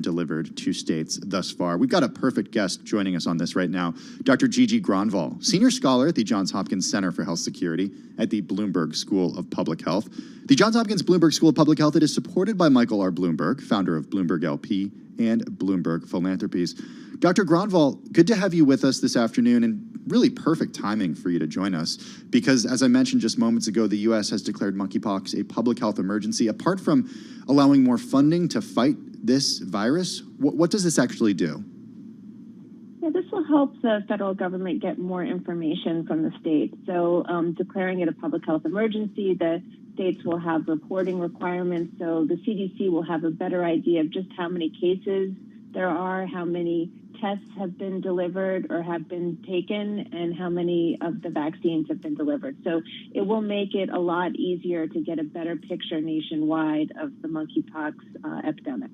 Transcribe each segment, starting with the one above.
delivered to states thus far. We've got a perfect guest joining us on this right now, Dr. Gigi Gronval, senior scholar at the Johns Hopkins Center for Health Security at the Bloomberg School of Public Health. The Johns Hopkins Bloomberg School of Public Health, it is supported by Michael R. Bloomberg, founder of Bloomberg LP and Bloomberg Philanthropies. Dr. Gronval, good to have you with us this afternoon, and really perfect timing for you to join us because, as I mentioned just moments ago, the U.S. has declared monkeypox a public health emergency. Apart from allowing more funding to fight this virus, what does this actually do? Yeah, this will help the federal government get more information from the states. So declaring it a public health emergency, the states will have reporting requirements. So the CDC will have a better idea of just how many cases there are, how many tests have been delivered or have been taken, and how many of the vaccines have been delivered. So it will make it a lot easier to get a better picture nationwide of the monkeypox epidemic.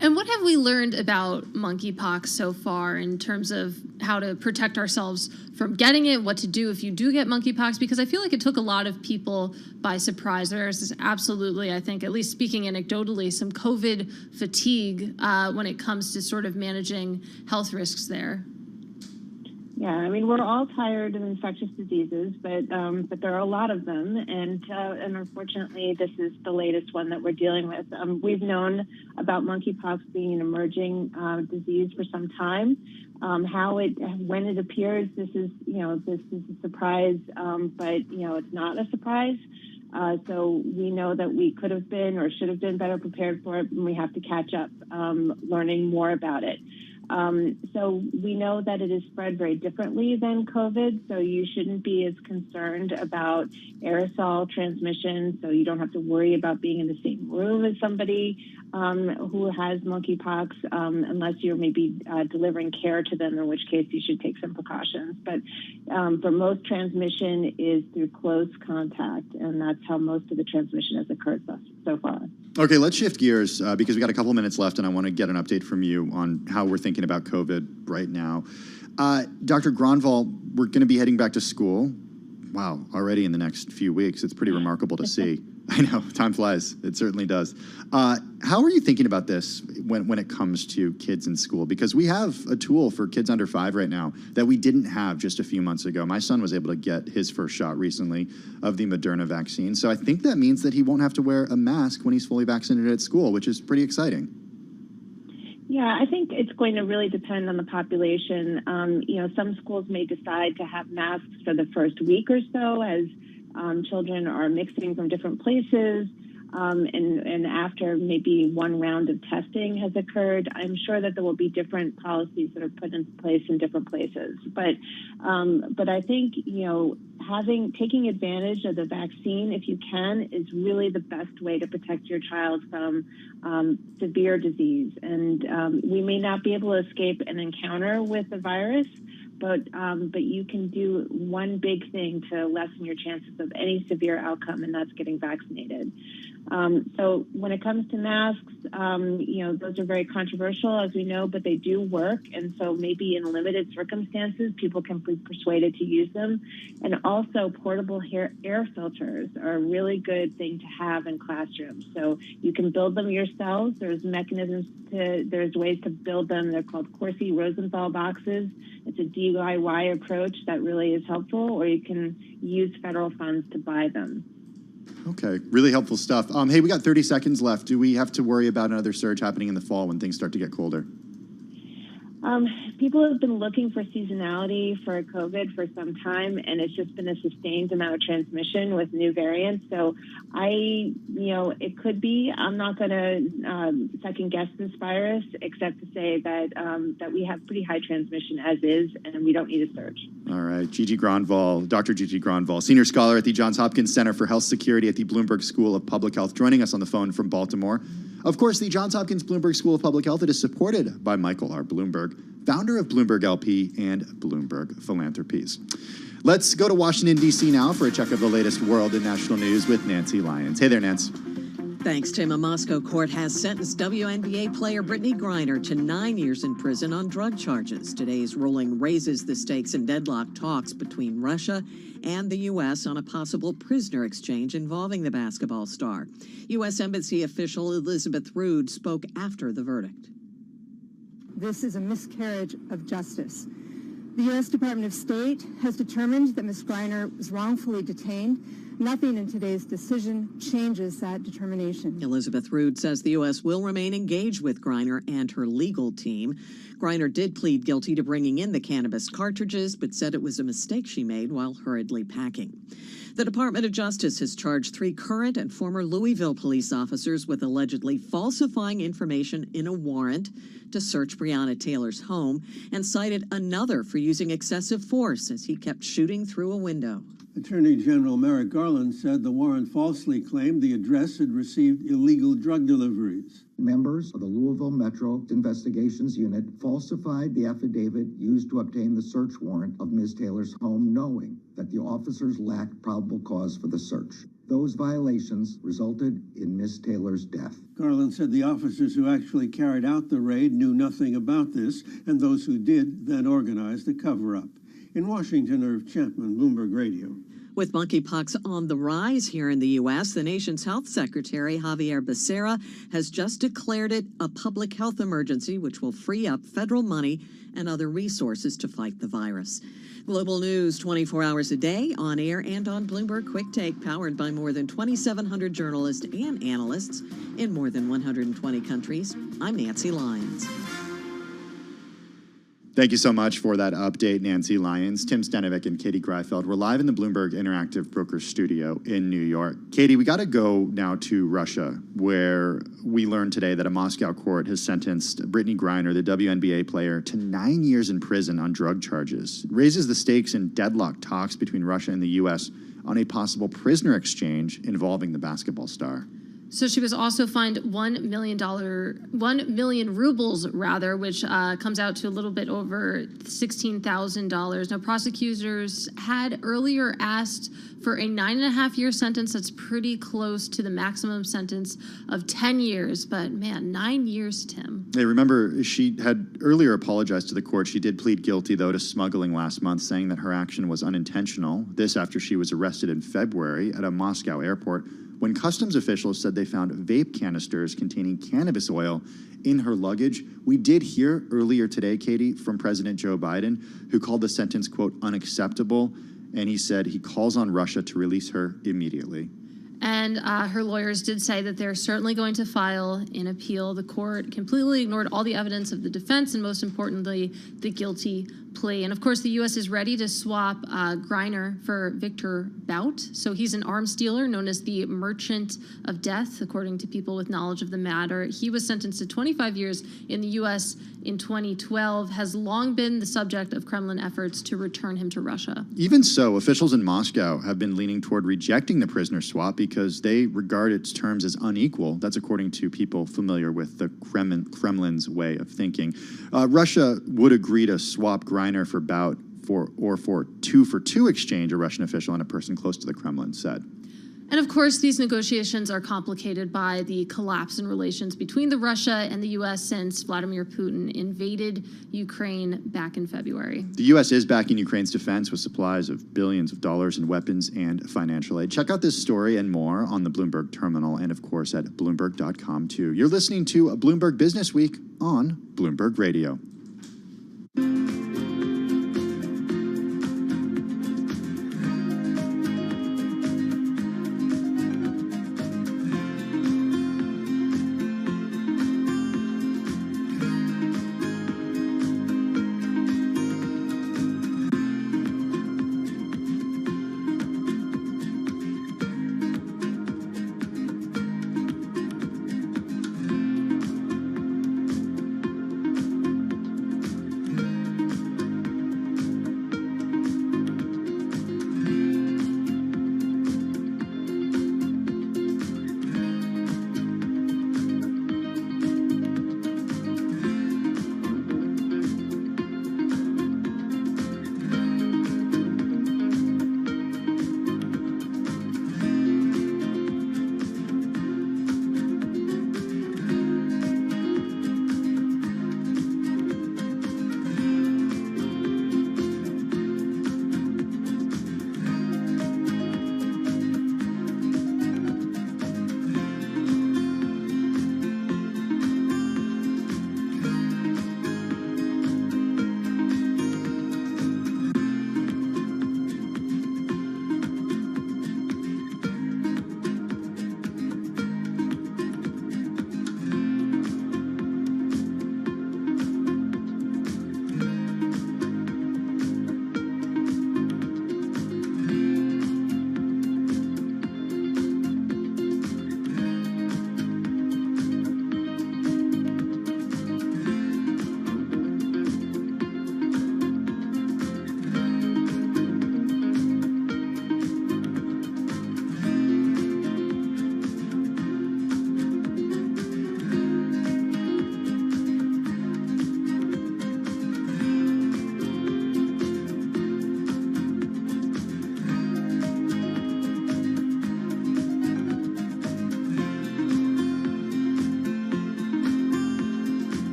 And what have we learned about monkeypox so far in terms of how to protect ourselves from getting it, what to do if you do get monkeypox? Because I feel like it took a lot of people by surprise. There's absolutely, I think, at least speaking anecdotally, some COVID fatigue when it comes to sort of managing health risks there. Yeah, I mean, we're all tired of infectious diseases, but there are a lot of them, and unfortunately, this is the latest one that we're dealing with. We've known about monkeypox being an emerging disease for some time. When it appears, this is a surprise, but it's not a surprise. So we know that we could have been or should have been better prepared for it, and we have to catch up, learning more about it. So we know that it is spread very differently than COVID, so you shouldn't be as concerned about aerosol transmission, so you don't have to worry about being in the same room as somebody who has monkeypox, unless you're maybe delivering care to them, in which case you should take some precautions. But for most transmission is through close contact, and that's how most of the transmission has occurred so far. Okay, let's shift gears because we got a couple minutes left, and I want to get an update from you on how we're thinking about COVID right now. Dr. Gronval, we're going to be heading back to school. Wow, already in the next few weeks. It's pretty remarkable to see. I know, time flies. It certainly does. How are you thinking about this when it comes to kids in school? Because we have a tool for kids under 5 right now that we didn't have just a few months ago. My son was able to get his first shot recently of the Moderna vaccine. So I think that means that he won't have to wear a mask when he's fully vaccinated at school, which is pretty exciting. Yeah, I think it's going to really depend on the population. Some schools may decide to have masks for the first week or so as children are mixing from different places, and after maybe one round of testing has occurred, I'm sure that there will be different policies that are put in place in different places. But I think taking advantage of the vaccine, if you can, is really the best way to protect your child from severe disease. And we may not be able to escape an encounter with the virus, but you can do one big thing to lessen your chances of any severe outcome, and that's getting vaccinated. So when it comes to masks, those are very controversial, as we know, but they do work. And so maybe in limited circumstances, people can be persuaded to use them. And also portable air filters are a really good thing to have in classrooms. So you can build them yourselves. There's ways to build them. They're called Corsi-Rosenthal boxes. It's a DIY approach that really is helpful, or you can use federal funds to buy them. Okay, really helpful stuff. Hey, we got 30 seconds left. Do we have to worry about another surge happening in the fall when things start to get colder? People have been looking for seasonality for COVID for some time, and it's just been a sustained amount of transmission with new variants. So it could be. I'm not going to second guess this virus, except to say that we have pretty high transmission as is, and we don't need a surge. All right, Gigi Gronval, Dr. Gigi Gronval, senior scholar at the Johns Hopkins Center for Health Security at the Bloomberg School of Public Health, joining us on the phone from Baltimore. Of course, the Johns Hopkins Bloomberg School of Public Health, it is supported by Michael R. Bloomberg, founder of Bloomberg LP and Bloomberg Philanthropies. Let's go to Washington, D.C. now for a check of the latest world and national news with Nancy Lyons. Hey there, Nance. Thanks, Tim. A Moscow court has sentenced WNBA player Brittany Griner to 9 years in prison on drug charges. Today's ruling raises the stakes in deadlocked talks between Russia and the U.S. on a possible prisoner exchange involving the basketball star. U.S. Embassy official Elizabeth Rood spoke after the verdict. This is a miscarriage of justice. The U.S. Department of State has determined that Ms. Griner was wrongfully detained. Nothing in today's decision changes that determination. Elizabeth Rood says the U.S. will remain engaged with Griner and her legal team. Griner did plead guilty to bringing in the cannabis cartridges, but said it was a mistake she made while hurriedly packing. The Department of Justice has charged 3 current and former Louisville police officers with allegedly falsifying information in a warrant to search Breonna Taylor's home and cited another for using excessive force as he kept shooting through a window. Attorney General Merrick Garland said the warrant falsely claimed the address had received illegal drug deliveries. Members of the Louisville Metro Investigations Unit falsified the affidavit used to obtain the search warrant of Ms. Taylor's home, knowing that the officers lacked probable cause for the search. Those violations resulted in Ms. Taylor's death. Garland said the officers who actually carried out the raid knew nothing about this, and those who did then organized a cover-up. In Washington, Irv Chapman, Bloomberg Radio. With monkeypox on the rise here in the U.S., the nation's health secretary, Javier Becerra, has just declared it a public health emergency, which will free up federal money and other resources to fight the virus. Global news 24 hours a day, on air and on Bloomberg Quick Take, powered by more than 2,700 journalists and analysts in more than 120 countries. I'm Nancy Lyons. Thank you so much for that update, Nancy Lyons. Tim Stanovic and Katie Greifeld. We're live in the Bloomberg Interactive Brokers studio in New York. Katie, we got to go now to Russia, where we learned today that a Moscow court has sentenced Brittany Griner, the WNBA player, to 9 years in prison on drug charges. It raises the stakes in deadlocked talks between Russia and the U.S. on a possible prisoner exchange involving the basketball star. So she was also fined $1 million rubles, which comes out to a little bit over $16,000. Now, prosecutors had earlier asked for a 9.5-year sentence. That's pretty close to the maximum sentence of 10 years. But man, 9 years, Tim. Hey, remember, she had earlier apologized to the court. She did plead guilty, though, to smuggling last month, saying that her action was unintentional. This after she was arrested in February at a Moscow airport, when customs officials said they found vape canisters containing cannabis oil in her luggage. We did hear earlier today, Katie, from President Joe Biden, who called the sentence, quote, unacceptable, and he said he calls on Russia to release her immediately. And her lawyers did say that they're certainly going to file an appeal. The court completely ignored all the evidence of the defense and, most importantly, the guilty plea. And, of course, the U.S. is ready to swap Griner for Victor Bout. So he's an arms dealer known as the Merchant of Death, according to people with knowledge of the matter. He was sentenced to 25 years in the U.S. in 2012, has long been the subject of Kremlin efforts to return him to Russia. Even so, officials in Moscow have been leaning toward rejecting the prisoner swap because they regard its terms as unequal. That's according to people familiar with the Kremlin's way of thinking. Russia would agree to swap Griner for Bout for 2-for-2 exchange, a Russian official and a person close to the Kremlin said. And of course, these negotiations are complicated by the collapse in relations between Russia and the U.S. since Vladimir Putin invaded Ukraine back in February. The U.S. is backing Ukraine's defense with supplies of billions of dollars in weapons and financial aid. Check out this story and more on the Bloomberg terminal and, of course, at Bloomberg.com, too. You're listening to Bloomberg Business Week on Bloomberg Radio.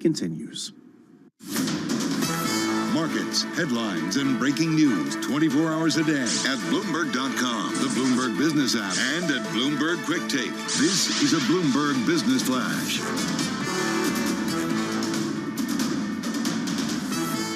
continues. Markets, headlines, and breaking news 24 hours a day at Bloomberg.com, the Bloomberg Business app, and at Bloomberg Quick Take. This is a Bloomberg Business Flash.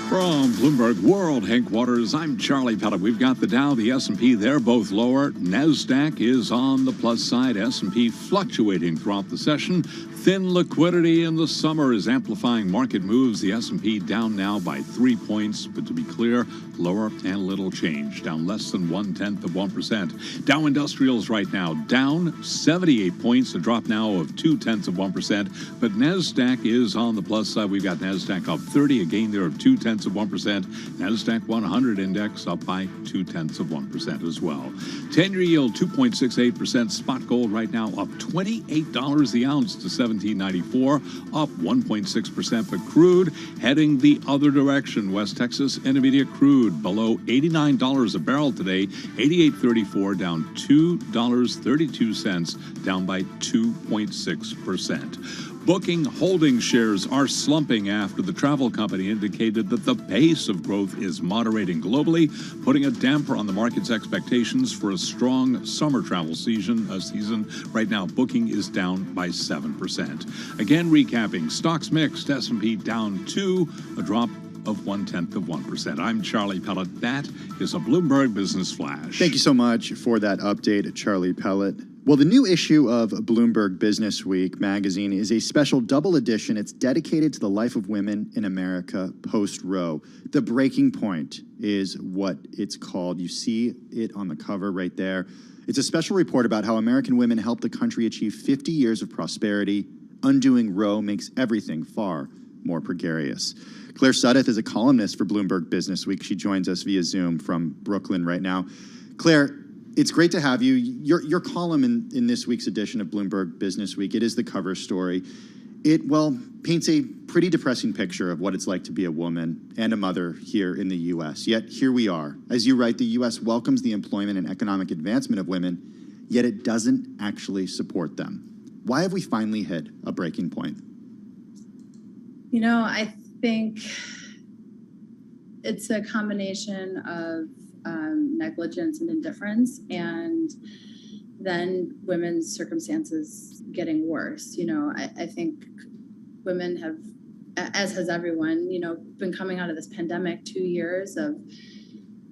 From Bloomberg World Headquarters, I'm Charlie Pellet. We've got the Dow, the S&P, they're both lower. NASDAQ is on the plus side. S&P fluctuating throughout the session. Thin liquidity in the summer is amplifying market moves. The S&P down now by 3 points, but to be clear, lower and little change, down less than 0.1%. Dow Industrials right now down 78 points, a drop now of 0.2%. But NASDAQ is on the plus side. We've got NASDAQ up 30, a gain there of 0.2%. NASDAQ 100 index up by 0.2% as well. 10-year yield 2.68%. Spot gold right now up $28 the ounce to $17.94, up 1.6%. But crude heading the other direction. West Texas Intermediate crude below $89 a barrel today, 88.34, down $2.32, down by 2.6%. Booking Holdings shares are slumping after the travel company indicated that the pace of growth is moderating globally, putting a damper on the market's expectations for a strong summer travel season. Right now, Booking is down by 7%. Again, recapping, stocks mixed, S&P down 2, a drop of 0.1%. I'm Charlie Pellet. That is a Bloomberg Business Flash. Thank you so much for that update, Charlie Pellet. Well, the new issue of Bloomberg Business Week magazine is a special double edition. It's dedicated to the life of women in America post-Roe. The Breaking Point is what it's called. You see it on the cover right there. It's a special report about how American women helped the country achieve 50 years of prosperity. Undoing Roe makes everything far more precarious. Claire Sudduth is a columnist for Bloomberg Business Week. She joins us via Zoom from Brooklyn right now. Claire, it's great to have you. Your column in this week's edition of Bloomberg Business Week, it is the cover story. It, paints a pretty depressing picture of what it's like to be a woman and a mother here in the U.S. Yet here we are. As you write, the U.S. welcomes the employment and economic advancement of women, yet it doesn't actually support them. Why have we finally hit a breaking point? You know, I think it's a combination of negligence and indifference, and then women's circumstances getting worse. You know, I think women have, as has everyone, you know, been coming out of this pandemic 2 years of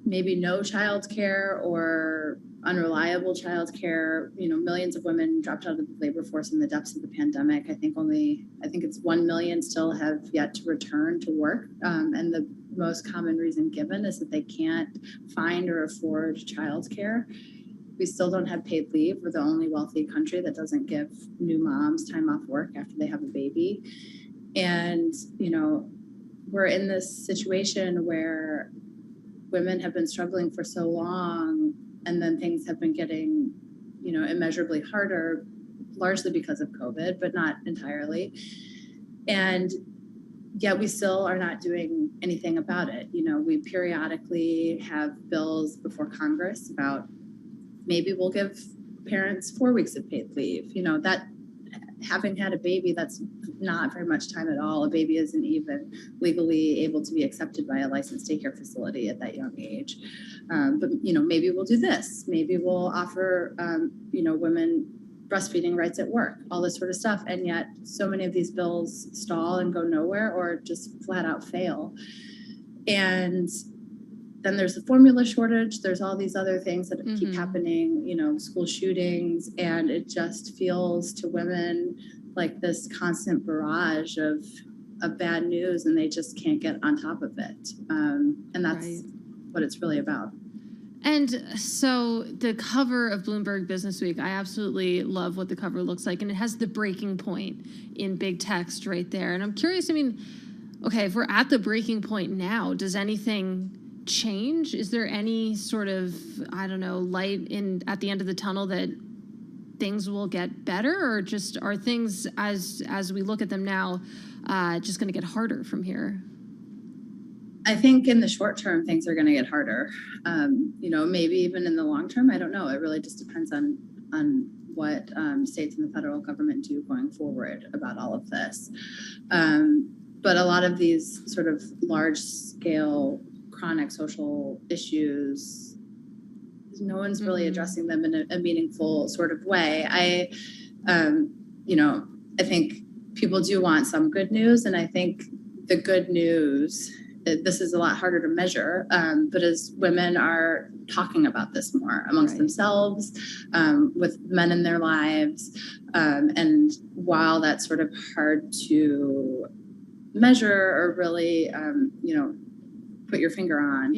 maybe no childcare or unreliable childcare. You know, millions of women dropped out of the labor force in the depths of the pandemic. I think it's 1 million still have yet to return to work. And the most common reason given is that they can't find or afford childcare. We still don't have paid leave. We're the only wealthy country that doesn't give new moms time off work after they have a baby. And, you know, we're in this situation where women have been struggling for so long, and then things have been getting, you know, immeasurably harder, largely because of COVID, but not entirely. And yet we still are not doing anything about it. You know, we periodically have bills before Congress about maybe we'll give parents 4 weeks of paid leave. You know, that having had a baby, that's not very much time at all. A baby isn't even legally able to be accepted by a licensed daycare facility at that young age. But, you know, maybe we'll do this. Maybe we'll offer, you know, women breastfeeding rights at work, all this sort of stuff. And yet so many of these bills stall and go nowhere or just flat out fail. And then there's the formula shortage. There's all these other things that keep happening, you know, school shootings, and it just feels to women like this constant barrage of bad news, and they just can't get on top of it. And that's what it's really about. And so the cover of Bloomberg Business Week, I absolutely love what the cover looks like, and it has the breaking point in big text right there. And I'm curious, I mean, okay, if we're at the breaking point now, does anything change? Is there any sort of, I don't know, light at the end of the tunnel that things will get better, or just are things as we look at them now just going to get harder from here? I think in the short term, things are going to get harder. You know, maybe even in the long term, I don't know. It really just depends on what states and the federal government do going forward about all of this. but a lot of these sort of large scale chronic social issues, no one's really addressing them in a meaningful sort of way. I think people do want some good news, and I think the good news, this is a lot harder to measure, but as women are talking about this more amongst themselves, with men in their lives, and while that's sort of hard to measure or really, put your finger on,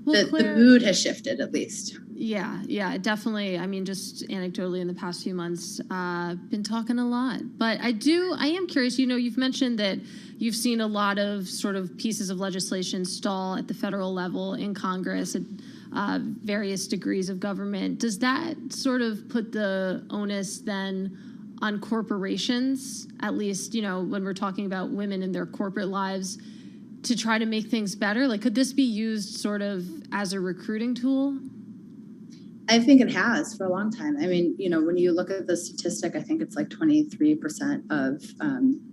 Well, the mood has shifted at least. Yeah, definitely. I mean, just anecdotally in the past few months, been talking a lot. But I am curious, you've mentioned that you've seen a lot of sort of pieces of legislation stall at the federal level in Congress at various degrees of government. Does that sort of put the onus then on corporations, at least, when we're talking about women in their corporate lives, to try to make things better? Like, could this be used sort of as a recruiting tool? I think it has for a long time. I mean, when you look at the statistic, I think it's like 23% of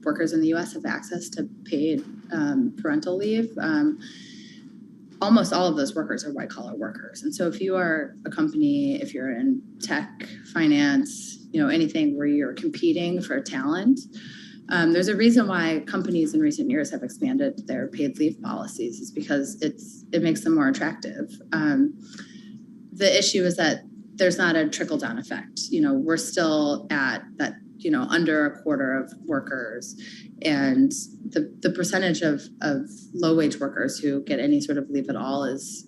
workers in the U.S. have access to paid parental leave. Almost all of those workers are white-collar workers. And so if you are a company, if you're in tech, finance, anything where you're competing for talent, there's a reason why companies in recent years have expanded their paid leave policies, is because it makes them more attractive. The issue is that there's not a trickle-down effect. We're still at that, under a quarter of workers, and the percentage of low-wage workers who get any sort of leave at all is,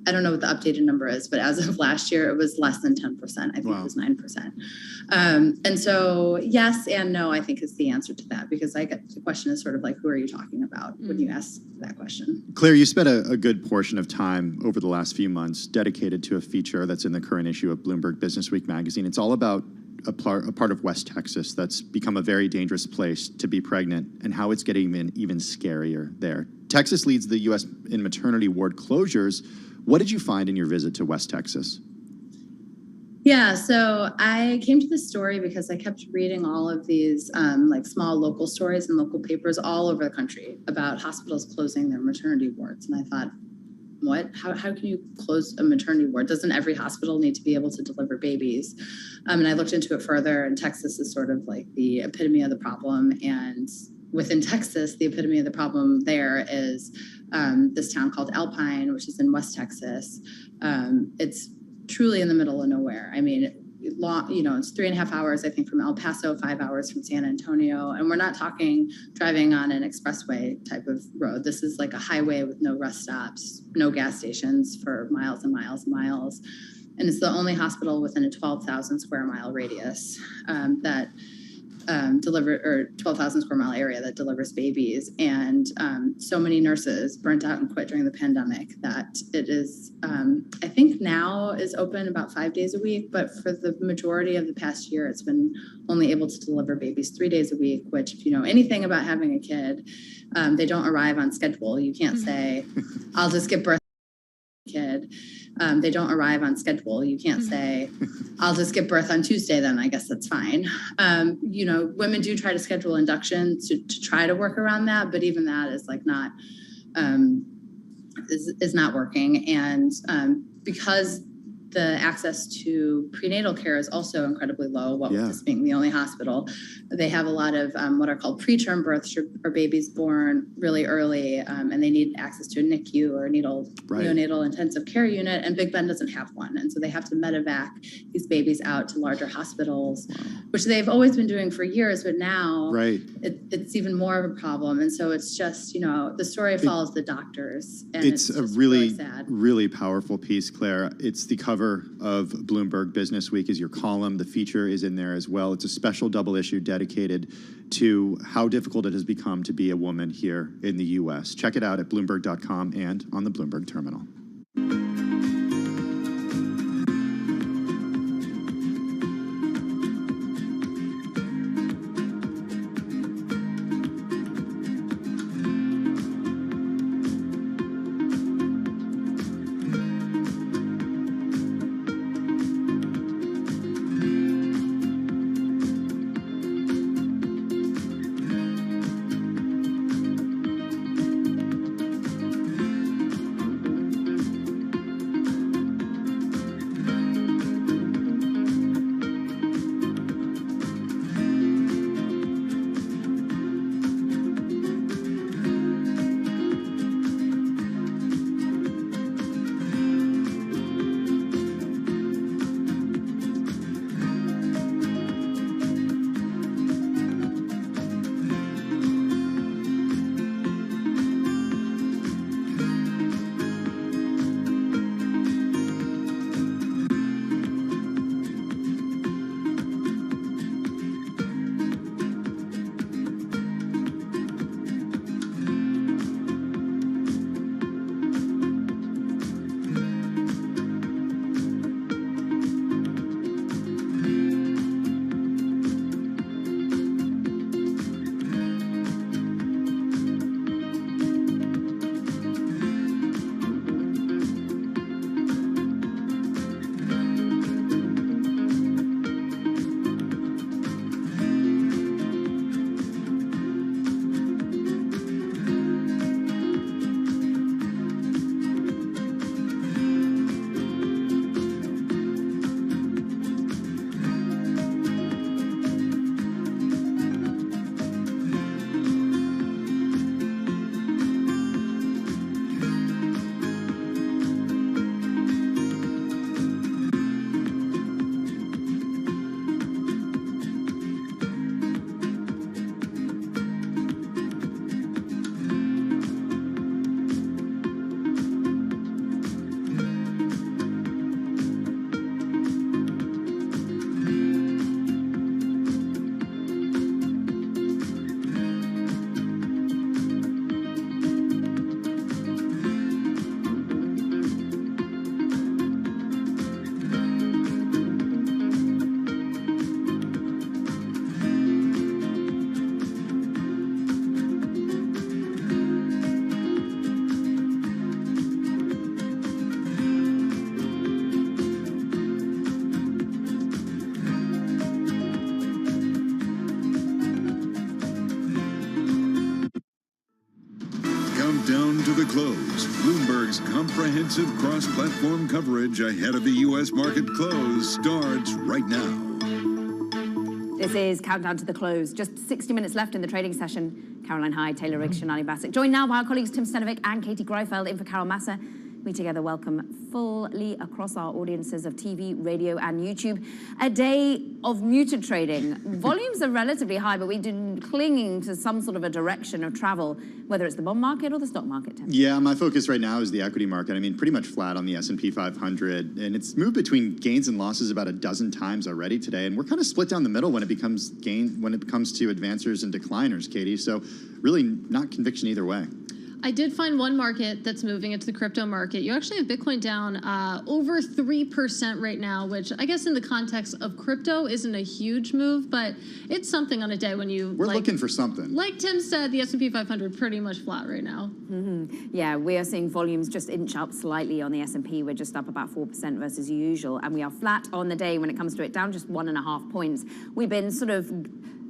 I don't know what the updated number is, but as of last year, it was less than 10%. I think it was 9%. And so yes and no, I think, is the answer to that, because the question is sort of like, who are you talking about when you ask that question? Claire, you spent a good portion of time over the last few months dedicated to a feature that's in the current issue of Bloomberg Businessweek magazine. It's all about a part of West Texas that's become a very dangerous place to be pregnant, and how it's getting even scarier there. Texas leads the U.S. in maternity ward closures. What did you find in your visit to West Texas? Yeah, so I came to this story because I kept reading all of these like small local stories in local papers all over the country about hospitals closing their maternity wards. And I thought, what? How can you close a maternity ward? Doesn't every hospital need to be able to deliver babies? And I looked into it further, and Texas is sort of like the epitome of the problem. And within Texas, the epitome of the problem there is this town called Alpine, which is in West Texas. It's truly in the middle of nowhere. I mean, it's 3.5 hours, I think, from El Paso, 5 hours from San Antonio. And we're not talking driving on an expressway type of road. This is like a highway with no rest stops, no gas stations for miles and miles and miles. And it's the only hospital within a 12,000 square mile radius that 12,000 square mile area that delivers babies. And so many nurses burnt out and quit during the pandemic that it is, I think now is open about 5 days a week, but for the majority of the past year, it's been only able to deliver babies 3 days a week, which, if you know anything about having a kid, they don't arrive on schedule. You can't say, I'll just give birth to a kid. They don't arrive on schedule. You can't say, I'll just give birth on Tuesday, then I guess that's fine. Women do try to schedule inductions to try to work around that, but even that is like not, is not working. And because the access to prenatal care is also incredibly low, with this being the only hospital, they have a lot of what are called preterm births, or babies born really early, and they need access to a NICU, or neonatal intensive care unit, and Big Bend doesn't have one. And so they have to medevac these babies out to larger hospitals, which they've always been doing for years, but now it's even more of a problem. And so it's just, the story follows the doctors. And it's a really sad. Really powerful piece, Claire. It's the cover of Bloomberg Businessweek is your column. The feature is in there as well. It's a special double issue dedicated to how difficult it has become to be a woman here in the U.S. Check it out at Bloomberg.com and on the Bloomberg terminal. Countdown to the close. Bloomberg's comprehensive cross-platform coverage ahead of the U.S. market close starts right now. This is Countdown to the Close. Just 60 minutes left in the trading session. Caroline Hyde, Taylor Riggs, Shonali Bassett. Joined now by our colleagues Tim Stenovic and Katie Greifeld in for Carol Massa. We together welcome fully across our audiences of TV, radio, and YouTube. A day of muted trading. Volumes are relatively high, but we've been clinging to some sort of a direction of travel, whether it's the bond market or the stock market. Tim. Yeah, my focus right now is the equity market. I mean, pretty much flat on the S&P 500, and it's moved between gains and losses about a dozen times already today, and we're kind of split down the middle when it comes to advancers and decliners, Katie. So really not conviction either way. I did find one market that's moving. It's the crypto market. You actually have Bitcoin down over 3% right now, which I guess in the context of crypto isn't a huge move, but it's something on a day when you... We're looking for something. Like Tim said, the S&P 500 pretty much flat right now. Mm-hmm. Yeah, we are seeing volumes just inch up slightly on the S&P. We're just up about 4% versus usual, and we are flat on the day when it comes to it, down just 1.5 points. We've been sort of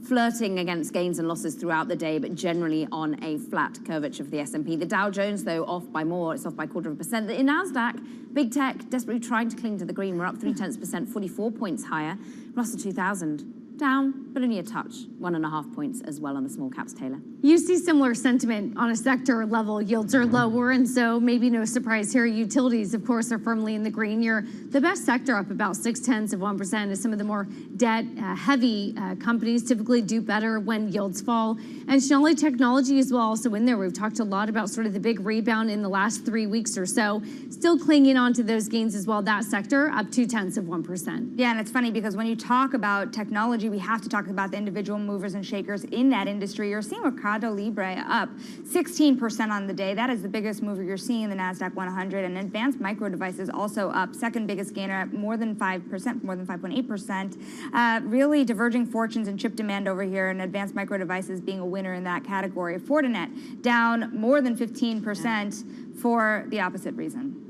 flirting against gains and losses throughout the day, but generally on a flat curvature for the S&P. The Dow Jones, though, off by more. It's off by 0.25%. The NASDAQ, big tech, desperately trying to cling to the green. We're up 0.3%, 44 points higher. Russell 2000 down, but only a touch, 1.5 points as well on the small caps, Taylor. You see similar sentiment on a sector level. Yields are lower, and so maybe no surprise here. Utilities, of course, are firmly in the green. You're the best sector, up about 0.6%, as some of the more debt-heavy companies typically do better when yields fall. And Shonali Technology as well, also in there. We've talked a lot about sort of the big rebound in the last 3 weeks or so. Still clinging on to those gains as well. That sector up 0.2%. Yeah, and it's funny because when you talk about technology, we have to talk about the individual movers and shakers in that industry. You're seeing Mercado Libre up 16% on the day. That is the biggest mover you're seeing in the NASDAQ 100. And Advanced Micro Devices also up, second biggest gainer at more than 5%, more than 5.8%. Really diverging fortunes in chip demand over here, and Advanced Micro Devices being a winner in that category. Fortinet down more than 15% for the opposite reason.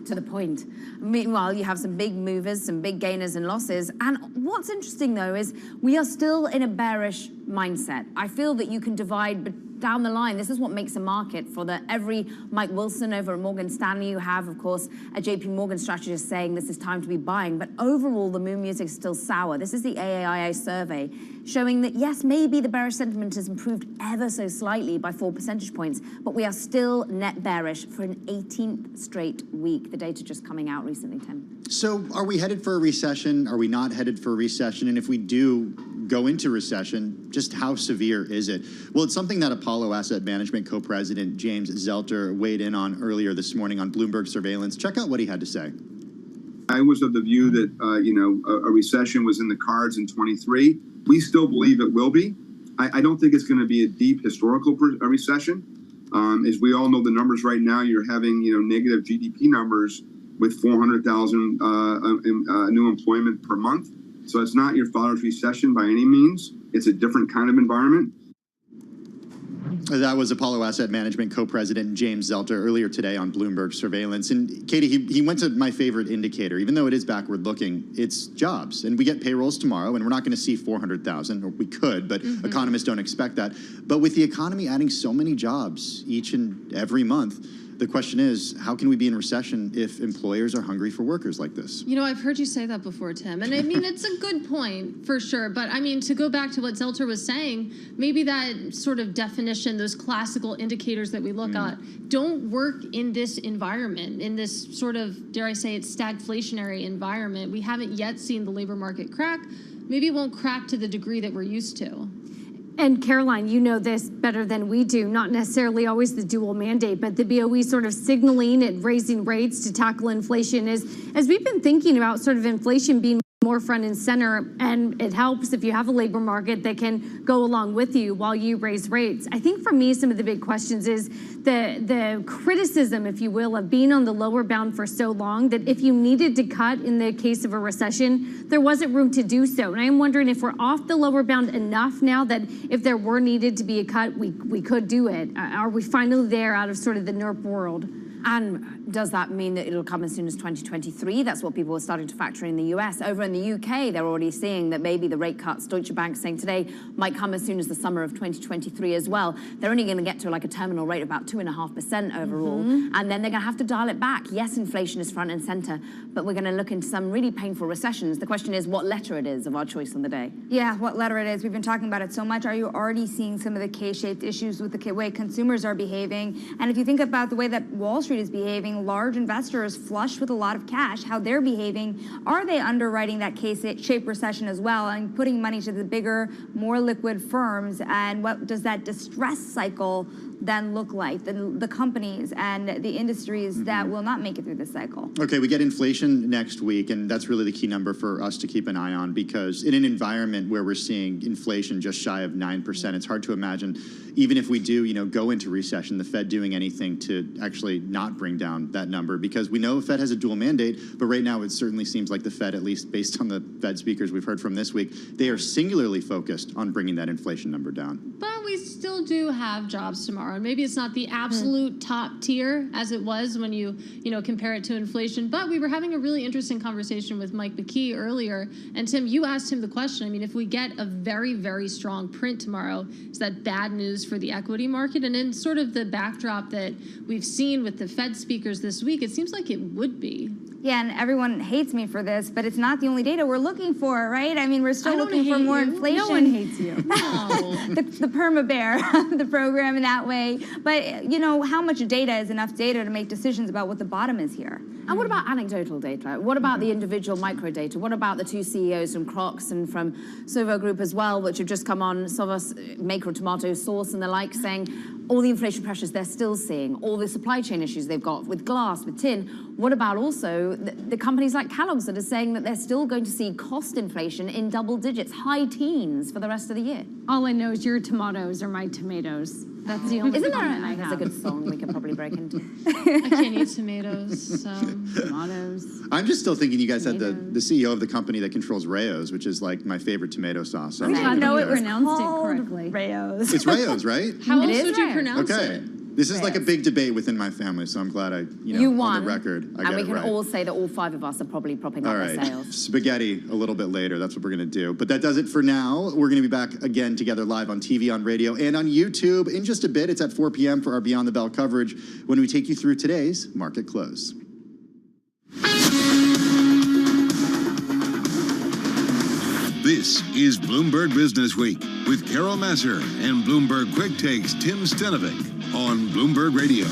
To the point. Meanwhile, you have some big movers, some big gainers and losses. And what's interesting, though, is we are still in a bearish mindset. I feel that you can divide down the line. This is what makes a market. For every Mike Wilson over at Morgan Stanley, you have, of course, a JP Morgan strategist saying this is time to be buying. But overall, the moon music is still sour. This is the AAIA survey showing that, yes, maybe the bearish sentiment has improved ever so slightly by 4 percentage points, but we are still net bearish for an 18th straight week. The data just coming out recently, Tim. So are we headed for a recession? Are we not headed for a recession? And if we do go into recession, just how severe is it? Well, it's something that Apollo Asset Management co-president James Zelter weighed in on earlier this morning on Bloomberg Surveillance. Check out what he had to say. I was of the view that, a recession was in the cards in 23. We still believe it will be. I don't think it's going to be a deep historical recession. As we all know, the numbers right now, you're having, negative GDP numbers with 400,000 new employment per month. So it's not your father's recession by any means. It's a different kind of environment. That was Apollo Asset Management co-president James Zelter earlier today on Bloomberg Surveillance. And Katie, he went to my favorite indicator, even though it is backward looking, it's jobs. And we get payrolls tomorrow, and we're not going to see 400,000, or we could, but economists don't expect that. But with the economy adding so many jobs each and every month, the question is, how can we be in recession if employers are hungry for workers like this? I've heard you say that before, Tim. And I mean, it's a good point for sure. But I mean, to go back to what Zelter was saying, maybe that sort of definition, those classical indicators that we look at, don't work in this environment, in this sort of, dare I say it, stagflationary environment. We haven't yet seen the labor market crack. Maybe it won't crack to the degree that we're used to. And Caroline, you know this better than we do, not necessarily always the dual mandate, but the BOE sort of signaling and raising rates to tackle inflation as we've been thinking about sort of inflation being more front and center, and it helps if you have a labor market that can go along with you while you raise rates. I think for me, some of the big questions is the criticism, if you will, of being on the lower bound for so long that if you needed to cut in the case of a recession, there wasn't room to do so. And I'm wondering if we're off the lower bound enough now that if there were needed to be a cut, we could do it. Are we finally there out of sort of the NERP world? And does that mean that it'll come as soon as 2023? That's what people are starting to factor in the US. Over in the UK, they're already seeing that maybe the rate cuts, Deutsche Bank saying today, might come as soon as the summer of 2023 as well. They're only going to get to like a terminal rate of about 2.5% overall. And then they're going to have to dial it back. Yes, inflation is front and center, but we're going to look into some really painful recessions. The question is what letter it is of our choice on the day. Yeah, what letter it is. We've been talking about it so much. Are you already seeing some of the K-shaped issues with the way consumers are behaving? And if you think about the way that Wall Street is behaving, large investors flush with a lot of cash, how they're behaving, are they underwriting that K-shaped recession as well and putting money to the bigger, more liquid firms? And what does that distress cycle then look like? The companies and the industries that will not make it through this cycle. Okay, we get inflation next week, and that's really the key number for us to keep an eye on, because in an environment where we're seeing inflation just shy of 9%, it's hard to imagine, even if we do, go into recession, the Fed doing anything to actually not bring down that number, because we know the Fed has a dual mandate, but right now it certainly seems like the Fed, at least based on the Fed speakers we've heard from this week, they are singularly focused on bringing that inflation number down. But we still do have jobs tomorrow, and maybe it's not the absolute top tier as it was when you compare it to inflation. But we were having a really interesting conversation with Mike McKee earlier, and Tim, you asked him the question. I mean, if we get a very, very strong print tomorrow, is that bad news for the equity market? And in sort of the backdrop that we've seen with the Fed speakers this week, it seems like it would be. Yeah, and everyone hates me for this, but it's not the only data we're looking for, right? I mean, we're still looking for more inflation. No one hates you. No. the perma bear, the program in that way. But how much data is enough data to make decisions about what the bottom is here? And what about anecdotal data? What about the individual micro data? What about the two CEOs from Crocs and from Sovo Group as well, which have just come on, Sovo's maker of tomato sauce and the like, saying all the inflation pressures they're still seeing, all the supply chain issues they've got with glass, with tin. What about also the companies like Kellogg's that are saying that they're still going to see cost inflation in double digits, high teens for the rest of the year? All I know is your tomatoes are my tomatoes. That's the only comment I have. That's a good song we could probably break into. I can't eat tomatoes, so tomatoes. I'm just still thinking you guys had the CEO of the company that controls Rayo's, which is like my favorite tomato sauce. So I didn't know it pronounced it called correctly. Rayo's. It's Rayo's, right? How else would you pronounce Okay. it? This is like a big debate within my family, so I'm glad you won, on the record, I and got we it can right. all say that all 5 of us are probably propping up their sales. Spaghetti a little bit later. That's what we're going to do. But that does it for now. We're going to be back again together live on TV, on radio, and on YouTube in just a bit. It's at 4 p.m. for our Beyond the Bell coverage when we take you through today's market close. This is Bloomberg Business Week with Carol Masser and Bloomberg Quick Takes Tim Stenovic on Bloomberg Radio.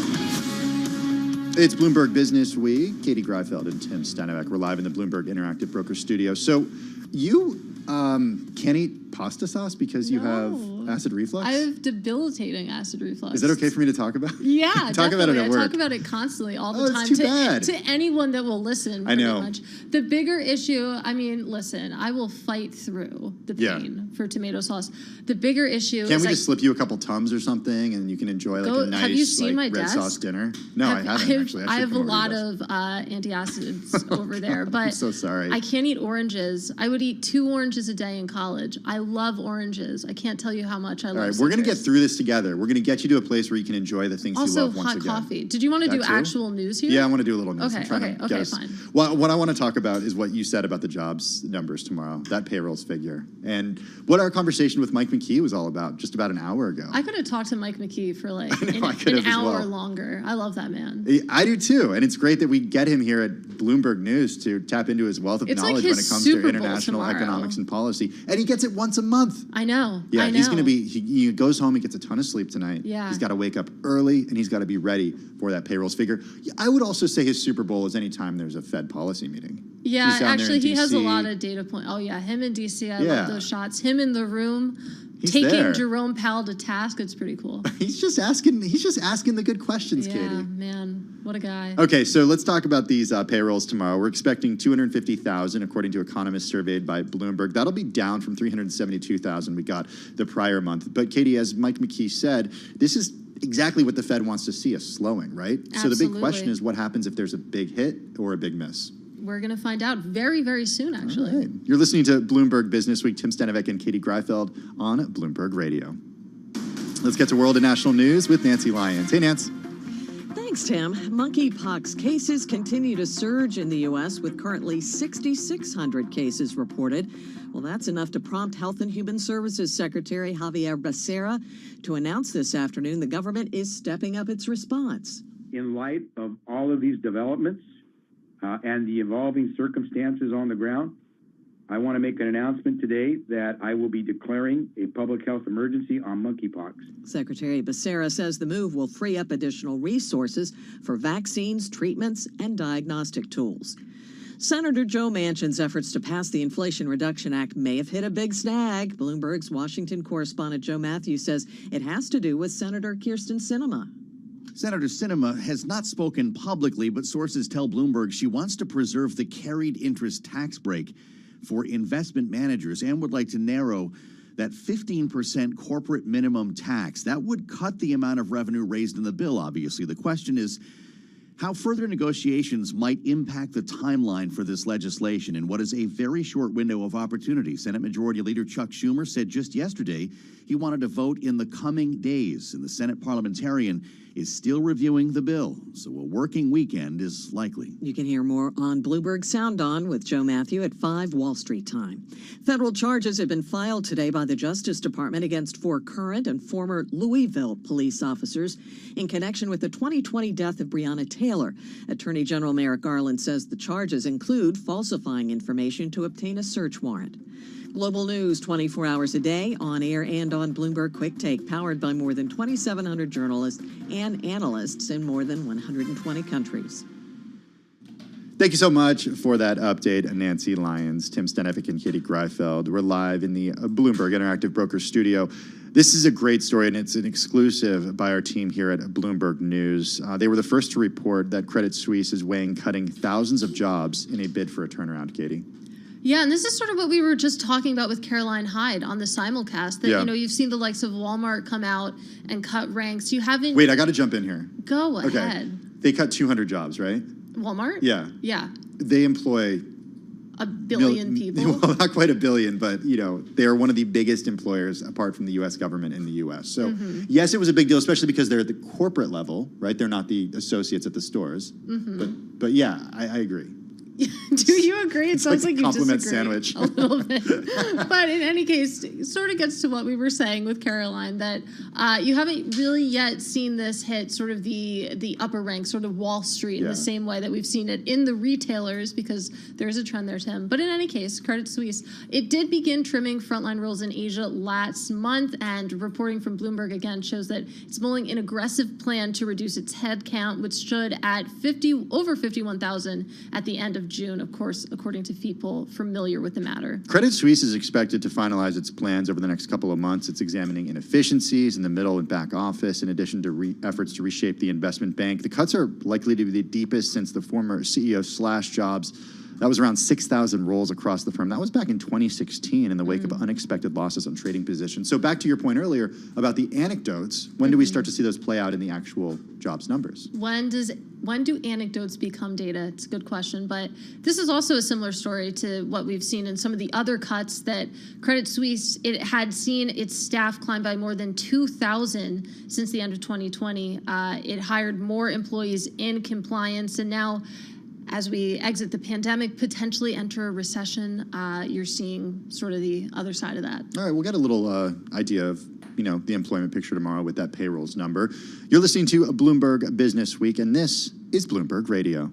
It's Bloomberg Business Week. Katie Greifeld and Tim Stenovic. We're live in the Bloomberg Interactive Broker Studio. So you can't eat pasta sauce because you have acid reflux? I have debilitating acid reflux. Is that okay for me to talk about? Yeah, talk about it at work. I talk about it constantly, all the time. It's too bad. To anyone that will listen, I know. much. The bigger issue, I mean, listen, I will fight through the pain for tomato sauce. The bigger issue Can't is we just slip you a couple Tums or something and you can enjoy like a nice have you seen my red desk? Sauce dinner? No, I haven't actually. I have a lot of antacids over there, but I'm so sorry. I can't eat oranges. I would eat 2 oranges a day in college. I love oranges. I can't tell you how much I love. All right, we're going to get through this together. We're going to get you to a place where you can enjoy the things also, you love once again. Also, hot coffee. Did you want to do actual news here? Yeah, I want to do a little news. Okay, I'm trying to guess. Fine. Well, what I want to talk about is what you said about the jobs numbers tomorrow, that payrolls figure, and what our conversation with Mike McKee was all about just about an hour ago. I could have talked to Mike McKee for like an hour longer. I love that man. I do too, and it's great that we get him here at Bloomberg News to tap into his wealth of knowledge when it comes to international economics and policy, and he gets it once a month. I know. Yeah, I know. he's going to be. He goes home, he gets a ton of sleep tonight. Yeah, he's got to wake up early, and he's got to be ready for that payrolls figure. I would also say his Super Bowl is anytime there's a Fed policy meeting. Yeah, actually, he has a lot of data points. Oh yeah, him in DC. I love those shots. Him in the room. He's taking there. Jerome Powell to task. It's pretty cool. He's just asking the good questions, Katie. Yeah, man, what a guy. Okay, so let's talk about these payrolls tomorrow. We're expecting 250,000, according to economists surveyed by Bloomberg. That'll be down from 372,000 we got the prior month. But Katie, as Mike McKee said, this is exactly what the Fed wants to see, a slowing, right? Absolutely. So the big question is what happens if there's a big hit or a big miss? We're going to find out very, very soon, actually. All right. You're listening to Bloomberg Business Week. Tim Stenovic and Katie Greifeld on Bloomberg Radio. Let's get to world and national news with Nancy Lyons. Hey, Nance. Thanks. Thanks, Tim. Monkeypox cases continue to surge in the U.S. with currently 6,600 cases reported. Well, that's enough to prompt Health and Human Services Secretary Javier Becerra to announce this afternoon the government is stepping up its response. In light of all of these developments and the evolving circumstances on the ground, I want to make an announcement today that I will be declaring a public health emergency on monkeypox. Secretary Becerra says the move will free up additional resources for vaccines, treatments, and diagnostic tools. Senator Joe Manchin's efforts to pass the Inflation Reduction Act may have hit a big snag. Bloomberg's Washington correspondent Joe Matthews says it has to do with Senator Kyrsten Sinema. Senator Sinema has not spoken publicly, but sources tell Bloomberg she wants to preserve the carried interest tax break for investment managers and would like to narrow that 15% corporate minimum tax. That would cut the amount of revenue raised in the bill, obviously. The question is how further negotiations might impact the timeline for this legislation in what is a very short window of opportunity. Senate Majority Leader Chuck Schumer said just yesterday he wanted to vote in the coming days, and the Senate parliamentarian is still reviewing the bill, so a working weekend is likely. You can hear more on Bloomberg Sound On with Joe Matthew at 5 Wall Street time. Federal charges have been filed today by the Justice Department against 4 current and former Louisville police officers in connection with the 2020 death of Breonna Taylor. Attorney General Merrick Garland says the charges include falsifying information to obtain a search warrant. Global news 24 hours a day, on air and on Bloomberg Quick Take, powered by more than 2,700 journalists and analysts in more than 120 countries. Thank you so much for that update, Nancy Lyons, Tim Stenevic, and Katie Greifeld. We're live in the Bloomberg Interactive Broker Studio. This is a great story, and it's an exclusive by our team here at Bloomberg News. They were the first to report that Credit Suisse is weighing cutting thousands of jobs in a bid for a turnaround, Katie. Yeah, and this is sort of what we were just talking about with Caroline Hyde on the simulcast. That you've seen the likes of Walmart come out and cut ranks. You haven't. Wait, I got to jump in here. Go ahead. Okay. They cut 200 jobs, right? Walmart? Yeah. Yeah. They employ a billion people. Well, not quite a billion, but they are one of the biggest employers apart from the U.S. government in the U.S. So yes, it was a big deal, especially because they're at the corporate level, right? They're not the associates at the stores. But yeah, I agree. Do you agree? It sounds like you compliment disagree sandwich. a little bit. But in any case, it sort of gets to what we were saying with Caroline, that you haven't really yet seen this hit sort of the upper ranks, sort of Wall Street, in the same way that we've seen it in the retailers, because there's a trend there, Tim. But in any case, Credit Suisse, it did begin trimming frontline roles in Asia last month, and reporting from Bloomberg again shows that it's mulling an aggressive plan to reduce its headcount, which stood at over 51,000 at the end of June, of course, according to people familiar with the matter. Credit Suisse is expected to finalize its plans over the next couple of months. It's examining inefficiencies in the middle and back office, in addition to efforts to reshape the investment bank. The cuts are likely to be the deepest since the former CEO slashed jobs. That was around 6,000 roles across the firm. That was back in 2016 in the wake of unexpected losses on trading positions. So back to your point earlier about the anecdotes, when do we start to see those play out in the actual jobs numbers? When do anecdotes become data? It's a good question, but this is also a similar story to what we've seen in some of the other cuts that Credit Suisse, it had seen its staff climb by more than 2,000 since the end of 2020. It hired more employees in compliance, and now as we exit the pandemic, potentially enter a recession, you're seeing sort of the other side of that. All right, we'll get a little idea of the employment picture tomorrow with that payrolls number. You're listening to Bloomberg Business Week, and this is Bloomberg Radio.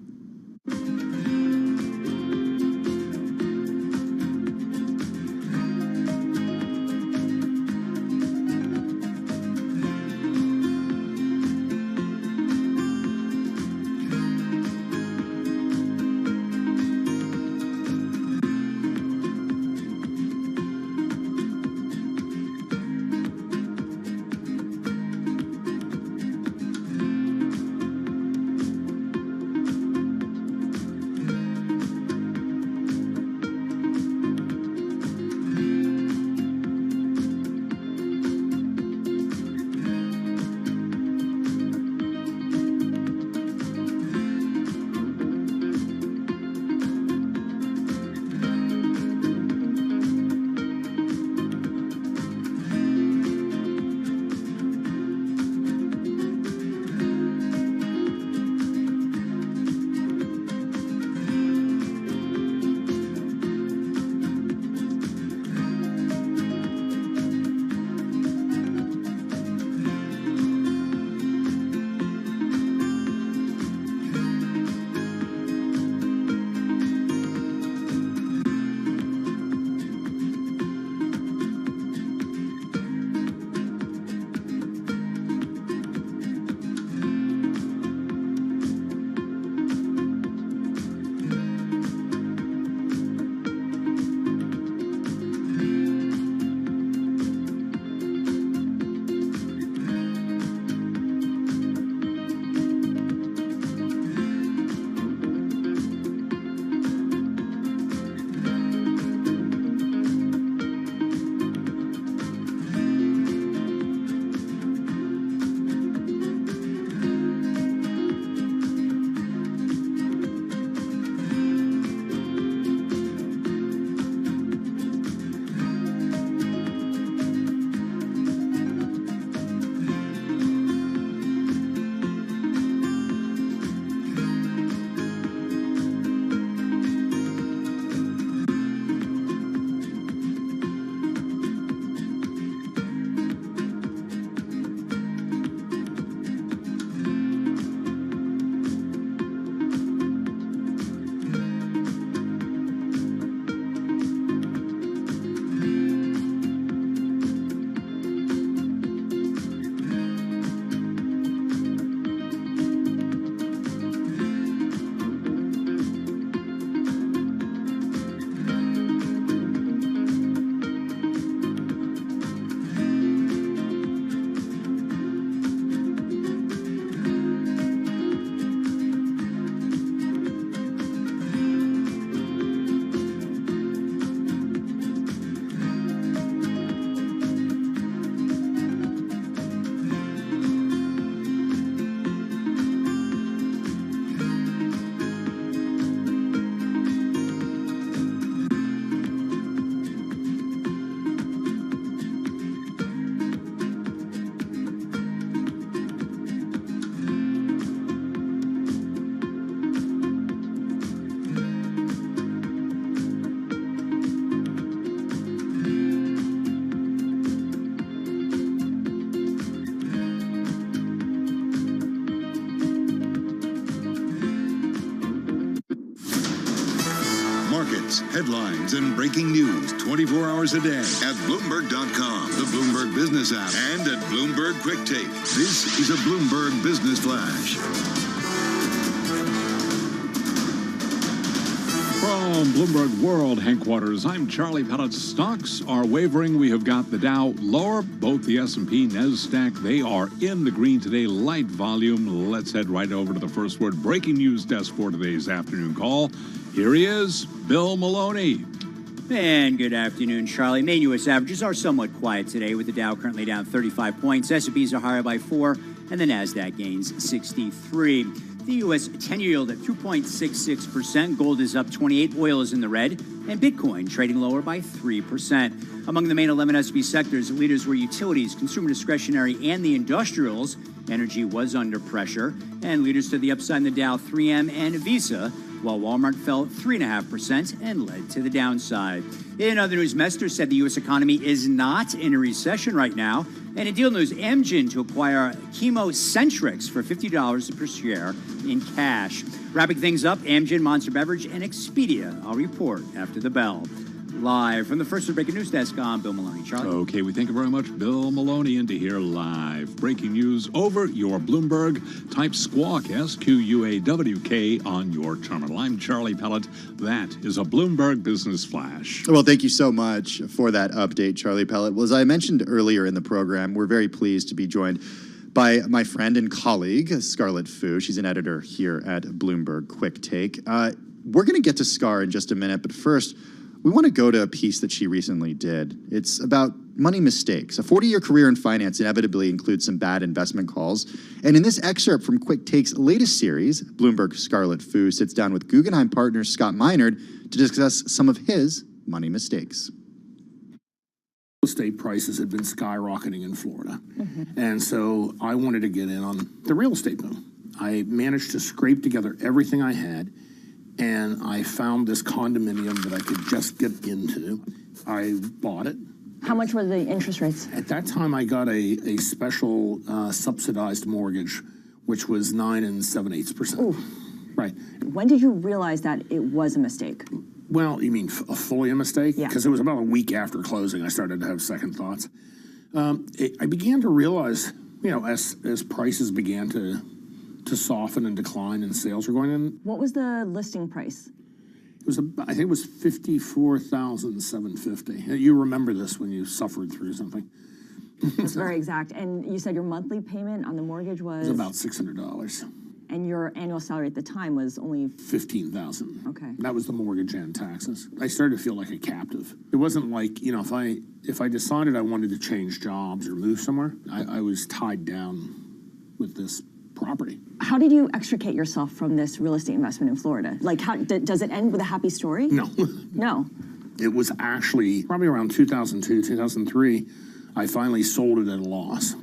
updates, headlines, and breaking news 24 hours a day at Bloomberg.com, the Bloomberg Business app, and at Bloomberg Quick Take. This is a Bloomberg Business Flash. From Bloomberg World Headquarters, I'm Charlie Pellet. Stocks are wavering. We have got the Dow lower, both the S&P, NASDAQ. They are in the green today, light volume. Let's head right over to the first word breaking news desk for today's afternoon call. Here he is, Bill Maloney. And good afternoon, Charlie. Main U.S. averages are somewhat quiet today, with the Dow currently down 35 points. S&Ps are higher by 4, and the NASDAQ gains 63. The U.S. 10-year yield at 2.66%. Gold is up 28. Oil is in the red. And Bitcoin trading lower by 3%. Among the main 11 S&P sectors, leaders were utilities, consumer discretionary, and the industrials. Energy was under pressure. And leaders to the upside in the Dow, 3M and Visa, while Walmart fell 3.5% and led to the downside. In other news, Mester said the U.S. economy is not in a recession right now. And in deal news, Amgen to acquire ChemoCentryx for $50 per share in cash. Wrapping things up, Amgen, Monster Beverage, and Expedia. I'll report after the bell. Live from the first breaking news desk, I'm Bill Maloney. Charlie? Okay, we thank you very much, Bill Maloney, and to hear live breaking news over your Bloomberg. Type SQUAWK, S-Q-U-A-W-K, on your terminal. I'm Charlie Pellet. That is a Bloomberg Business Flash. Well, thank you so much for that update, Charlie Pellet. Well, as I mentioned earlier in the program, we're very pleased to be joined by my friend and colleague, Scarlett Fu. She's an editor here at Bloomberg Quick Take. We're going to get to Scar in just a minute, but first, we want to go to a piece that she recently did. It's about money mistakes. A 40-year career in finance inevitably includes some bad investment calls. And in this excerpt from Quick Take's latest series, Bloomberg's Scarlett Fu sits down with Guggenheim partner Scott Minerd to discuss some of his money mistakes. Real estate prices had been skyrocketing in Florida. And so I wanted to get in on the real estate boom. I managed to scrape together everything I had, and I found this condominium that I could just get into. I bought it. How much were the interest rates? At that time, I got a special subsidized mortgage, which was 9 7/8%. Ooh. Right. When did you realize that it was a mistake? Well, you mean fully a mistake? Yeah. Because it was about a week after closing, I started to have second thoughts. I began to realize, as prices began to soften and decline and sales were going in. What was the listing price? It was I think it was $54,750. You remember this when you suffered through something. That's very exact. And you said your monthly payment on the mortgage was? It was about $600. And your annual salary at the time was only? $15,000. Okay. That was the mortgage and taxes. I started to feel like a captive. It wasn't like, if I decided I wanted to change jobs or move somewhere, I was tied down with this property. How did you extricate yourself from this real estate investment in Florida? Like, does it end with a happy story? No. No. It was actually probably around 2002, 2003, I finally sold it at a loss.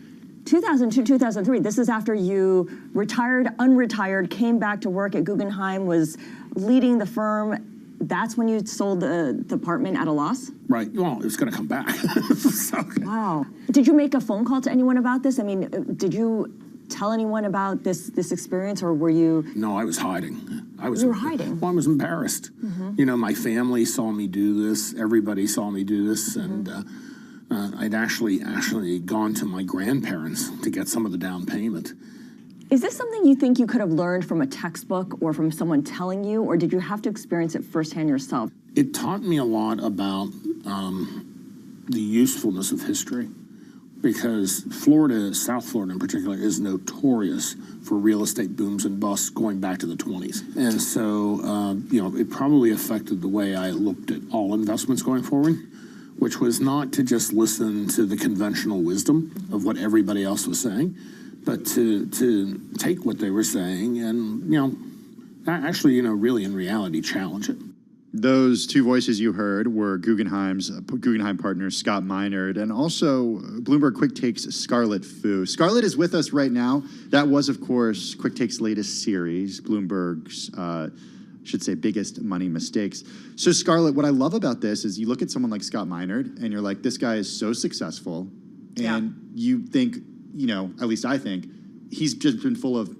2002, 2003, this is after you retired, unretired, came back to work at Guggenheim, was leading the firm. That's when you sold the apartment at a loss? Right. Well, it's going to come back. Wow. Did you make a phone call to anyone about this? I mean, did you tell anyone about this experience, or were you? No, I was hiding. You were hiding? Well, I was embarrassed. My family saw me do this. Everybody saw me do this, and I'd actually gone to my grandparents to get some of the down payment. Is this something you think you could have learned from a textbook or from someone telling you, or did you have to experience it firsthand yourself? It taught me a lot about the usefulness of history, because Florida, South Florida in particular, is notorious for real estate booms and busts going back to the 20s. And so, it probably affected the way I looked at all investments going forward, which was not to just listen to the conventional wisdom of what everybody else was saying, but to take what they were saying and, actually, really in reality challenge it. Those two voices you heard were Guggenheim partner Scott Minerd and also Bloomberg Quick Take's Scarlett Fu. Scarlett is with us right now. That was, of course, Quick Take's latest series, Bloomberg's, biggest money mistakes. So, Scarlett, what I love about this is you look at someone like Scott Minerd and you're like, this guy is so successful. And you think, at least I think, he's just been full of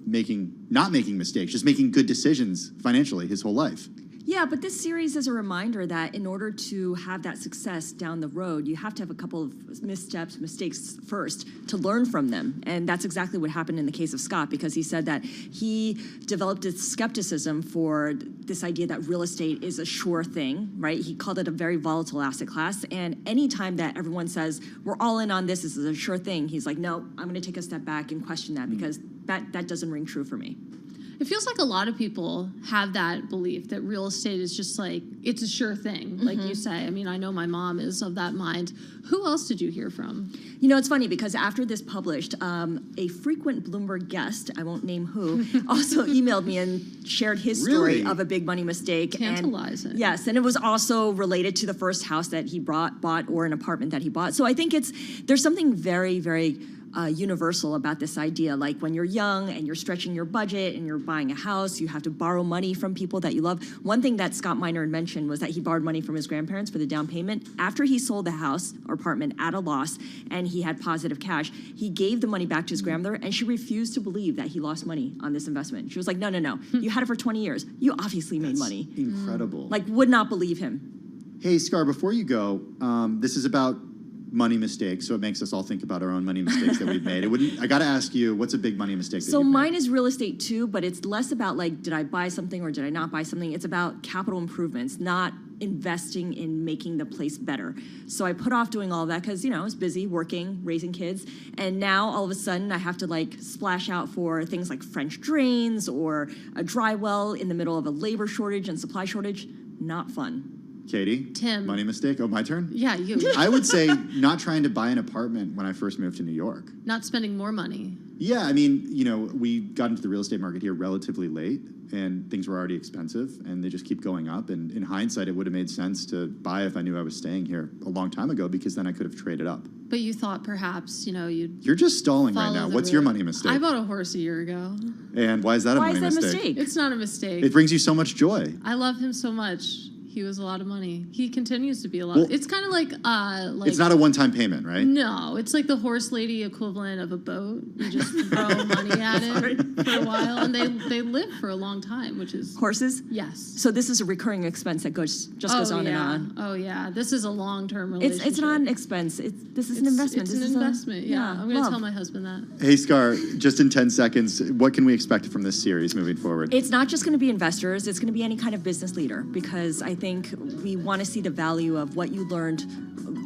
not making mistakes, just making good decisions financially his whole life. Yeah, but this series is a reminder that in order to have that success down the road, you have to have a couple of mistakes first to learn from them. And that's exactly what happened in the case of Scott, because he said that he developed a skepticism for this idea that real estate is a sure thing, right? He called it a very volatile asset class. And anytime that everyone says, we're all in on this is a sure thing, he's like, no, I'm gonna take a step back and question that because that doesn't ring true for me. It feels like a lot of people have that belief that real estate is just like, it's a sure thing, like you say. I mean, I know my mom is of that mind. Who else did you hear from? You know, it's funny because after this published, a frequent Bloomberg guest, I won't name who, also emailed me and shared his story of a big money mistake. Tantalizing. And, yes, and it was also related to the first house that he bought or an apartment that he bought. So I think there's something very, very universal about this idea. Like when you're young and you're stretching your budget and you're buying a house, you have to borrow money from people that you love. One thing that Scott Minerd mentioned was that he borrowed money from his grandparents for the down payment. After he sold the house or apartment at a loss and he had positive cash, he gave the money back to his grandmother and she refused to believe that he lost money on this investment. She was like, no, you had it for 20 years. You obviously made money. Incredible. Like, would not believe him. Hey, Scar, before you go, this is about money mistakes, so it makes us all think about our own money mistakes that we've made. I got to ask you, what's a big money mistake that So you've mine is real estate too, but it's less about like, did I buy something or did I not buy something? It's about capital improvements, not investing in making the place better. So I put off doing all of that because, I was busy working, raising kids. And now all of a sudden I have to like splash out for things like French drains or a dry well in the middle of a labor shortage and supply shortage. Not fun. Katie? Tim. Money mistake? Oh, my turn? Yeah, you. I would say not trying to buy an apartment when I first moved to New York. Not spending more money. Yeah, I mean, we got into the real estate market here relatively late, and things were already expensive, and they just keep going up. And in hindsight, it would have made sense to buy if I knew I was staying here a long time ago, because then I could have traded up. But you thought perhaps, you'd You're just stalling right now. What's your money mistake? I bought a horse a year ago. And why is that a money mistake? It's not a mistake. It brings you so much joy. I love him so much. He was a lot of money. He continues to be a lot. Well, It's kind of like it's not a one-time payment, right? No, it's like the horse lady equivalent of a boat. You just throw money at it for a while, and they live for a long time, which is horses. Yes. So this is a recurring expense that goes on and on. Oh yeah, this is a long-term relationship. It's not an expense. This is an investment. It's This an is investment. Yeah, I'm going to love. tell my husband that. Hey, Scar, just in 10 seconds, what can we expect from this series moving forward? It's not just going to be investors. It's going to be any kind of business leader, because I think we want to see the value of what you learned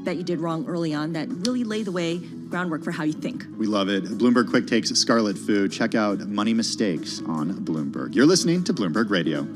that you did wrong early on that really lay the groundwork for how you think. We love it. Bloomberg Quick Takes Scarlet Fu. Check out Money Mistakes on Bloomberg. You're listening to Bloomberg Radio.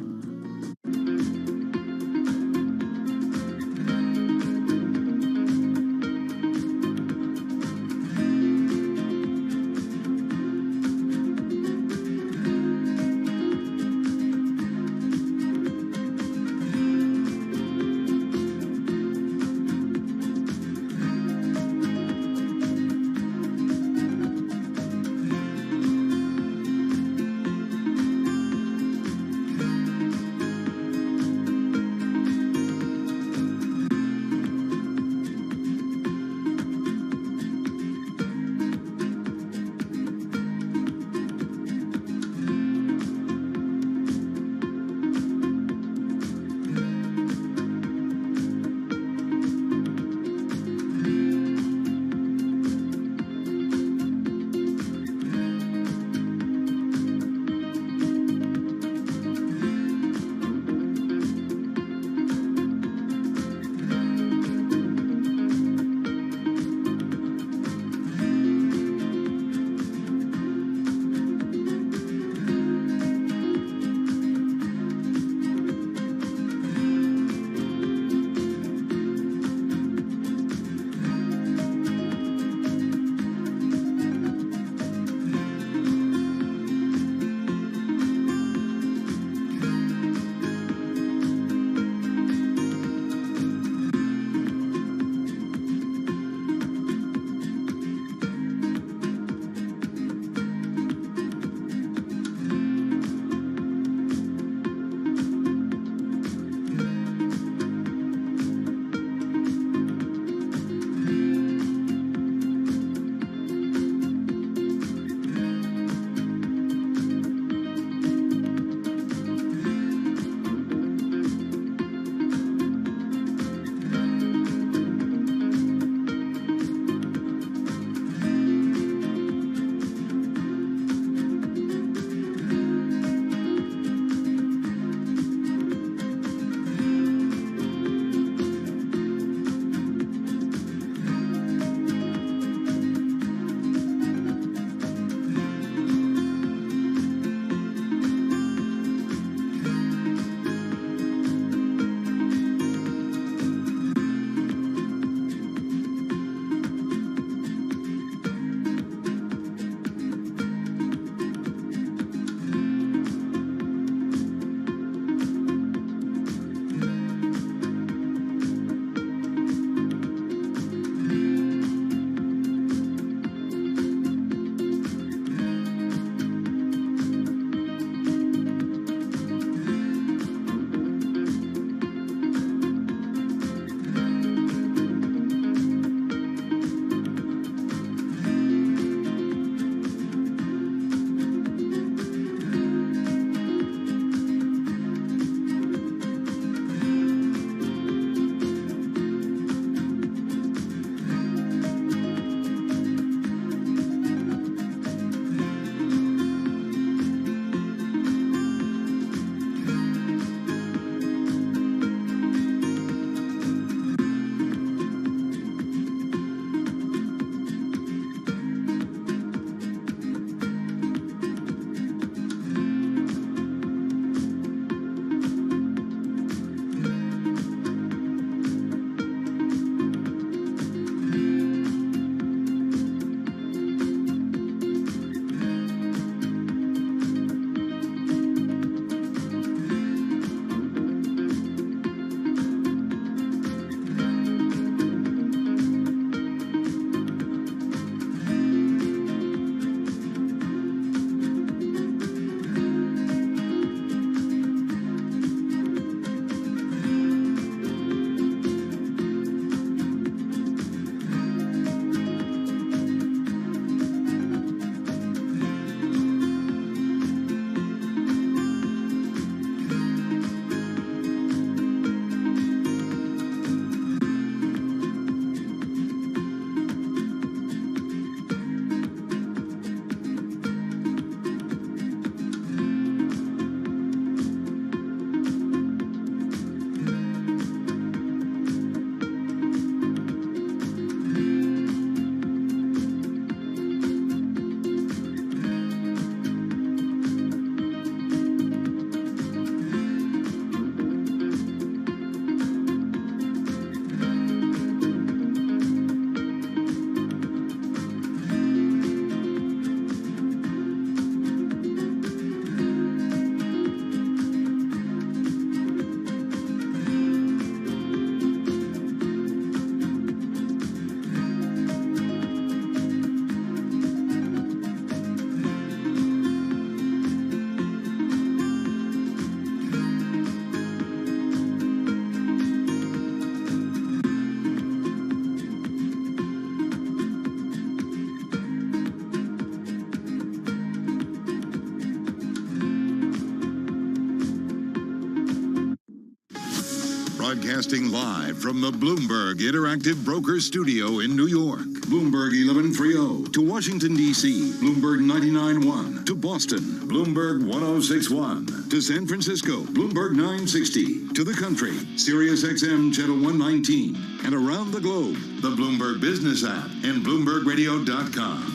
Broadcasting live from the Bloomberg Interactive Brokers Studio in New York. Bloomberg 1130 to Washington, D.C. Bloomberg 99.1 to Boston. Bloomberg 106.1 to San Francisco. Bloomberg 960 to the country. Sirius XM Channel 119. And around the globe, the Bloomberg Business app and BloombergRadio.com.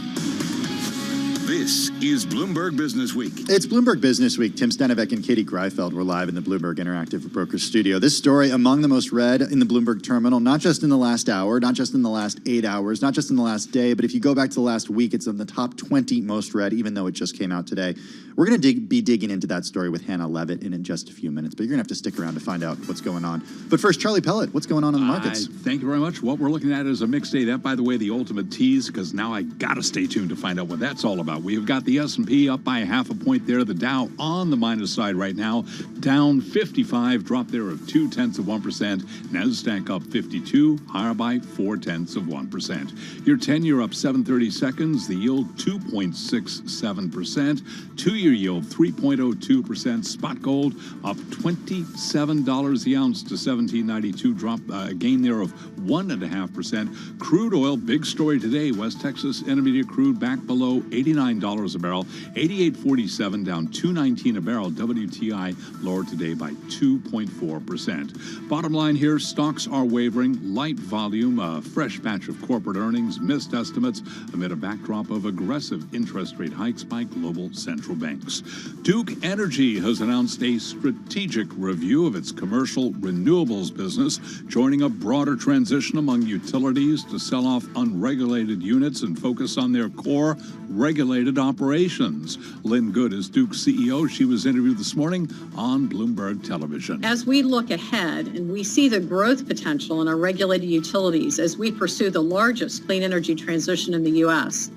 This is Bloomberg Business Week. It's Bloomberg Business Week. Tim Stenevec and Katie Greifeld were live in the Bloomberg Interactive Brokers Studio. This story among the most read in the Bloomberg terminal, not just in the last hour, not just in the last 8 hours, not just in the last day, but if you go back to the last week, it's in the top 20 most read, even though it just came out today. We're going to be digging into that story with Hannah Levitt in just a few minutes, but you're going to have to stick around to find out what's going on. But first, Charlie Pellet, what's going on in the markets? Thank you very much. What we're looking at is a mixed day. That, by the way, the ultimate tease, because now I got to stay tuned to find out what that's all about. We've got the S&P up by 0.5 point there. The Dow on the minus side right now, down 55, drop there of 0.2%. NASDAQ up 52, higher by 0.4%. Your 10-year up 7/30 seconds. The yield 2.67%. 2-year yield 3.02%. Spot gold up $27 the ounce to $17.92. Drop gain there of 1.5%. Crude oil, big story today. West Texas Intermediate crude back below $89 a barrel. 88.47 down 2.19 a barrel. WTI lower today by 2.4%. Bottom line here, stocks are wavering. Light volume, a fresh batch of corporate earnings, missed estimates amid a backdrop of aggressive interest rate hikes by global central banks. Duke Energy has announced a strategic review of its commercial renewables business, joining a broader transition among utilities to sell off unregulated units and focus on their core regulated operations. Lynn Good is Duke's CEO. She was interviewed this morning on Bloomberg Television. As we look ahead and we see the growth potential in our regulated utilities as we pursue the largest clean energy transition in the U.S.,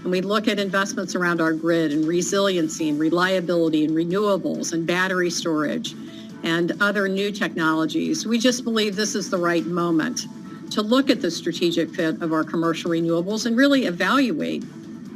and we look at investments around our grid and resiliency and reliability and renewables and battery storage and other new technologies, we just believe this is the right moment to look at the strategic fit of our commercial renewables and really evaluate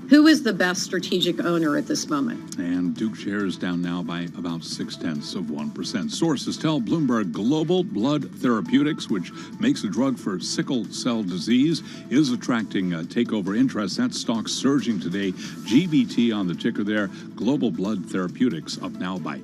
who is the best strategic owner at this moment. And Duke shares down now by about 0.6%. Sources tell Bloomberg Global Blood Therapeutics, which makes a drug for sickle cell disease, is attracting takeover interest. That stock surging today. GBT on the ticker there. Global Blood Therapeutics up now by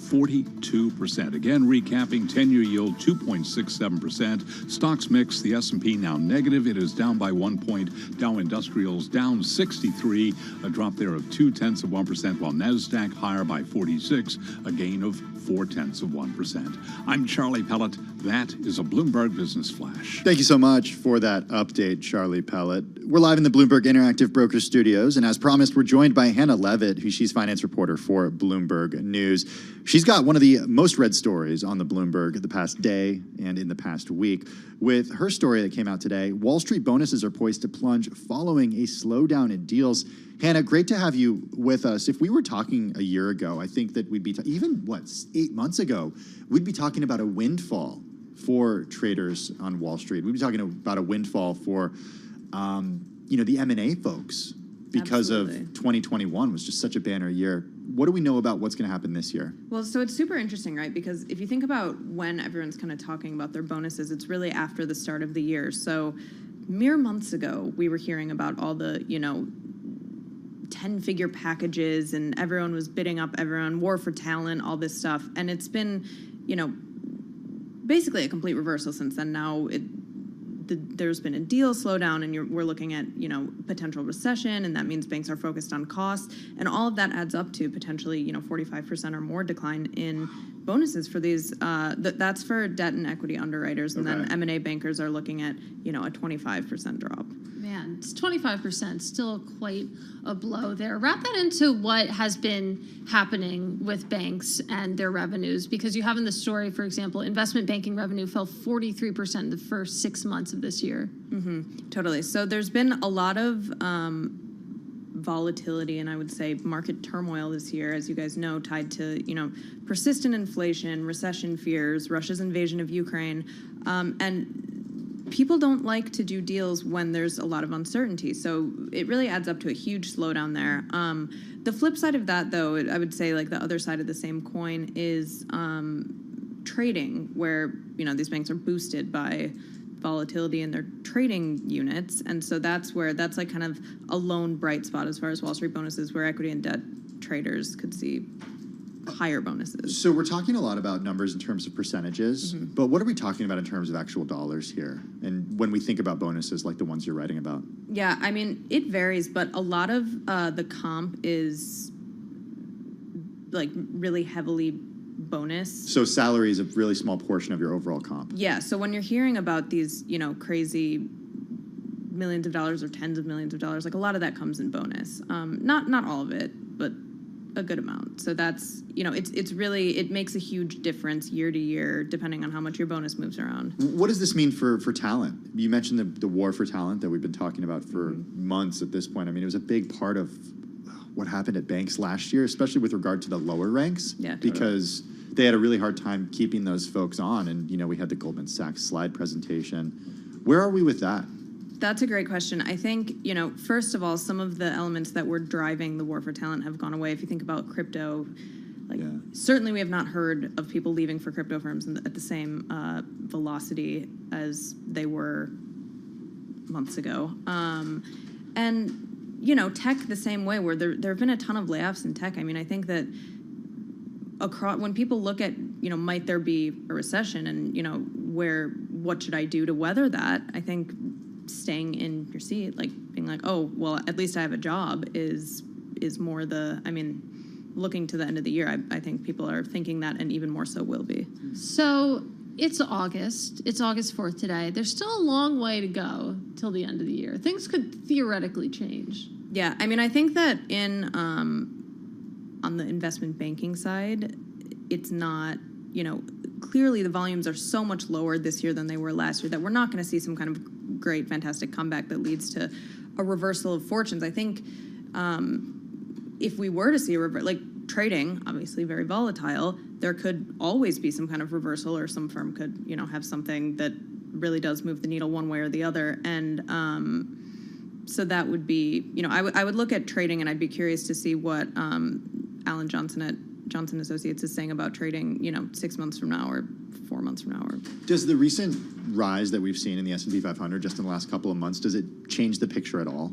42%. Again, recapping 10-year yield 2.67%. Stocks mix, the S&P now negative. It is down by 1 point. Dow Industrials down 63, a drop there of 0.2%, while NASDAQ higher by 46, a gain of 0.4%. I'm Charlie Pellet. That is a Bloomberg Business Flash. Thank you so much for that update, Charlie Pellet. We're live in the Bloomberg Interactive Brokers Studios, and as promised, we're joined by Hannah Levitt, who she's finance reporter for Bloomberg News. She's got one of the most read stories on the Bloomberg the past day and in the past week. With her story that came out today, Wall Street bonuses are poised to plunge following a slowdown in deals. Hannah, great to have you with us. If we were talking a year ago, I think that we'd be, even 8 months ago, we'd be talking about a windfall for traders on Wall Street. We'd be talking about a windfall for, the M&A folks because of 2021 was just such a banner year. What do we know about what's going to happen this year? Well, so it's super interesting, right? Because if you think about when everyone's kind of talking about their bonuses, it's really after the start of the year. So mere months ago, we were hearing about all the, 10-figure packages, and everyone was bidding up everyone, war for talent, all this stuff. And it's been, basically a complete reversal since then. Now there's been a deal slowdown, and we're looking at, potential recession, and that means banks are focused on costs, and all of that adds up to potentially, 45% or more decline in bonuses for these. That's for debt and equity underwriters, and then M&A bankers are looking at, a 25% drop. Man, it's 25%, still quite a blow there. Wrap that into what has been happening with banks and their revenues, because you have in the story, for example, investment banking revenue fell 43% in the first 6 months of this year. Mm-hmm, totally. So there's been a lot of volatility and I would say market turmoil this year, as you guys know, tied to, persistent inflation, recession fears, Russia's invasion of Ukraine, and people don't like to do deals when there's a lot of uncertainty. So it really adds up to a huge slowdown there. The flip side of that, though, I would say like the other side of the same coin is trading, where these banks are boosted by volatility in their trading units, and so that's like kind of a lone bright spot as far as Wall Street bonuses, where equity and debt traders could see higher bonuses. So we're talking a lot about numbers in terms of percentages, but what are we talking about in terms of actual dollars here? And when we think about bonuses like the ones you're writing about? Yeah, I mean, it varies, but a lot of the comp is like really heavily bonus. So salary is a really small portion of your overall comp. Yeah, so when you're hearing about these, crazy millions of dollars or tens of millions of dollars, like a lot of that comes in bonus. Not all of it, but a good amount. So that's, it's really, it makes a huge difference year to year, depending on how much your bonus moves around. What does this mean for talent? You mentioned the war for talent that we've been talking about for months at this point. I mean, it was a big part of what happened at banks last year, especially with regard to the lower ranks, because they had a really hard time keeping those folks on. And, we had the Goldman Sachs slide presentation. Where are we with that? That's a great question. I think, first of all, some of the elements that were driving the war for talent have gone away. If you think about crypto, certainly we have not heard of people leaving for crypto firms at the same velocity as they were months ago. And, tech the same way, where there have been a ton of layoffs in tech. I mean, I think that when people look at, might there be a recession and, what should I do to weather that? I think staying in your seat, like being like, oh, well, at least I have a job is more looking to the end of the year, I think people are thinking that, and even more so will be. So it's August 4th today. There's still a long way to go till the end of the year. Things could theoretically change. Yeah, I mean, I think that on the investment banking side, it's not, clearly the volumes are so much lower this year than they were last year that we're not going to see some kind of great, fantastic comeback that leads to a reversal of fortunes. I think if we were to see like trading, obviously very volatile, there could always be some kind of reversal, or some firm could, have something that really does move the needle one way or the other. And so that would be, I would look at trading, and I'd be curious to see what Alan Johnson at Johnson Associates is saying about trading, 6 months from now or 4 months from now. Does the recent rise that we've seen in the S&P 500 just in the last couple of months, does it change the picture at all?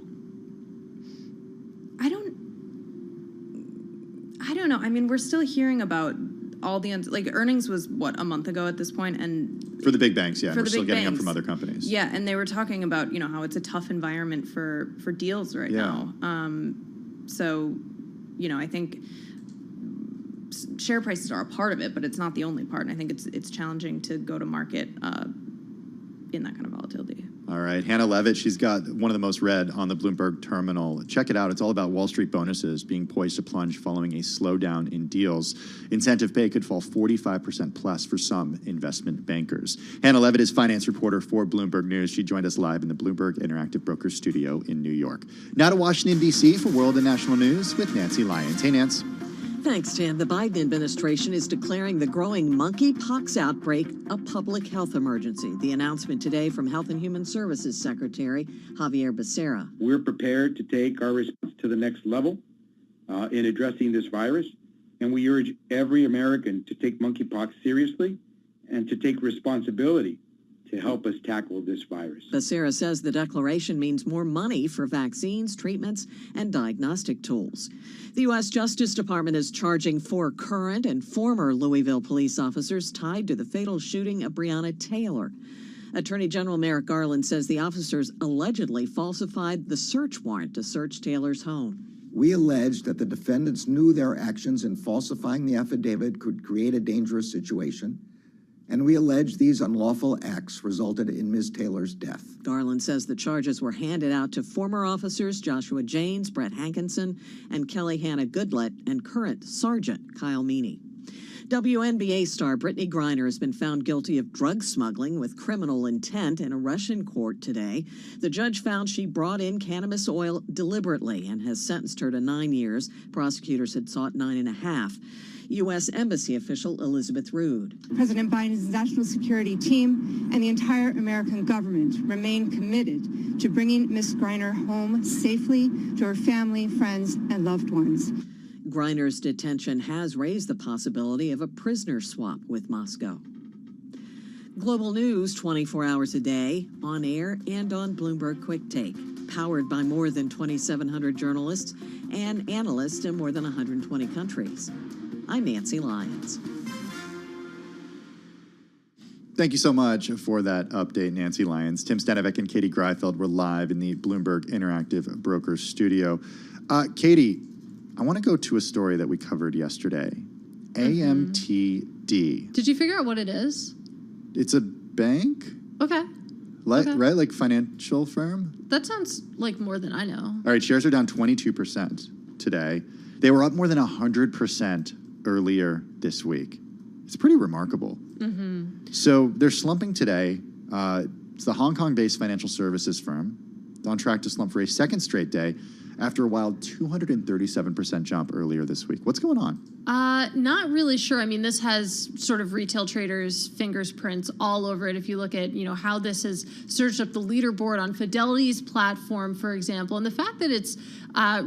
I don't know. I mean, we're still hearing about all the earnings was a month ago at this point, and for the big banks, yeah, we're still getting them from other companies. Yeah, and they were talking about how it's a tough environment for deals right now. So, I think share prices are a part of it, but it's not the only part. And I think it's challenging to go to market in that kind of volatility. All right, Hannah Levitt, she's got one of the most read on the Bloomberg terminal. Check it out. It's all about Wall Street bonuses being poised to plunge following a slowdown in deals. Incentive pay could fall 45% plus for some investment bankers. Hannah Levitt is finance reporter for Bloomberg News. She joined us live in the Bloomberg Interactive Brokers studio in New York. Now to Washington, D.C. for World and National News with Nancy Lyons. Hey, Nance. Thanks, Tim. The Biden administration is declaring the growing monkeypox outbreak a public health emergency. The announcement today from Health and Human Services Secretary Javier Becerra. We're prepared to take our response to the next level in addressing this virus, and we urge every American to take monkeypox seriously and to take responsibility to help us tackle this virus. Becerra says the declaration means more money for vaccines, treatments, and diagnostic tools. The U.S. Justice Department is charging 4 current and former Louisville police officers tied to the fatal shooting of Breonna Taylor. Attorney General Merrick Garland says the officers allegedly falsified the search warrant to search Taylor's home. We allege that the defendants knew their actions in falsifying the affidavit could create a dangerous situation, and we allege these unlawful acts resulted in Ms. Taylor's death. Garland says the charges were handed out to former officers Joshua Janes, Brett Hankinson, and Kelly Hannah Goodlett, and current Sergeant Kyle Meany. WNBA star Brittany Griner has been found guilty of drug smuggling with criminal intent in a Russian court today. The judge found she brought in cannabis oil deliberately and has sentenced her to 9 years. Prosecutors had sought 9.5. U.S. Embassy official Elizabeth Rood. President Biden's national security team and the entire American government remain committed to bringing Ms. Griner home safely to her family, friends, and loved ones. Griner's detention has raised the possibility of a prisoner swap with Moscow. Global news 24 hours a day, on air and on Bloomberg Quick Take, powered by more than 2,700 journalists and analysts in more than 120 countries. I'm Nancy Lyons. Thank you so much for that update, Nancy Lyons. Tim Stanovic and Katie Greifeld were live in the Bloomberg Interactive Brokers studio. Katie, I want to go to a story that we covered yesterday. AMTD. Did you figure out what it is? It's a bank? Okay. Okay. Right? Like financial firm? That sounds like more than I know. All right, shares are down 22% today. They were up more than 100% earlier this week. It's pretty remarkable. So they're slumping today. It's the Hong Kong-based financial services firm. On track to slump for a second straight day after a wild 237% jump earlier this week. What's going on? Not really sure. I mean, this has sort of retail traders' fingerprints all over it. If you look at, how this has surged up the leaderboard on Fidelity's platform, for example, and the fact that it's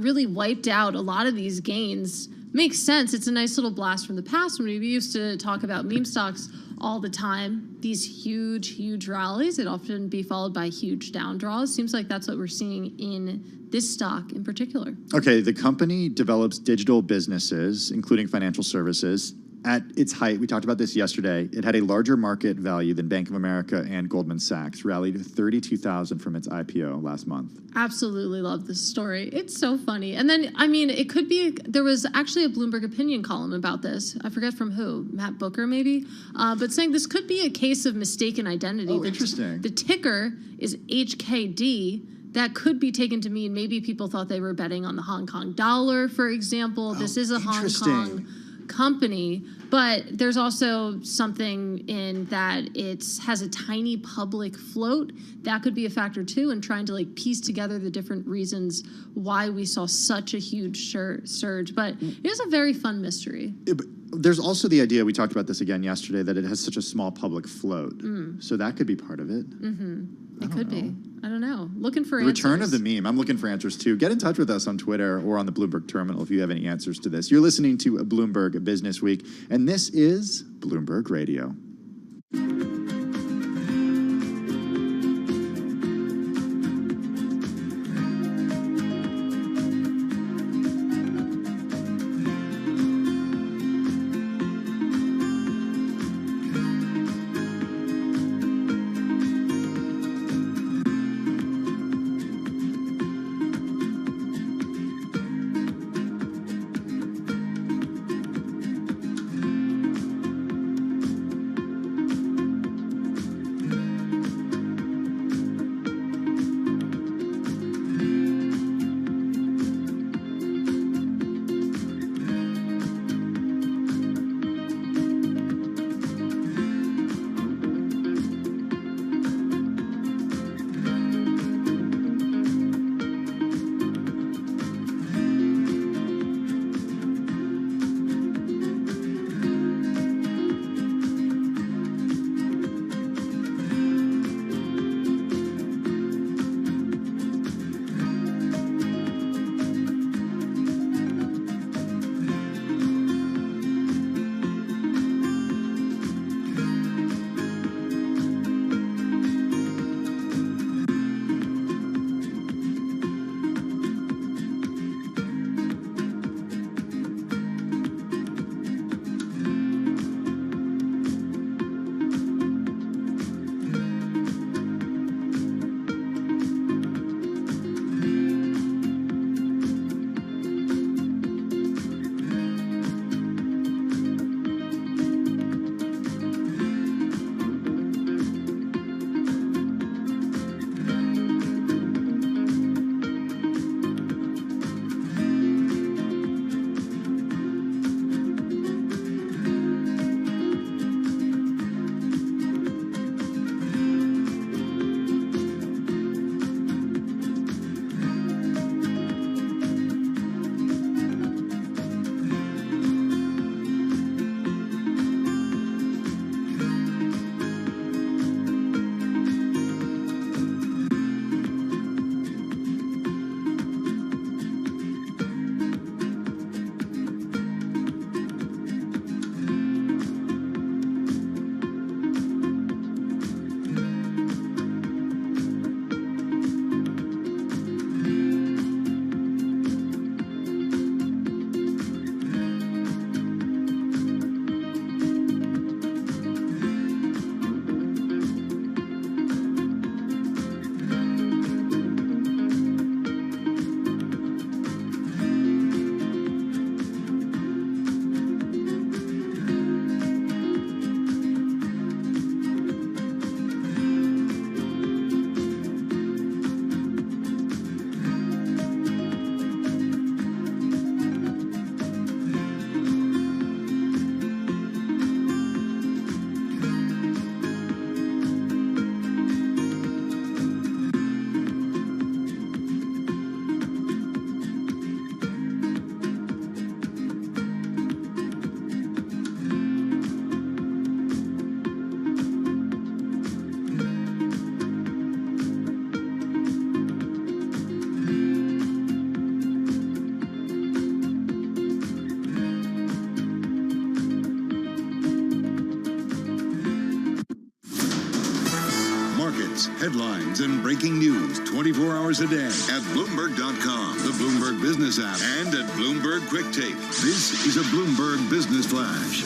really wiped out a lot of these gains makes sense. It's a nice little blast from the past when we used to talk about meme stocks all the time. These huge rallies, it'd often be followed by huge down draws. Seems like that's what we're seeing in this stock in particular. Okay, the company develops digital businesses, including financial services. At its height, we talked about this yesterday, it had a larger market value than Bank of America and Goldman Sachs, rallied 32,000 from its IPO last month. Absolutely love this story. It's so funny. And then, I mean, it could be, there was actually a Bloomberg opinion column about this. I forget from who, Matt Booker maybe, but saying this could be a case of mistaken identity. Oh, interesting. The ticker is HKD. That could be taken to mean maybe people thought they were betting on the Hong Kong dollar, for example. This is a Hong Kong company, but there's also something in that it has a tiny public float. That could be a factor too, and trying to piece together the different reasons why we saw such a huge surge. But it is a very fun mystery. There's also the idea, we talked about this again yesterday, that it has such a small public float. So that could be part of it. It could be. I don't know. Looking for The answers. return of the meme. I'm looking for answers too. Get in touch with us on Twitter or on the Bloomberg terminal if you have any answers to this. You're listening to Bloomberg Business Week, and this is Bloomberg Radio. news, headlines, and breaking news 24 hours a day at Bloomberg.com, the Bloomberg Business app, and at Bloomberg Quick Take. This is a Bloomberg Business Flash.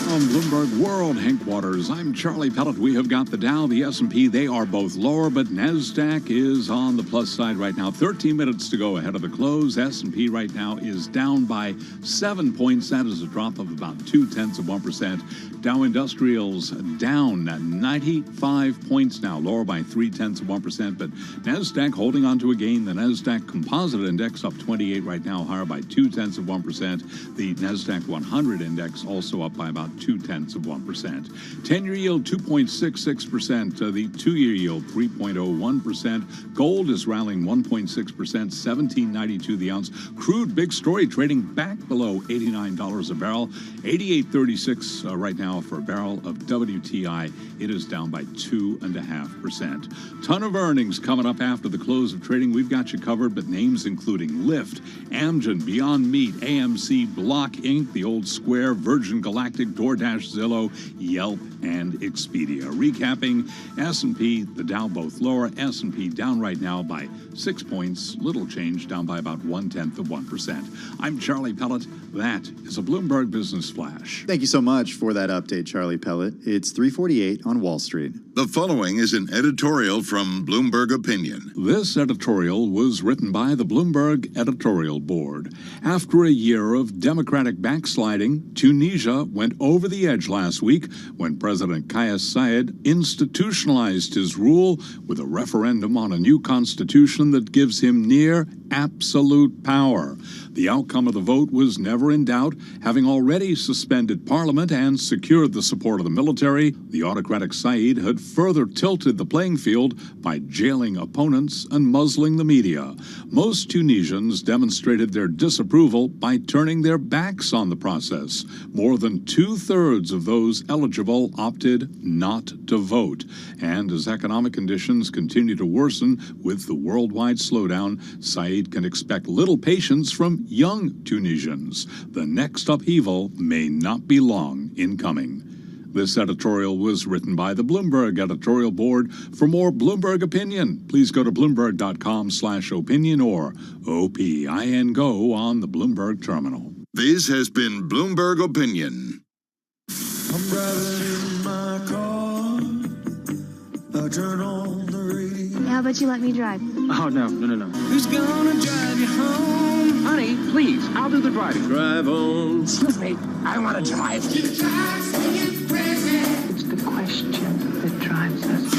On Bloomberg World Headquarters, I'm Charlie Pellet. We have got the Dow, the S&P. They are both lower, but NASDAQ is on the plus side right now. 13 minutes to go ahead of the close. S&P right now is down by 7 points. That is a drop of about 0.2%. Dow Industrials down 95 points now, lower by 0.3%. But NASDAQ holding on to a gain. The NASDAQ Composite Index up 28 right now, higher by 0.2%. The NASDAQ 100 Index also up by about 0.2%. 10-year yield 2.66%. The 2-year yield 3.01%. Gold is rallying 1.6%, $17.92 the ounce. Crude, big story, trading back below $89 a barrel, $88.36 right now for a barrel of WTI. It is down by 2.5%. Ton of earnings coming up after the close of trading. We've got you covered, but names including Lyft, Amgen, Beyond Meat, AMC, Block Inc., The Old Square, Virgin Galactic, DoorDash, Zillow, Yelp, and Expedia. Recapping, S&P, the Dow both lower. S&P down right now by 6 points. Little change, down by about 0.1%. I'm Charlie Pellet. That is a Bloomberg Business Flash. Thank you so much for that update, Charlie Pellet. It's 3:48 on Wall Street. The following is an editorial from Bloomberg Opinion. This editorial was written by the Bloomberg Editorial Board. After a year of Democratic backsliding, Tunisia went over the edge last week when President Kais Saied institutionalized his rule with a referendum on a new constitution that gives him near absolute power. The outcome of the vote was never in doubt. Having already suspended Parliament and secured the support of the military, the autocratic Saied had further tilted the playing field by jailing opponents and muzzling the media. Most Tunisians demonstrated their disapproval by turning their backs on the process. More than 2/3 of those eligible opted not to vote. And as economic conditions continue to worsen with the worldwide slowdown, Saied can expect little patience from young Tunisians. The next upheaval may not be long in coming. This editorial was written by the Bloomberg Editorial Board. For more Bloomberg Opinion, please go to Bloomberg.com/opinion or OPIN Go on the Bloomberg terminal. This has been Bloomberg Opinion. I'm driving in my car. I turn on the radio. How about you let me drive? Oh, no. Who's gonna drive you home? Honey, please, I'll do the driving. Drive on. Excuse me, I want to drive. It's the question that drives us.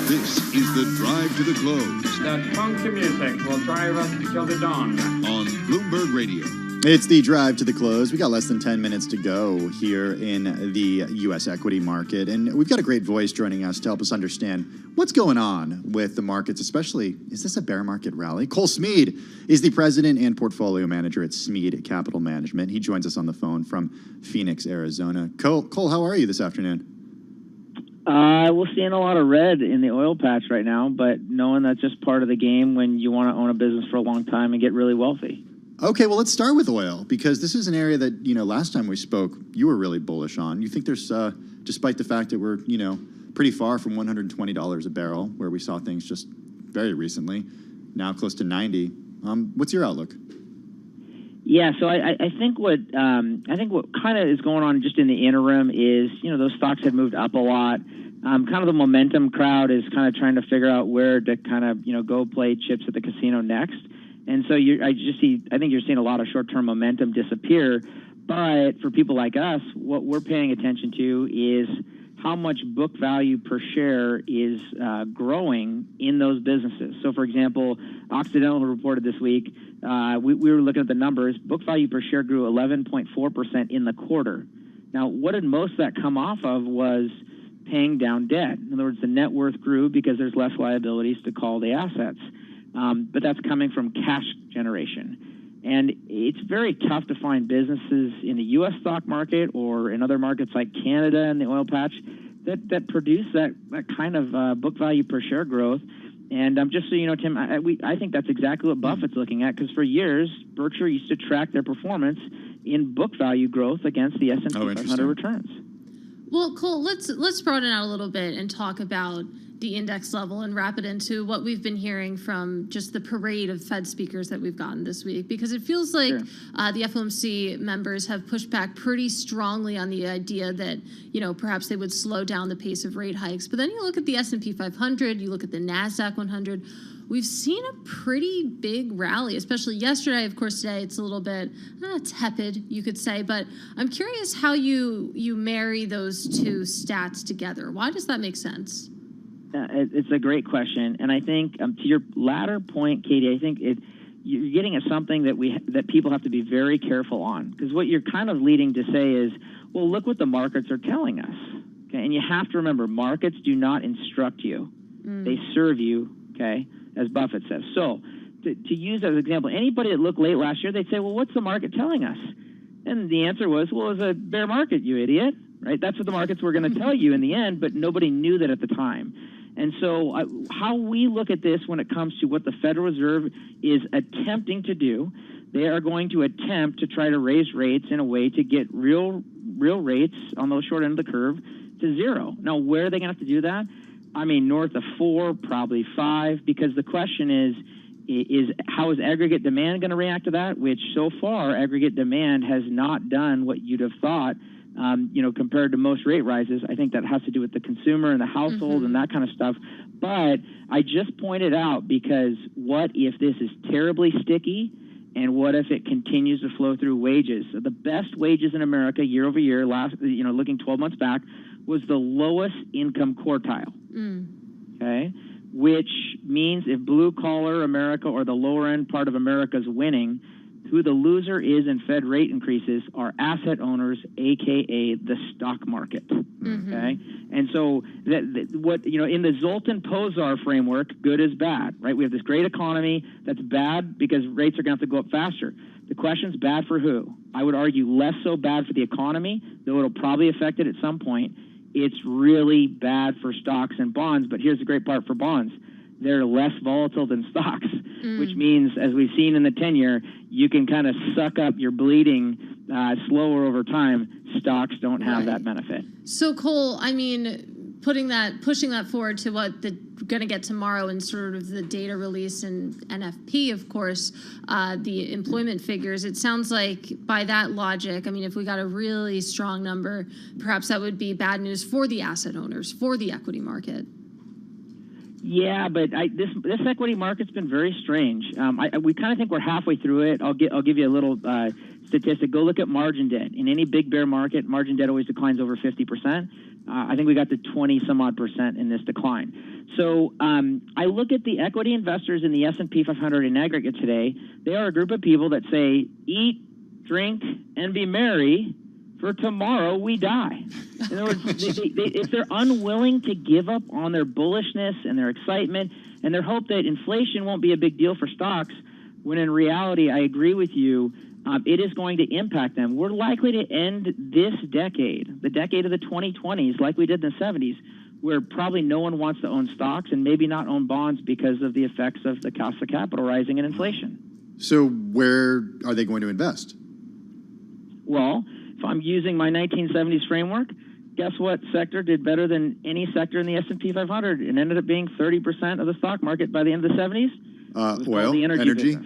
This is the Drive to the Close. That funky music will drive us till the dawn. On Bloomberg Radio. It's the Drive to the Close. We got less than 10 minutes to go here in the U.S. equity market. And we've got a great voice joining us to help us understand what's going on with the markets, especially, is this a bear market rally? Cole Smead is the president and portfolio manager at Smead Capital Management. He joins us on the phone from Phoenix, Arizona. Cole, how are you this afternoon? We're seeing a lot of red in the oil patch right now, but knowing that's just part of the game when you want to own a business for a long time and get really wealthy. Okay, well, let's start with oil, because this is an area that, last time we spoke, you were really bullish on. You think there's, despite the fact that we're, pretty far from $120 a barrel, where we saw things just very recently, now close to 90. What's your outlook? Yeah, so I think what kind of is going on just in the interim is, those stocks have moved up a lot. Kind of the momentum crowd is kind of trying to figure out where to kind of, go play chips at the casino next. And so I think you're seeing a lot of short-term momentum disappear. But for people like us, what we're paying attention to is how much book value per share is growing in those businesses. So, for example, Occidental reported this week, we were looking at the numbers, book value per share grew 11.4% in the quarter. Now, what did most of that come off of was paying down debt. In other words, the net worth grew because there's less liabilities to call the assets. But that's coming from cash generation. And it's very tough to find businesses in the U.S. stock market or in other markets like Canada and the oil patch that produce that kind of book value per share growth. And just so you know, Tim, I think that's exactly what Buffett's looking at, because for years, Berkshire used to track their performance in book value growth against the S&P 500 returns. Well, Cole, let's broaden out a little bit and talk about the index level and wrap it into what we've been hearing from just the parade of Fed speakers that we've gotten this week, because it feels like the FOMC members have pushed back pretty strongly on the idea that, perhaps they would slow down the pace of rate hikes. But then you look at the S&P 500, you look at the NASDAQ 100, we've seen a pretty big rally, especially yesterday. Of course, today it's a little bit tepid, you could say. But I'm curious how you marry those two stats together. Why does that make sense? It's a great question, and I think to your latter point, Katie, I think you're getting at something that people have to be very careful on, because what you're kind of leading to say is, well, look what the markets are telling us. Okay, and you have to remember, markets do not instruct you; they serve you. Okay, as Buffett says. So, to use as an example, anybody that looked late last year, they'd say, well, what's the market telling us? And the answer was, well, it's a bear market, you idiot. Right? That's what the markets were going to tell you in the end, but nobody knew that at the time. And so how we look at this when it comes to what the Federal Reserve is attempting to do, they are going to attempt to try to raise rates in a way to get real rates on the short end of the curve to zero. Now, where are they going to have to do that? I mean, north of 4, probably 5, because the question is how is aggregate demand going to react to that, which so far aggregate demand has not done what you'd have thought. Compared to most rate rises. I think that has to do with the consumer and the household and that kind of stuff. But I just pointed out, because what if this is terribly sticky, and what if it continues to flow through wages? So the best wages in America year over year, looking 12 months back, was the lowest income quartile. Okay, which means if blue collar America or the lower end part of America is winning, who the loser is in Fed rate increases are asset owners, aka the stock market. Okay, and so what in the Zoltan-Pozar framework, good is bad, right? We have this great economy that's bad because rates are going to have to go up faster. The question's bad for who? I would argue less so bad for the economy, though it'll probably affect it at some point. It's really bad for stocks and bonds, but here's the great part for bonds. They're less volatile than stocks, which means, as we've seen in the 10-year, you can kind of suck up your bleeding slower over time. Stocks don't have that benefit. So, Cole, I mean, pushing that forward to what we're going to get tomorrow and sort of the data release and NFP, of course, the employment figures, it sounds like by that logic, I mean, if we got a really strong number, perhaps that would be bad news for the asset owners, for the equity market. Yeah, but this equity market's been very strange. We kind of think we're halfway through it. I'll give you a little statistic. Go look at margin debt. In any big bear market, margin debt always declines over 50%. I think we got to 20-some-odd% in this decline. So I look at the equity investors in the S&P 500 in aggregate today. They are a group of people that say, eat, drink, and be merry, for tomorrow we die. In other words, if they're unwilling to give up on their bullishness and their excitement and their hope that inflation won't be a big deal for stocks, when in reality, I agree with you, it is going to impact them. We're likely to end this decade, the decade of the 2020s, like we did in the 70s, where probably no one wants to own stocks and maybe not own bonds because of the effects of the cost of capital rising and inflation. So where are they going to invest? Well, if I'm using my 1970s framework, guess what sector did better than any sector in the S&P 500? It ended up being 30% of the stock market by the end of the 70s. Oil, the energy.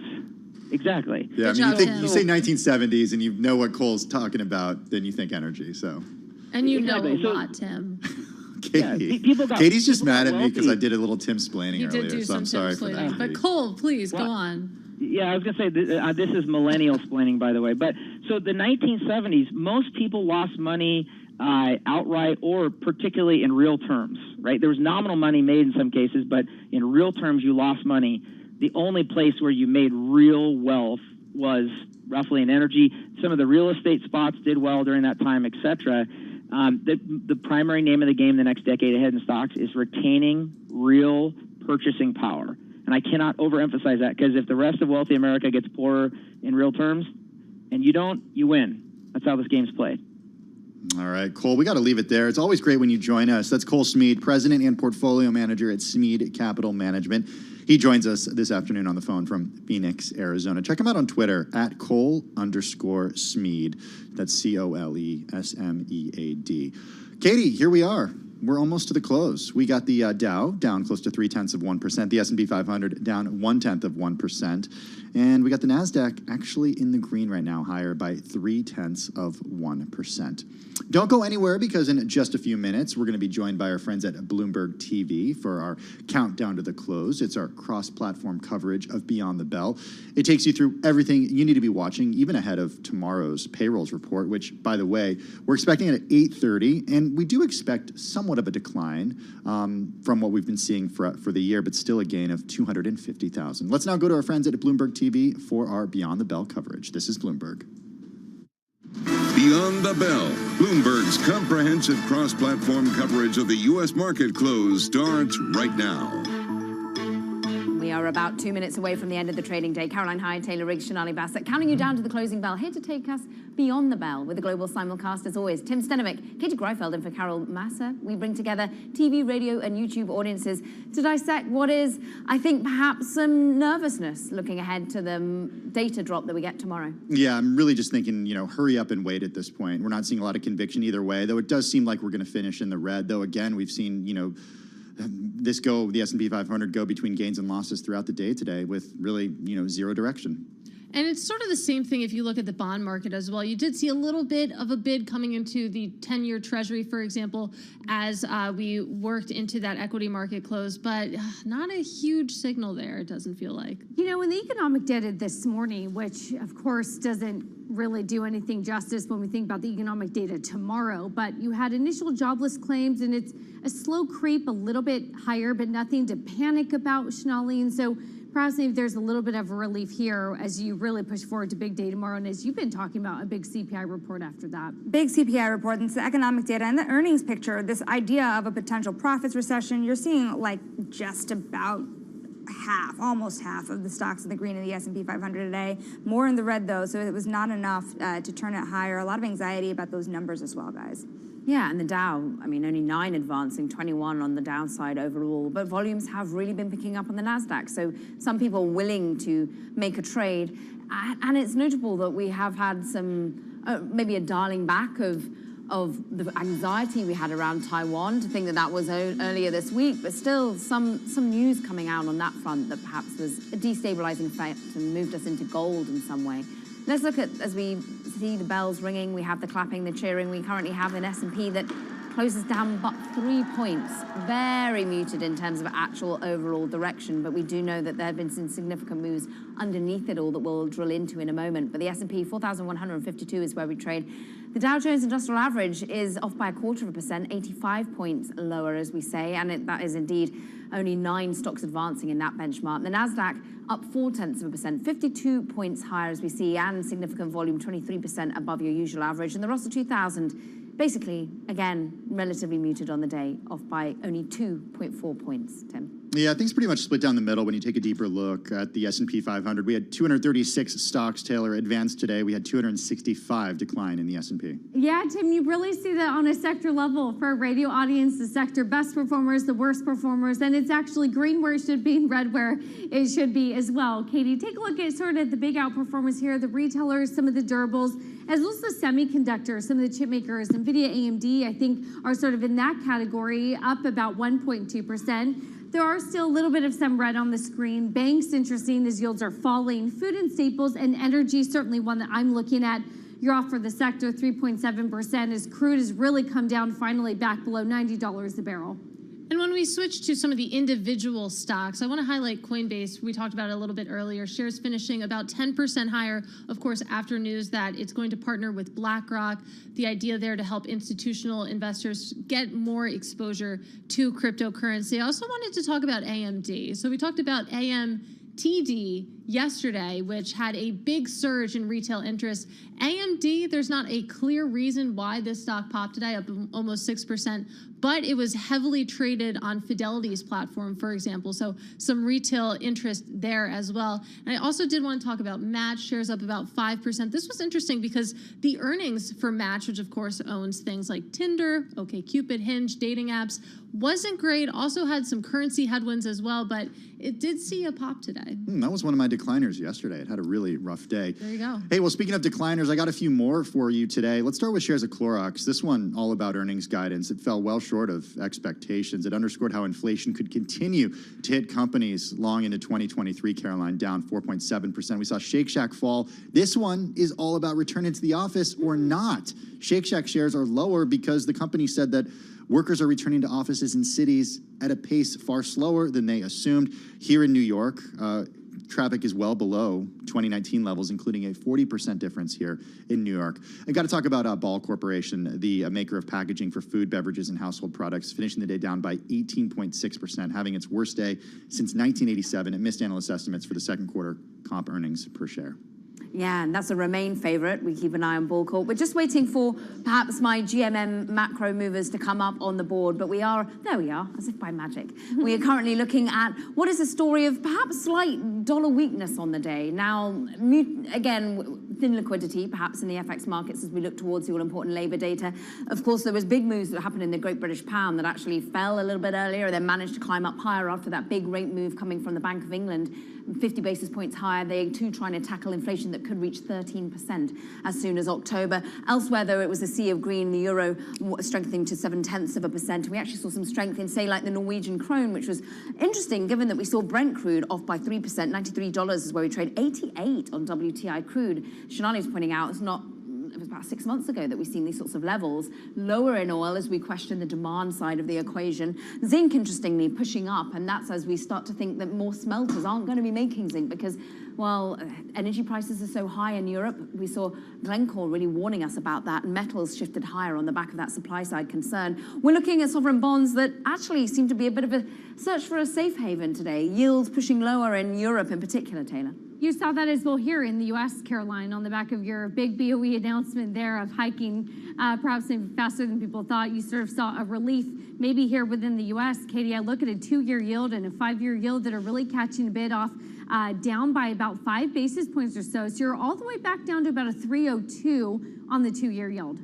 Exactly. Yeah, I mean, you say 1970s and you know what Cole's talking about, then you think energy. So. And you know a lot, Tim. Katie. Yeah, Katie's just mad at me because I did a little Tim splaining earlier, did do so I'm sorry for that. But Cole, please go on. Yeah, I was going to say, this is millennial splaining, by the way. But so the 1970s, most people lost money outright or particularly in real terms, right? There was nominal money made in some cases, but in real terms, you lost money. The only place where you made real wealth was roughly in energy. Some of the real estate spots did well during that time, et cetera. The primary name of the game the next decade ahead in stocks is retaining real purchasing power. And I cannot overemphasize that, because if the rest of wealthy America gets poorer in real terms and you don't, you win. That's how this game's played. All right, Cole, we got to leave it there. It's always great when you join us. That's Cole Smead, President and Portfolio Manager at Smead Capital Management. He joins us this afternoon on the phone from Phoenix, Arizona. Check him out on Twitter at Cole_Smead. That's COLESMEAD. Katie, here we are. We're almost to the close. We got the Dow down close to 0.3%, the S&P 500 down 0.1%, and we got the Nasdaq actually in the green right now, higher by 0.3%. Don't go anywhere, because in just a few minutes we're going to be joined by our friends at Bloomberg TV for our countdown to the close. It's our cross-platform coverage of Beyond the Bell. It takes you through everything you need to be watching, even ahead of tomorrow's payrolls report, which, by the way, we're expecting it at 8:30, and we do expect somewhat of a decline from what we've been seeing for the year, but still a gain of 250,000. Let's now go to our friends at Bloomberg TV for our Beyond the Bell coverage. This is Bloomberg. Beyond the Bell, Bloomberg's comprehensive cross-platform coverage of the U.S. market close starts right now. We are about 2 minutes away from the end of the trading day. Caroline Hyde, Taylor Riggs, Sonali Bassett, counting you down to the closing bell, here to take us beyond the bell with the global simulcast, as always. Tim Stenemick, Katie Greifeld, and for Carol Massa, we bring together TV, radio, and YouTube audiences to dissect what is, I think, perhaps some nervousness looking ahead to the data drop that we get tomorrow. Yeah, I'm really just thinking, hurry up and wait at this point. We're not seeing a lot of conviction either way, though it does seem like we're going to finish in the red. Though, again, we've seen, the S&P 500 go between gains and losses throughout the day today with really, zero direction. And it's sort of the same thing if you look at the bond market as well. You did see a little bit of a bid coming into the 10-year Treasury, for example, as we worked into that equity market close, but not a huge signal there, it doesn't feel like. In the economic data this morning, which of course doesn't really do anything justice when we think about the economic data tomorrow, but you had initial jobless claims, and it's a slow creep, a little bit higher, but nothing to panic about, Sonali. And so perhaps maybe there's a little bit of a relief here as you really push forward to big day tomorrow, and as you've been talking about, a big CPI report after that. Big CPI report, and it's the economic data and the earnings picture, this idea of a potential profits recession. You're seeing like just about almost half of the stocks in the green in the S&P 500 today. More in the red, though, so it was not enough to turn it higher. A lot of anxiety about those numbers as well, guys. Yeah, and the Dow, only 9 advancing, 21 on the downside overall, but volumes have really been picking up on the Nasdaq, so some people willing to make a trade. And it's notable that we have had some, maybe a dialing back of the anxiety we had around Taiwan, to think that was earlier this week, but still some news coming out on that front that perhaps was a destabilizing effect and moved us into gold in some way. Let's look at, as we see the bells ringing, we have the clapping, the cheering. We currently have an S&P that closes down but 3 points. Very muted in terms of actual overall direction, but we do know that there have been some significant moves underneath it all that we'll drill into in a moment. But the S&P 4,152 is where we trade. The Dow Jones Industrial Average is off by 0.25%, 85 points lower, as we say, and that is indeed only 9 stocks advancing in that benchmark. The Nasdaq up 0.4%, 52 points higher, as we see, and significant volume, 23% above your usual average. And the Russell 2000, basically, again, relatively muted on the day, off by only 2.4 points, Tim. Yeah, things pretty much split down the middle when you take a deeper look at the S&P 500. We had 236 stocks, Taylor, advanced today. We had 265 decline in the S&P. Yeah, Tim, you really see that on a sector level for a radio audience, the sector best performers, the worst performers, and it's actually green where it should be and red where it should be as well. Katie, take a look at sort of the big outperformers here, the retailers, some of the durables, as well as the semiconductors, some of the chip makers. NVIDIA, AMD, I think, are sort of in that category, up about 1.2%. There are still a little bit of some red on the screen. Banks, interesting, as yields are falling. Food and staples and energy, certainly one that I'm looking at. You're off for the sector, 3.7%, as crude has really come down, finally back below $90 a barrel. And when we switch to some of the individual stocks, I want to highlight Coinbase. We talked about it a little bit earlier. Shares finishing about 10% higher, of course, after news that it's going to partner with BlackRock. The idea there to help institutional investors get more exposure to cryptocurrency. I also wanted to talk about AMD. So we talked about AMTD yesterday, which had a big surge in retail interest. AMD, there's not a clear reason why this stock popped today, up almost 6%, but it was heavily traded on Fidelity's platform, for example. So some retail interest there as well. And I also did want to talk about Match, shares up about 5%. This was interesting because the earnings for Match, which of course owns things like Tinder, OkCupid, Hinge, dating apps, wasn't great. Also had some currency headwinds as well, but it did see a pop today. That was one of my decliners yesterday. It had a really rough day. There you go. Hey, well, speaking of decliners, I got a few more for you today. Let's start with shares of Clorox. This one all about earnings guidance. It fell well short of expectations. It underscored how inflation could continue to hit companies long into 2023, Caroline, down 4.7%. We saw Shake Shack fall. This one is all about returning to the office or not. Shake Shack shares are lower because the company said that workers are returning to offices in cities at a pace far slower than they assumed. Here in New York, traffic is well below 2019 levels, including a 40% difference here in New York. I got to talk about Ball Corporation, the maker of packaging for food, beverages, and household products, finishing the day down by 18.6%, having its worst day since 1987. It missed analyst estimates for the second quarter comp earnings per share. Yeah, and that's a Remain favorite. We keep an eye on Ball Corp. We're just waiting for perhaps my GMM macro movers to come up on the board, but there we are, as if by magic. We are currently looking at what is a story of perhaps slight dollar weakness on the day. Now, again, thin liquidity, perhaps in the FX markets as we look towards the all-important labor data. Of course, there was big moves that happened in the Great British Pound that actually fell a little bit earlier, then managed to climb up higher after that big rate move coming from the Bank of England, 50 basis points higher. They too trying to tackle inflation that could reach 13% as soon as October. Elsewhere, though, it was a sea of green. The euro strengthening to 0.7%. We actually saw some strength in, say, like the Norwegian krone, which was interesting given that we saw Brent crude off by 3%. $93 is where we trade, 88 on WTI crude. Shanani's pointing out it was about 6 months ago that we've seen these sorts of levels. Lower in oil as we question the demand side of the equation. Zinc, interestingly, pushing up, and that's as we start to think that more smelters aren't going to be making zinc because, well, energy prices are so high in Europe. We saw Glencore really warning us about that, and metals shifted higher on the back of that supply side concern. We're looking at sovereign bonds that actually seem to be a bit of a search for a safe haven today. Yields pushing lower in Europe in particular, Taylor. You saw that as well here in the U.S., Caroline, on the back of your big BOE announcement there of hiking perhaps faster than people thought. You sort of saw a relief maybe here within the U.S. Katie, I look at a 2-year yield and a 5-year yield that are really catching a bid off down by about 5 basis points or so. So you're all the way back down to about a 302 on the 2-year yield.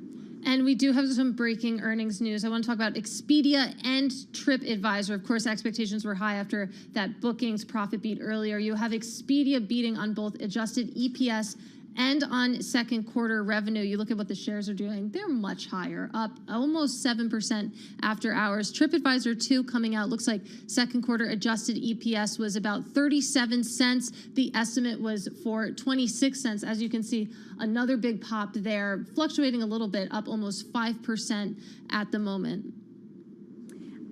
And we do have some breaking earnings news. I want to talk about Expedia and TripAdvisor. Of course, expectations were high after that bookings profit beat earlier. You have Expedia beating on both adjusted EPS and on second quarter revenue. You look at what the shares are doing, they're much higher, up almost 7% after hours. TripAdvisor, too, coming out, looks like second quarter adjusted EPS was about 37 cents. The estimate was for 26 cents. As you can see, another big pop there, fluctuating a little bit, up almost 5% at the moment.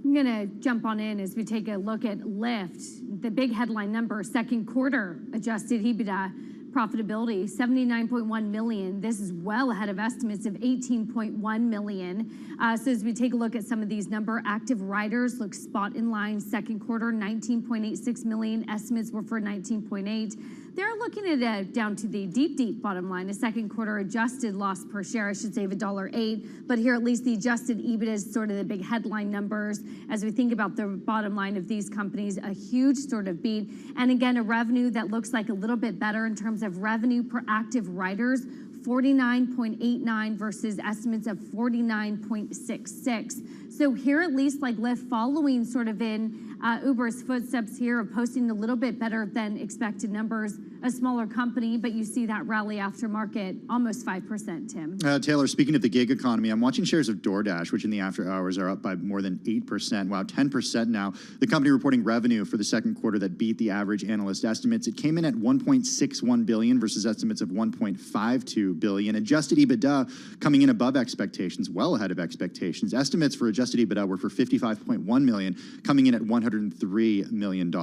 I'm going to jump on in as we take a look at Lyft. The big headline number, second quarter adjusted EBITDA profitability, $79.1 million. This is well ahead of estimates of $18.1 million. So as we take a look at some of these active riders look spot in line. Second quarter, 19.86 million. Estimates were for 19.8. They're looking at down to the deep bottom line, a second quarter adjusted loss per share, I should say, of $1.08. But here, at least the adjusted EBITDA is sort of the big headline numbers. As we think about the bottom line of these companies, a huge sort of beat. And again, a revenue that looks like a little bit better in terms of revenue per active riders, 49.89 versus estimates of 49.66. So here, at least like Lyft, following sort of in Uber's footsteps here of posting a little bit better than expected numbers. A smaller company, but you see that rally after market, almost 5%, Tim. Taylor, speaking of the gig economy, I'm watching shares of DoorDash, which in the after hours are up by more than 8%. Wow, 10% now. The company reporting revenue for the second quarter that beat the average analyst estimates. It came in at $1.61 billion versus estimates of $1.52 billion. Adjusted EBITDA coming in above expectations, well ahead of expectations. Estimates for adjusted adjusted EBITDA were for $55.1 million, coming in at $103 million.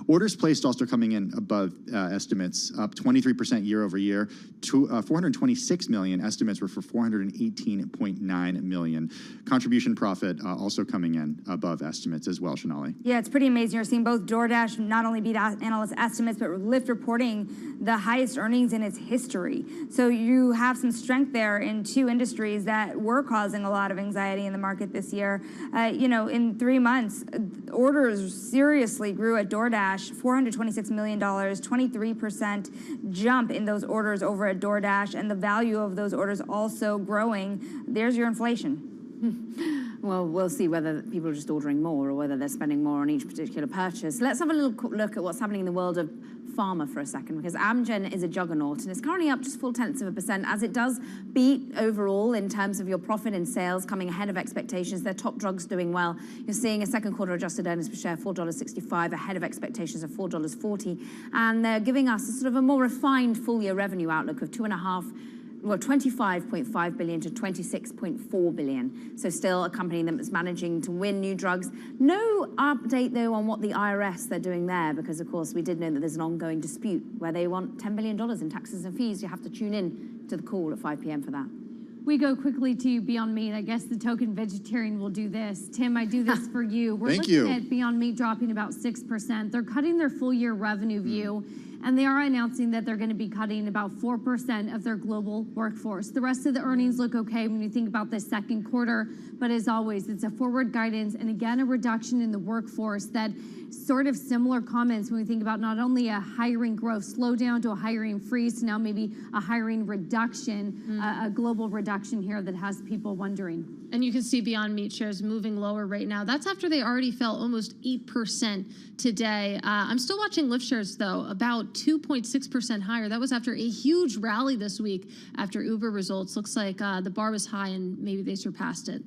Orders placed also coming in above estimates, up 23% year over year to $426 million. Estimates were for $418.9 million. Contribution profit also coming in above estimates as well, Shonali. Yeah, it's pretty amazing. You're seeing both DoorDash not only beat analyst estimates, but Lyft reporting the highest earnings in its history. So you have some strength there in two industries that were causing a lot of anxiety in the market this year. In 3 months, orders seriously grew at DoorDash, $426 million, 23% jump in those orders over at DoorDash, and the value of those orders also growing. There's your inflation. Well, we'll see whether people are just ordering more or whether they're spending more on each particular purchase. Let's have a little look at what's happening in the world of pharma for a second, because Amgen is a juggernaut and it's currently up just 0.4% as it does beat overall in terms of your profit and sales, coming ahead of expectations. Their top drugs doing well. You're seeing a second quarter adjusted earnings per share, $4.65, ahead of expectations of $4.40. And they're giving us a sort of a more refined full year revenue outlook of $25.5 billion to $26.4 billion. So still a company that's managing to win new drugs. No update, though, on what the IRS they're doing there, because, of course, we did know that there's an ongoing dispute where they want $10 billion in taxes and fees. You have to tune in to the call at 5 p.m. for that. We go quickly to Beyond Meat. I guess the token vegetarian will do this. Tim, I do this for you. We're looking at Beyond Meat dropping about 6%. They're cutting their full year revenue view, and they are announcing that they're going to be cutting about 4% of their global workforce. The rest of the earnings look okay when you think about the second quarter, but as always, it's a forward guidance, and again, a reduction in the workforce that sort of similar comments when we think about not only a hiring growth slowdown to a hiring freeze to now maybe a hiring reduction, a global reduction here that has people wondering. And you can see Beyond Meat shares moving lower right now. That's after they already fell almost 8% today. I'm still watching Lyft shares, though, about 2.6% higher. That was after a huge rally this week after Uber results. Looks like the bar was high and maybe they surpassed it.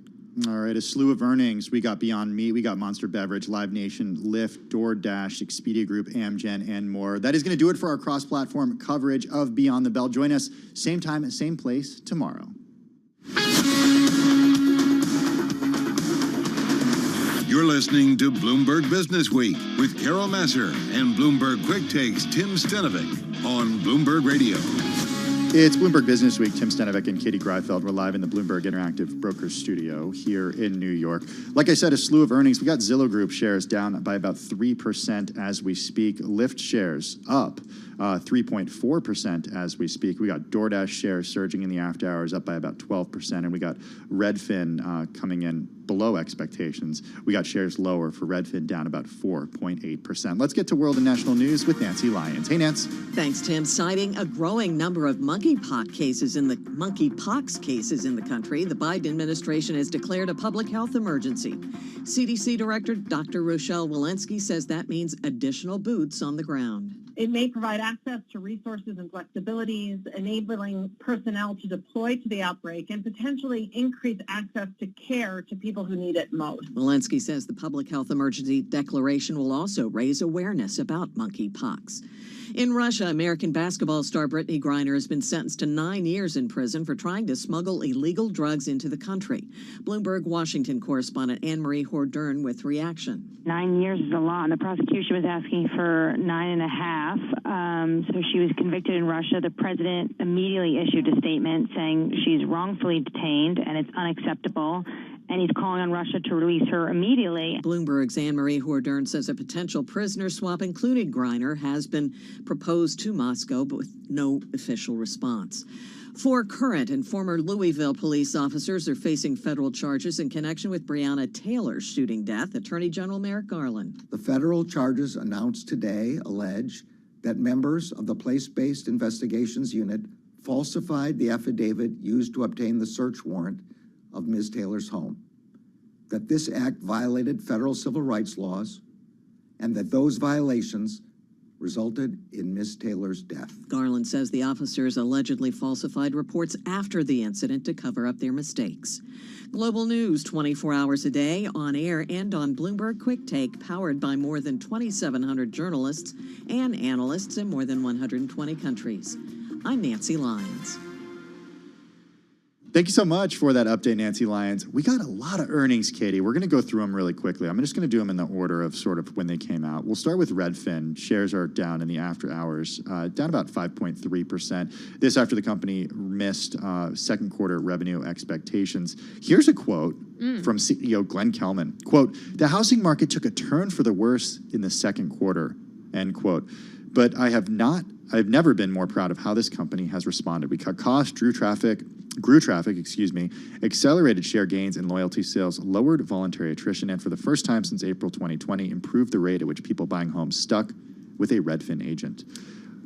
All right, a slew of earnings. We got Beyond Meat, we got Monster Beverage, Live Nation, Lyft, DoorDash, Expedia Group, Amgen, and more. That is going to do it for our cross-platform coverage of Beyond the Bell. Join us same time, same place tomorrow. You're listening to Bloomberg Business Week with Carol Masser and Bloomberg Quick Takes Tim Stenovic on Bloomberg Radio. It's Bloomberg Business Week. Tim Stenovic and Katie Greifeld. We're live in the Bloomberg Interactive Brokers Studio here in New York. Like I said, a slew of earnings. We got Zillow Group shares down by about 3% as we speak. Lyft shares up 3.4% as we speak. We got DoorDash shares surging in the after hours, up by about 12%. And we got Redfin coming in below expectations. We got shares lower for Redfin, down about 4.8%. Let's get to world and national news with Nancy Lyons. Hey, Nance. Thanks, Tim. Citing a growing number of monkeypox cases in the country, the Biden administration has declared a public health emergency. CDC Director Dr. Rochelle Walensky says that means additional boots on the ground. It may provide access to resources and flexibilities, enabling personnel to deploy to the outbreak and potentially increase access to care to people who need it most. Walensky says the public health emergency declaration will also raise awareness about monkeypox. In Russia, American basketball star Brittany Griner has been sentenced to 9 years in prison for trying to smuggle illegal drugs into the country. Bloomberg Washington correspondent Anne-Marie Hordern with reaction. 9 years is a lot, and the prosecution was asking for 9.5. So she was convicted in Russia. The president immediately issued a statement saying she's wrongfully detained and it's unacceptable. And he's calling on Russia to release her immediately. Bloomberg's Anne-Marie Hordern says a potential prisoner swap, including Griner, has been proposed to Moscow, but with no official response. 4 current and former Louisville police officers are facing federal charges in connection with Breonna Taylor's shooting death. Attorney General Merrick Garland. The federal charges announced today allege that members of the Place-Based Investigations Unit falsified the affidavit used to obtain the search warrant of Ms. Taylor's home, that this act violated federal civil rights laws, and that those violations resulted in Ms. Taylor's death. Garland says the officers allegedly falsified reports after the incident to cover up their mistakes. Global news 24 hours a day, on air and on Bloomberg Quick Take, powered by more than 2,700 journalists and analysts in more than 120 countries. I'm Nancy Lyons. Thank you so much for that update, Nancy Lyons. We got a lot of earnings, Katie. We're going to go through them really quickly. I'm just going to do them in the order of sort of when they came out. We'll start with Redfin. Shares are down in the after hours, down about 5.3%. This after the company missed second quarter revenue expectations. Here's a quote from CEO Glenn Kelman. Quote, "The housing market took a turn for the worse in the second quarter," end quote. "But I've never been more proud of how this company has responded. We cut costs, grew traffic, accelerated share gains in loyalty sales, lowered voluntary attrition, and for the first time since April 2020, improved the rate at which people buying homes stuck with a Redfin agent."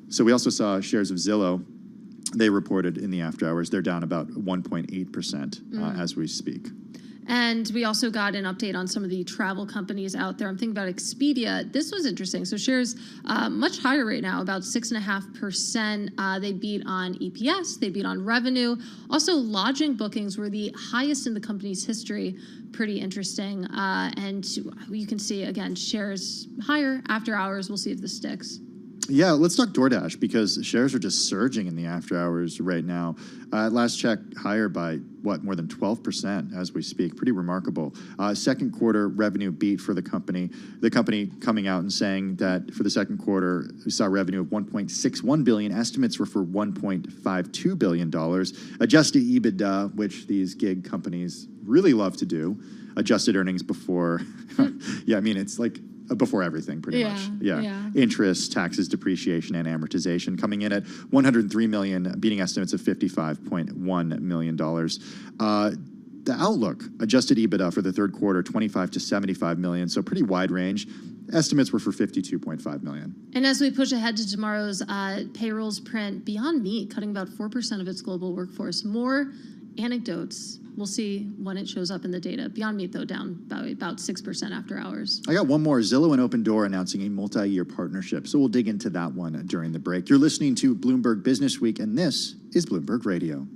So we also saw shares of Zillow. They reported in the after hours. They're down about 1.8% as we speak. And we also got an update on some of the travel companies out there. I'm thinking about Expedia. This was interesting. So shares much higher right now, about 6.5%. They beat on EPS. They beat on revenue. Also, lodging bookings were the highest in the company's history. Pretty interesting. And you can see, again, shares higher after hours. We'll see if this sticks. Yeah, let's talk DoorDash because shares are just surging in the after hours right now. Last check, higher by, more than 12% as we speak. Pretty remarkable. Second quarter revenue beat for the company. The company coming out and saying that for the second quarter, we saw revenue of $1.61 billion. Estimates were for $1.52 billion. Adjusted EBITDA, which these gig companies really love to do. Adjusted earnings before, it's like before everything, pretty much. Yeah. Interest, taxes, depreciation, and amortization coming in at $103 million, beating estimates of $55.1 million. The outlook, adjusted EBITDA for the third quarter, $25 to $75 million, so pretty wide range. Estimates were for $52.5 million. And as we push ahead to tomorrow's payrolls print, Beyond Meat cutting about 4% of its global workforce. More anecdotes. We'll see when it shows up in the data. Beyond Meat, though, down about 6% after hours. I got one more. Zillow and Open Door announcing a multi-year partnership. So we'll dig into that one during the break. You're listening to Bloomberg Business Week, and this is Bloomberg Radio.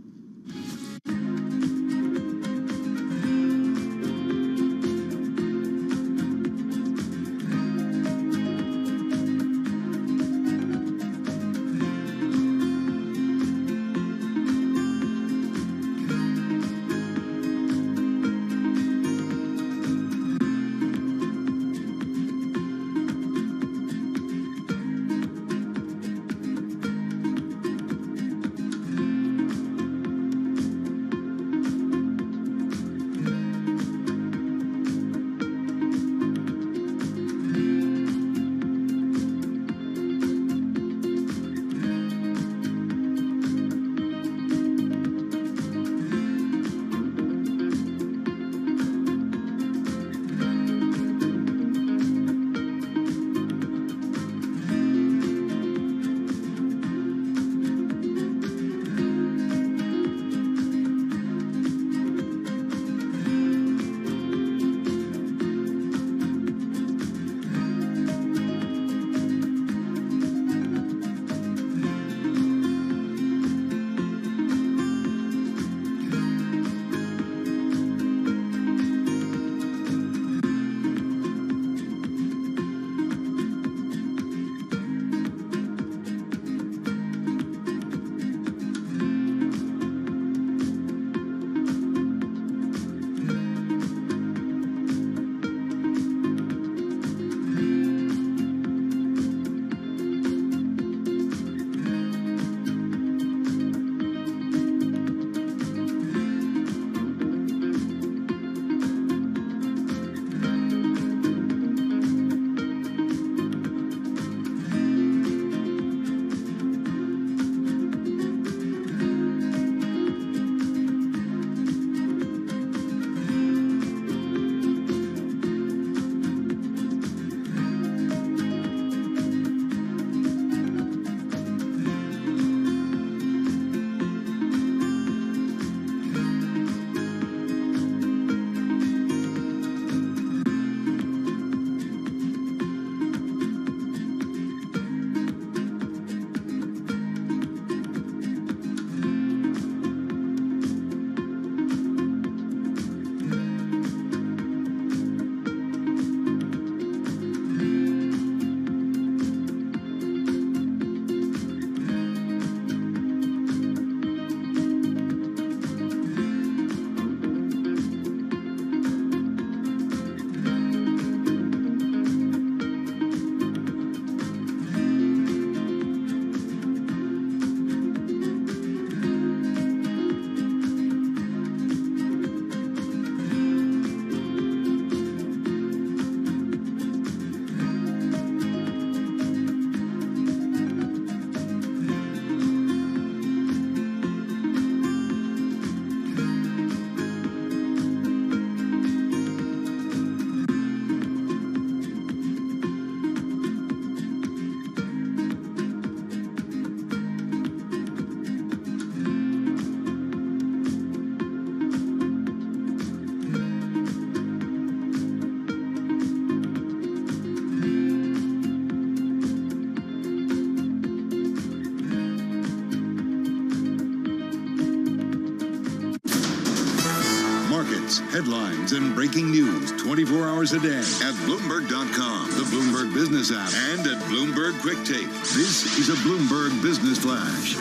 updates, headlines, and breaking news 24 hours a day at Bloomberg.com, the Bloomberg Business app, and at Bloomberg Quick Take. This is a Bloomberg Business Flash.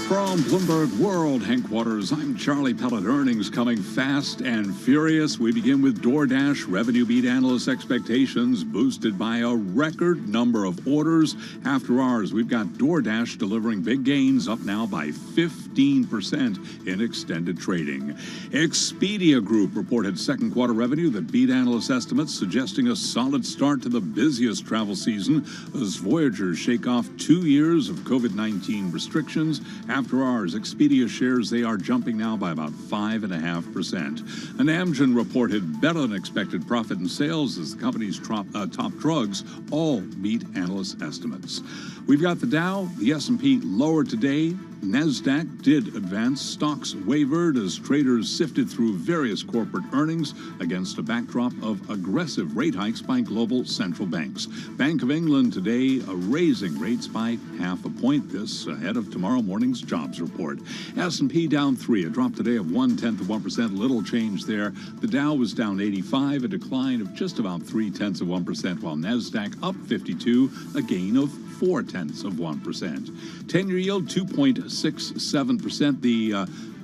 From Bloomberg World Headquarters, I'm Charlie Pellet. Earnings coming fast and furious. We begin with DoorDash. Revenue beat analyst expectations, boosted by a record number of orders. After hours, we've got DoorDash delivering big gains, up now by 15% in extended trading. Expedia Group reported second quarter revenue that beat analyst estimates, suggesting a solid start to the busiest travel season as Voyagers shake off 2 years of COVID-19 restrictions. After hours, Expedia shares they are jumping now by about 5.5%. And Amgen reported better than expected profit and sales as the company's top drugs all beat analyst estimates. We've got the Dow, the S&P lower today. NASDAQ did advance. Stocks wavered as traders sifted through various corporate earnings against a backdrop of aggressive rate hikes by global central banks. Bank of England today raising rates by 0.5 point. This ahead of tomorrow morning's jobs report. S&P down 3, a drop today of 0.1%. Little change there. The Dow was down 85, a decline of just about 0.3%, while NASDAQ up 52, a gain of 0.4%. 10-year yield 2.67%. The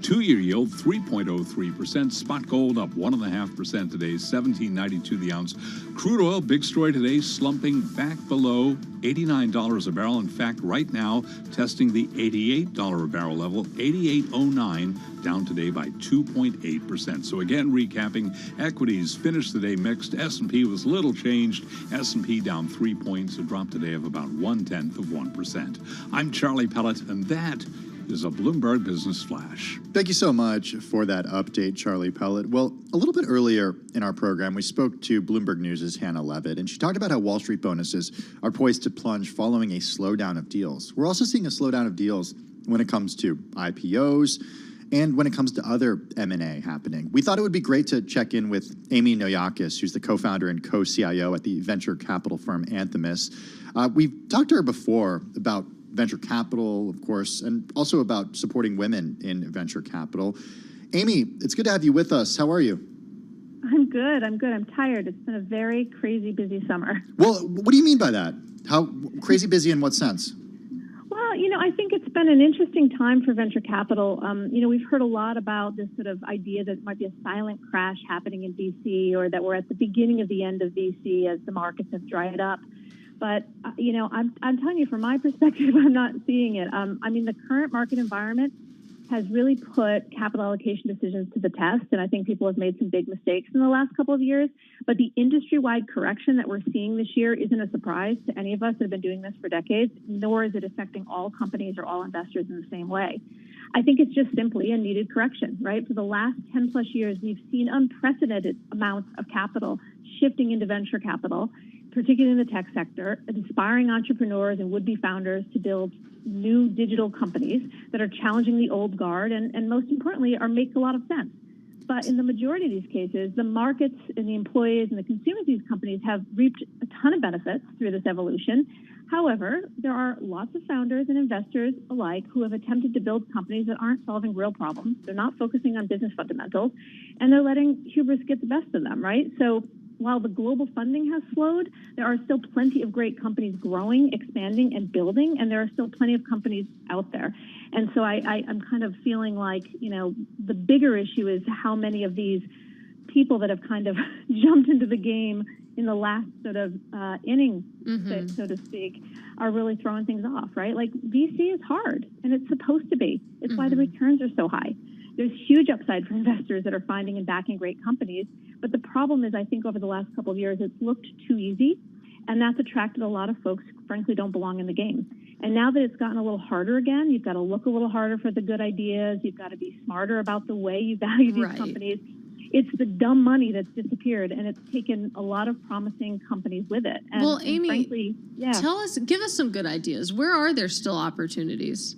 2-year yield 3.03%. Spot gold up 1.5% today, $17.92 the ounce. Crude oil, big story today, slumping back below $89 a barrel. In fact, right now testing the $88 a barrel level, $88.09, down today by 2.8%. So again, recapping, equities finished the day mixed. S&P was little changed. S&P down 3 points, a drop today of about 0.1%. I'm Charlie Pellet, and that is a Bloomberg Business Flash. Thank you so much for that update, Charlie Pellet. Well, a little bit earlier in our program, we spoke to Bloomberg News' Hannah Levitt, and she talked about how Wall Street bonuses are poised to plunge following a slowdown of deals. We're also seeing a slowdown of deals when it comes to IPOs and when it comes to other M&A happening. We thought it would be great to check in with Amy Noyakis, who's the co-founder and co-CIO at the venture capital firm Anthemis. We've talked to her before about venture capital, of course, and also about supporting women in venture capital. Amy, it's good to have you with us. How are you? I'm good. I'm tired. It's been a very crazy, busy summer. Well, what do you mean by that? How crazy busy in what sense? Well, I think it's been an interesting time for venture capital. We've heard a lot about this sort of idea that it might be a silent crash happening in VC, or that we're at the beginning of the end of VC as the markets have dried up. But, I'm telling you, from my perspective, I'm not seeing it. The current market environment has really put capital allocation decisions to the test, and I think people have made some big mistakes in the last couple of years. But the industry-wide correction that we're seeing this year isn't a surprise to any of us that have been doing this for decades, nor is it affecting all companies or all investors in the same way. I think it's just simply a needed correction, right? For the last 10 plus years, we've seen unprecedented amounts of capital shifting into venture capital, particularly in the tech sector, inspiring entrepreneurs and would-be founders to build new digital companies that are challenging the old guard and most importantly, make a lot of sense. But in the majority of these cases, the markets and the employees and the consumers of these companies have reaped a ton of benefits through this evolution. However, there are lots of founders and investors alike who have attempted to build companies that aren't solving real problems. They're not focusing on business fundamentals, and they're letting hubris get the best of them, right? So while the global funding has slowed, there are still plenty of great companies growing, expanding, and building, and there are still plenty of companies out there. And so I'm kind of feeling like, the bigger issue is how many of these people that have kind of jumped into the game in the last sort of inning, so to speak, are really throwing things off, right? Like VC is hard, and it's supposed to be. It's why the returns are so high. There's huge upside for investors that are finding and backing great companies. But the problem is, I think over the last couple of years, it's looked too easy, and that's attracted a lot of folks who frankly don't belong in the game. And now that it's gotten a little harder again, you've got to look a little harder for the good ideas. You've got to be smarter about the way you value these companies. It's the dumb money that's disappeared, and it's taken a lot of promising companies with it. And, well, Amy, frankly, give us some good ideas. Where are there still opportunities?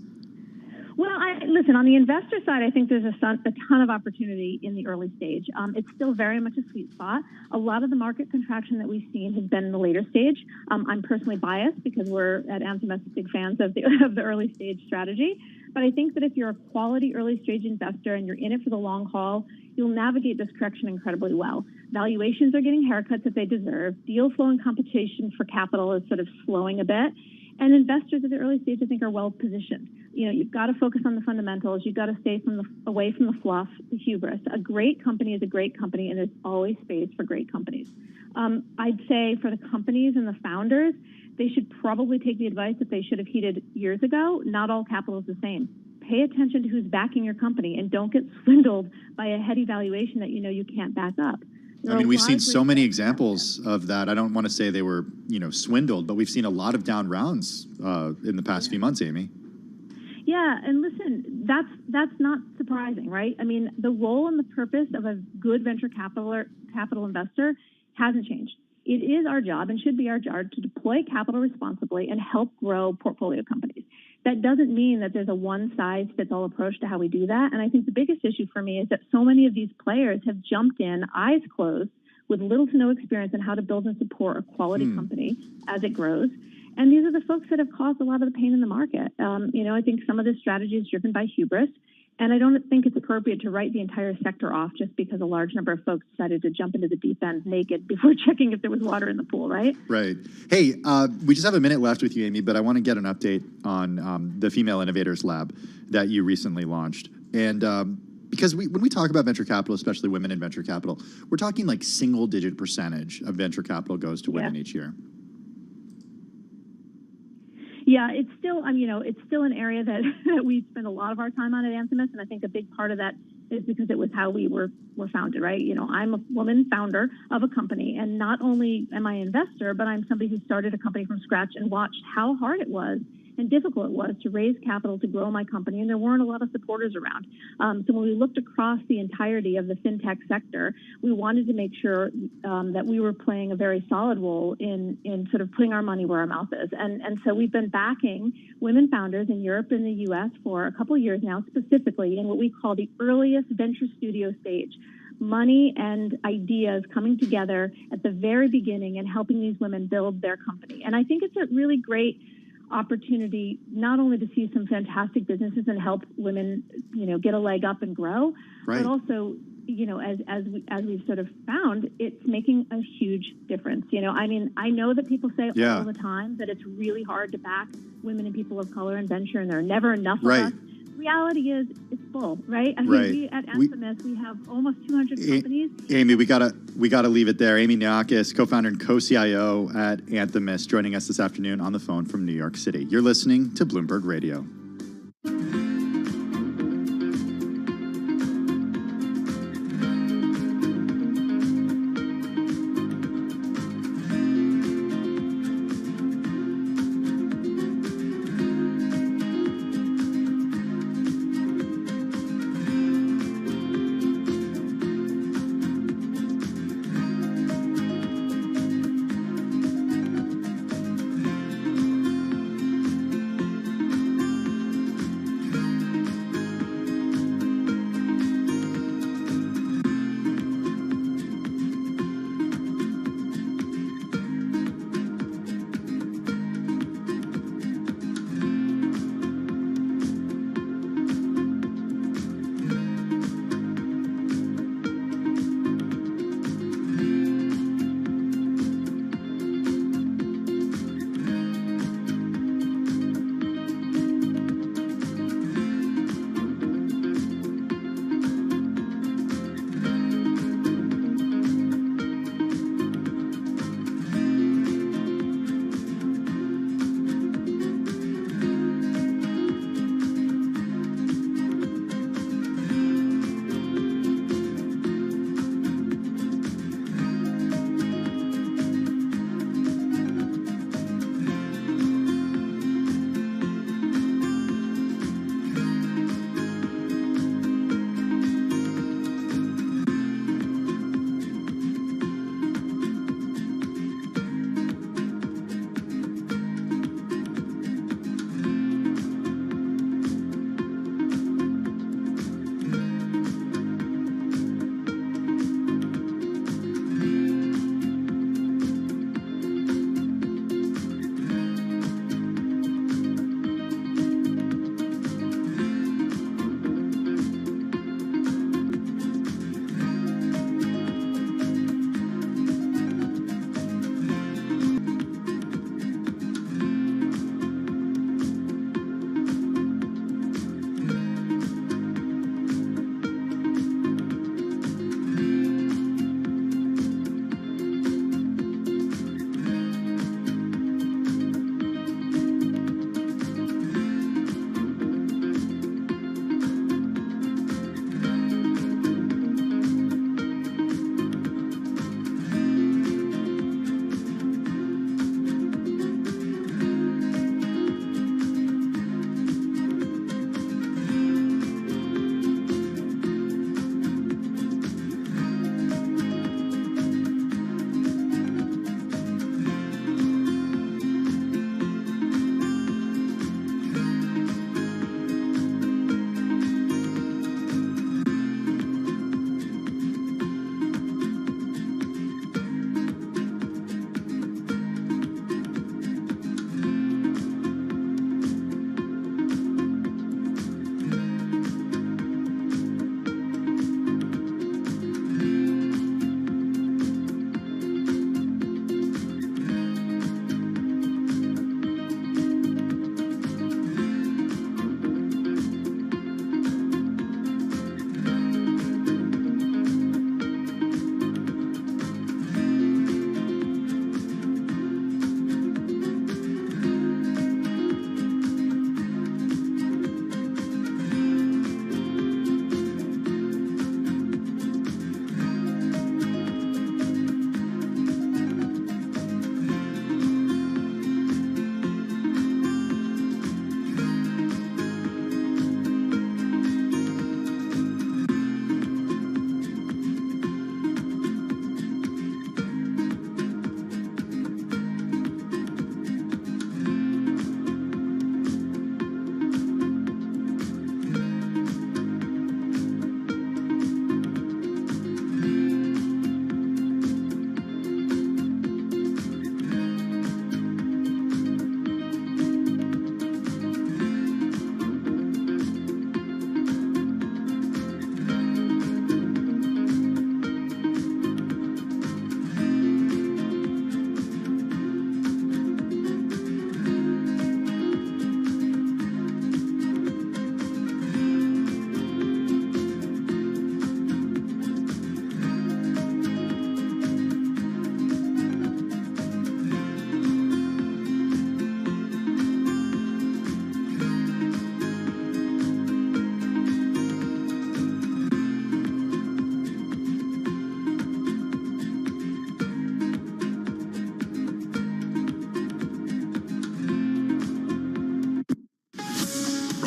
Well, listen, on the investor side, I think there's a ton of opportunity in the early stage. It's still very much a sweet spot. A lot of the market contraction that we've seen has been in the later stage. I'm personally biased because we're at Anthem big fans of the early stage strategy. But I think that if you're a quality early stage investor and you're in it for the long haul, you'll navigate this correction incredibly well. Valuations are getting haircuts that they deserve. Deal flow and competition for capital is sort of slowing a bit. And investors at the early stage, I think, are well positioned. You've got to focus on the fundamentals. You've got to stay away from the fluff, the hubris. A great company is a great company, and there's always space for great companies. I'd say for the companies and the founders, they should probably take the advice that they should have heeded years ago. Not all capital is the same. Pay attention to who's backing your company, and don't get swindled by a heady valuation that you can't back up. We've seen so many examples of that. I don't want to say they were, swindled, but we've seen a lot of down rounds in the past few months, Amy. Yeah, and listen, that's not surprising, right? I mean, the role and the purpose of a good venture capital investor hasn't changed. It is our job and should be our job to deploy capital responsibly and help grow portfolio companies. That doesn't mean that there's a one-size-fits-all approach to how we do that. And I think the biggest issue for me is that so many of these players have jumped in, eyes closed, with little to no experience in how to build and support a quality company as it grows. And these are the folks that have caused a lot of the pain in the market. I think some of this strategy is driven by hubris. And I don't think it's appropriate to write the entire sector off just because a large number of folks decided to jump into the deep end naked before checking if there was water in the pool, right? Right. Hey, we just have a minute left with you, Amy, but I want to get an update on the Female Innovators Lab that you recently launched. And because when we talk about venture capital, especially women in venture capital, we're talking like single-digit percentage of venture capital goes to women each year. Yeah, it's still, it's still an area that we spend a lot of our time on at Anthemis, and I think a big part of that is because it was how we were founded, right? I'm a woman founder of a company, and not only am I an investor, but I'm somebody who started a company from scratch and watched how hard it was and difficult it was to raise capital to grow my company, and there weren't a lot of supporters around. So when we looked across the entirety of the fintech sector, we wanted to make sure that we were playing a very solid role in sort of putting our money where our mouth is. And so we've been backing women founders in Europe and the U.S. for a couple of years now, specifically in what we call the earliest venture studio stage. Money and ideas coming together at the very beginning and helping these women build their company. And I think it's a really great opportunity not only to see some fantastic businesses and help women, get a leg up and grow, but also, as we've sort of found, it's making a huge difference. I know that people say all the time that it's really hard to back women and people of color in venture, and there are never enough of us. Reality is it's full, right? I mean, we at Anthemis, we have almost 200 companies. Amy, we gotta leave it there. Amy Niakis, co-founder and co-CIO at Anthemis, joining us this afternoon on the phone from New York City. You're listening to Bloomberg Radio.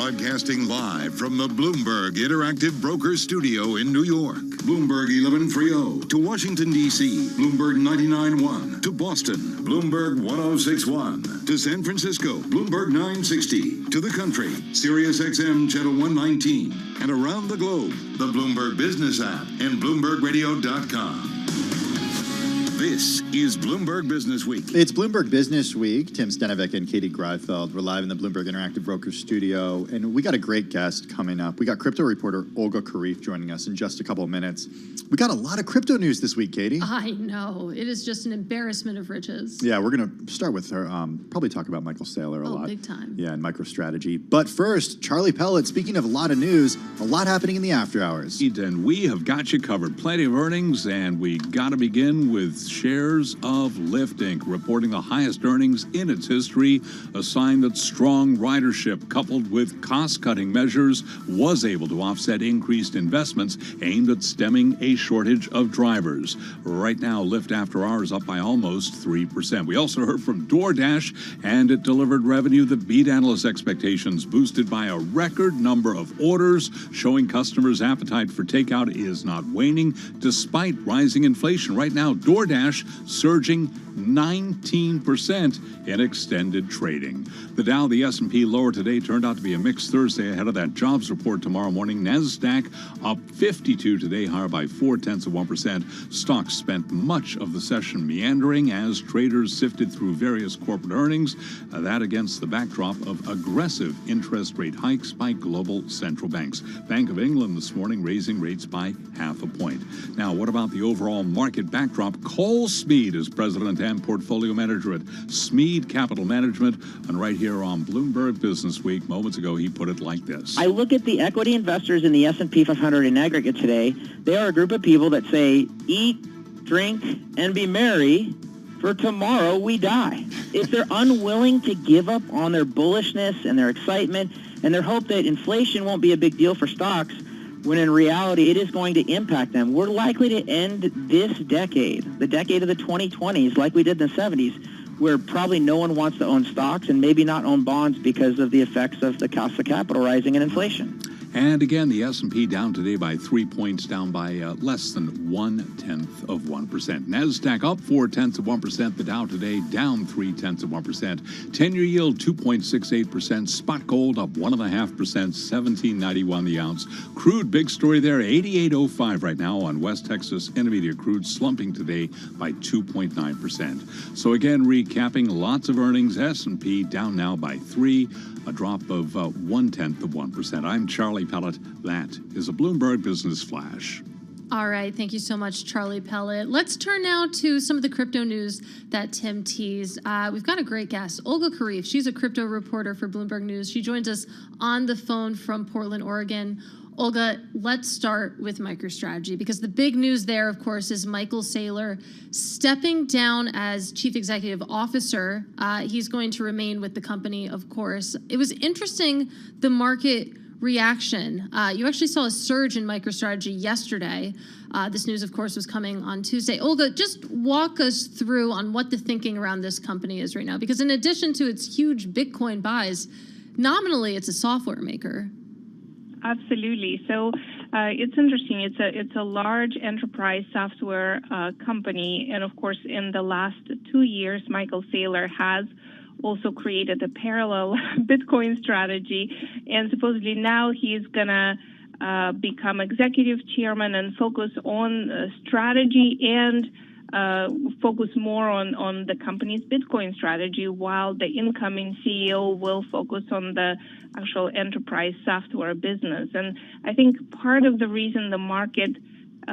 broadcasting live from the Bloomberg Interactive Broker Studio in New York. Bloomberg 1130 to Washington, D.C. Bloomberg 99.1 to Boston. Bloomberg 106.1 to San Francisco. Bloomberg 960 to the country. Sirius XM Channel 119. And around the globe, the Bloomberg Business app and BloombergRadio.com. This is Bloomberg Business Week. It's Bloomberg Business Week. Tim Stenovec and Katie Greifeld. We're live in the Bloomberg Interactive Broker Studio, and we got a great guest coming up. We got crypto reporter Olga Karif joining us in just a couple of minutes. We got a lot of crypto news this week, Katie. I know. It is just an embarrassment of riches. Yeah, we're going to start with her. Probably talk about Michael Saylor a lot. Oh, big time. Yeah, and MicroStrategy. But first, Charlie Pellet, speaking of a lot of news, a lot happening in the after hours. And we have got you covered. Plenty of earnings, and we got to begin with shares of Lyft Inc. reporting the highest earnings in its history, a sign that strong ridership coupled with cost-cutting measures was able to offset increased investments aimed at stemming a shortage of drivers. Right now, Lyft After Hours up by almost 3%. We also heard from DoorDash, and it delivered revenue that beat analyst expectations, boosted by a record number of orders, showing customers' appetite for takeout is not waning despite rising inflation. Right now, DoorDash surging 19% in extended trading. The Dow, the S&P lower today, turned out to be a mixed Thursday ahead of that jobs report tomorrow morning. NASDAQ up 52 today, higher by 0.4%. Stocks spent much of the session meandering as traders sifted through various corporate earnings, that against the backdrop of aggressive interest rate hikes by global central banks. Bank of England this morning raising rates by 0.5 point. Now, what about the overall market backdrop? Cole Smead is president and portfolio manager at Smead Capital Management, and right here on Bloomberg Business Week, moments ago, he put it like this. I look at the equity investors in the S&P 500 in aggregate today. They are a group of people that say, eat, drink, and be merry, for tomorrow we die. If they're unwilling to give up on their bullishness and their excitement and their hope that inflation won't be a big deal for stocks, when in reality it is going to impact them. We're likely to end this decade, the decade of the 2020s, like we did in the 70s, where probably no one wants to own stocks and maybe not own bonds because of the effects of the cost of capital rising and inflation. And again, the S&P down today by 3 points, down by less than 0.1%. NASDAQ up 0.4%. The Dow today down 0.3%. 10-year yield 2.68%. Spot gold up 1.5%, $17.91 the ounce. Crude, big story there, 88.05 right now on West Texas Intermediate crude, slumping today by 2.9%. So again, recapping, lots of earnings. S&P down now by 3. A drop of 0.1%. I'm Charlie Pellet. That is a Bloomberg Business Flash. All right. Thank you so much, Charlie Pellet. Let's turn now to some of the crypto news that Tim teased. We've got a great guest, Olga Karif. She's a crypto reporter for Bloomberg News. She joins us on the phone from Portland, Oregon. Olga, let's start with MicroStrategy, because the big news there, of course, is Michael Saylor stepping down as chief executive officer. He's going to remain with the company, of course. It was interesting, the market reaction. You actually saw a surge in MicroStrategy yesterday. This news, of course, was coming on Tuesday. Olga, just walk us through on what the thinking around this company is right now, because in addition to its huge Bitcoin buys, nominally it's a software maker. Absolutely. So it's interesting. It's a large enterprise software company, and of course, in the last 2 years, Michael Saylor has also created a parallel Bitcoin strategy, and supposedly now he's gonna become executive chairman and focus on strategy and focus more on the company's Bitcoin strategy, while the incoming CEO will focus on the actual enterprise software business. And I think part of the reason the market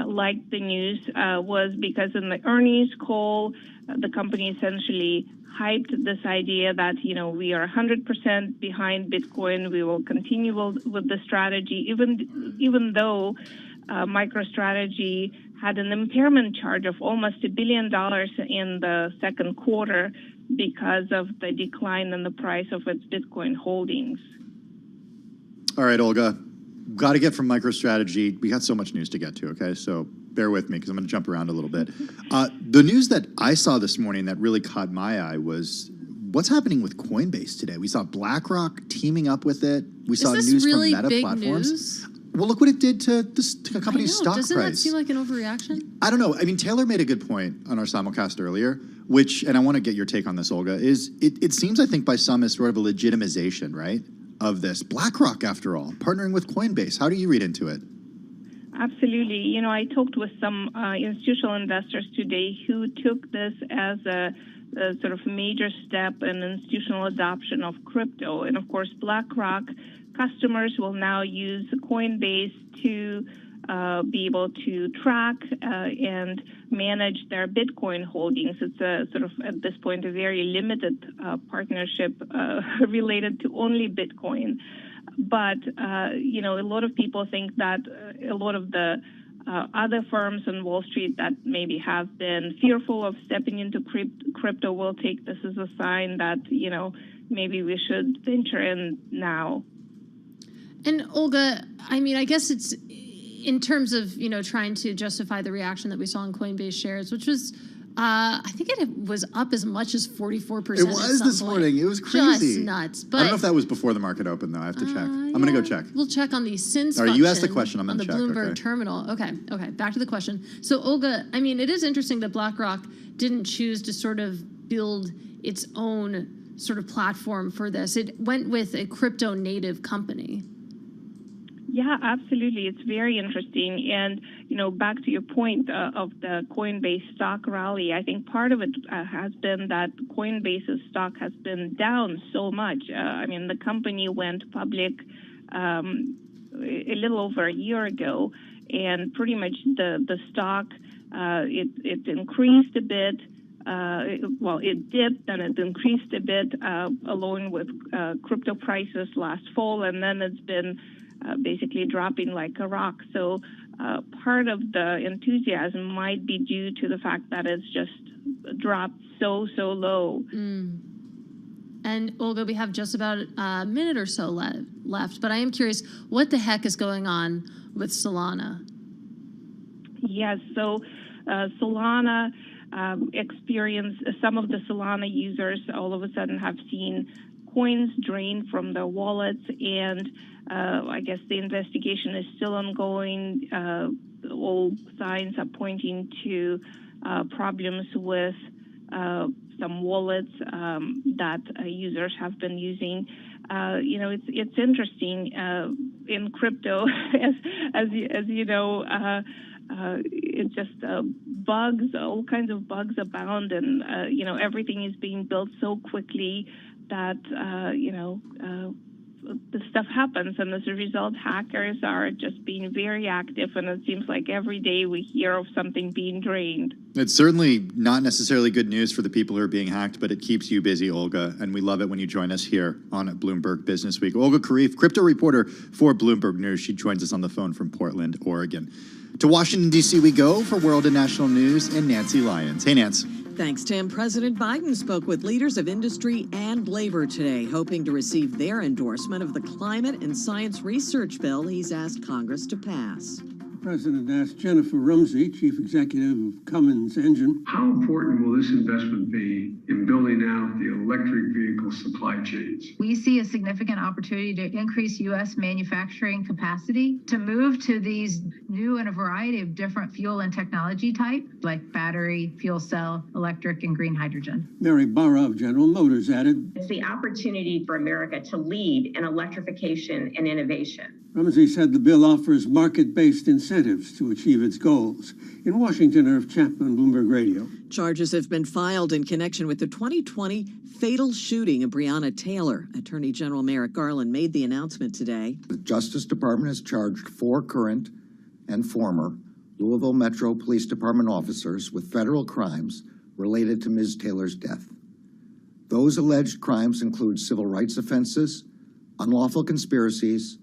liked the news was because in the earnings call, the company essentially hyped this idea that, we are 100% behind Bitcoin. We will continue with the strategy, even though MicroStrategy had an impairment charge of almost $1 billion in the second quarter because of the decline in the price of its Bitcoin holdings. All right, Olga, got to get from MicroStrategy. We got so much news to get to, okay? So bear with me because I'm going to jump around a little bit. The news that I saw this morning that really caught my eye was what's happening with Coinbase today? We saw BlackRock teaming up with it. We saw this news really from Meta big Platforms. news? Well, look what it did to the company's stock Doesn't price. that seem like an overreaction? I don't know. I mean, Taylor made a good point on our simulcast earlier, which, and I want to get your take on this, Olga, is it seems, I think, by some as sort of a legitimization, right, of this. BlackRock, after all, partnering with Coinbase. How do you read into it? Absolutely. You know, I talked with some institutional investors today who took this as a sort of major step in institutional adoption of crypto. And of course, BlackRock customers will now use Coinbase to be able to track and manage their Bitcoin holdings. It's a sort of, at this point, a very limited partnership related to only Bitcoin. But, you know, a lot of people think that a lot of the other firms on Wall Street that maybe have been fearful of stepping into crypto will take this as a sign that, you know, maybe we should venture in now. And Olga, I mean, I guess it's in terms of, you know, trying to justify the reaction that we saw in Coinbase shares, which was, I think it was up as much as 44%. It was this morning. It was crazy. Just nuts. But I don't know if that was before the market opened, though. I have to check. I'm going to go check. We'll check on the SINS All right, function. you asked the question. I'm going to check. On the Bloomberg okay. terminal. Okay. Back to the question. So, Olga, I mean, it is interesting that BlackRock didn't choose to sort of build its own sort of platform for this. It went with a crypto native company. Yeah, absolutely. It's very interesting. And, you know, back to your point of the Coinbase stock rally, I think part of it has been that Coinbase's stock has been down so much. I mean, the company went public a little over a year ago, and pretty much the stock, it increased a bit. Well, it dipped and it increased a bit along with crypto prices last fall, and then it's been basically dropping like a rock. So part of the enthusiasm might be due to the fact that it's just dropped so low. And Olga, we have just about a minute or so left, but I am curious, what the heck is going on with Solana? Yes, so Solana experienced, some of the Solana users all of a sudden have seen coins drained from their wallets, and I guess the investigation is still ongoing. All signs are pointing to problems with some wallets that users have been using. You know, it's interesting in crypto, as you know. It's just bugs, all kinds of bugs abound, and you know, everything is being built so quickly that you know, the stuff happens, and as a result, hackers are just being very active, and it seems like every day we hear of something being drained. It's certainly not necessarily good news for the people who are being hacked, but it keeps you busy, Olga, and we love it when you join us here on Bloomberg Business Week. Olga Kharif, crypto reporter for Bloomberg News. She joins us on the phone from Portland, Oregon. To Washington, D.C. we go for world and national news, and Nancy Lyons. Hey, Nance. Thanks, Tim. President Biden spoke with leaders of industry and labor today, hoping to receive their endorsement of the climate and science research bill he's asked Congress to pass. The President asked Jennifer Rumsey, Chief Executive of Cummins Engine, how important will this investment be in building out the electric vehicle supply chains? We see a significant opportunity to increase U.S. manufacturing capacity, to move to these new and a variety of different fuel and technology type, like battery, fuel cell, electric, and green hydrogen. Mary Barra of General Motors added, it's the opportunity for America to lead in electrification and innovation. Rumsey said the bill offers market-based incentives to achieve its goals. In Washington, Irv Chapman, Bloomberg Radio. Charges have been filed in connection with the 2020 fatal shooting of Breonna Taylor. Attorney General Merrick Garland made the announcement today. The Justice Department has charged 4 current and former Louisville Metro Police Department officers with federal crimes related to Ms. Taylor's death. Those alleged crimes include civil rights offenses, unlawful conspiracies,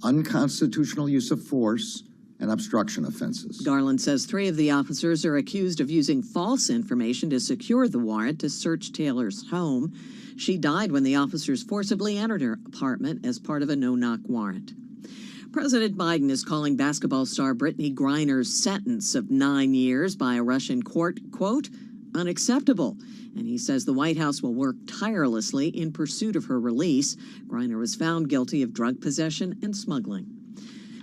unconstitutional use of force, and obstruction offenses. Garland says 3 of the officers are accused of using false information to secure the warrant to search Taylor's home. She died when the officers forcibly entered her apartment as part of a no-knock warrant. President Biden is calling basketball star Brittany Griner's sentence of 9 years by a Russian court, quote, unacceptable. And he says the White House will work tirelessly in pursuit of her release. Griner was found guilty of drug possession and smuggling.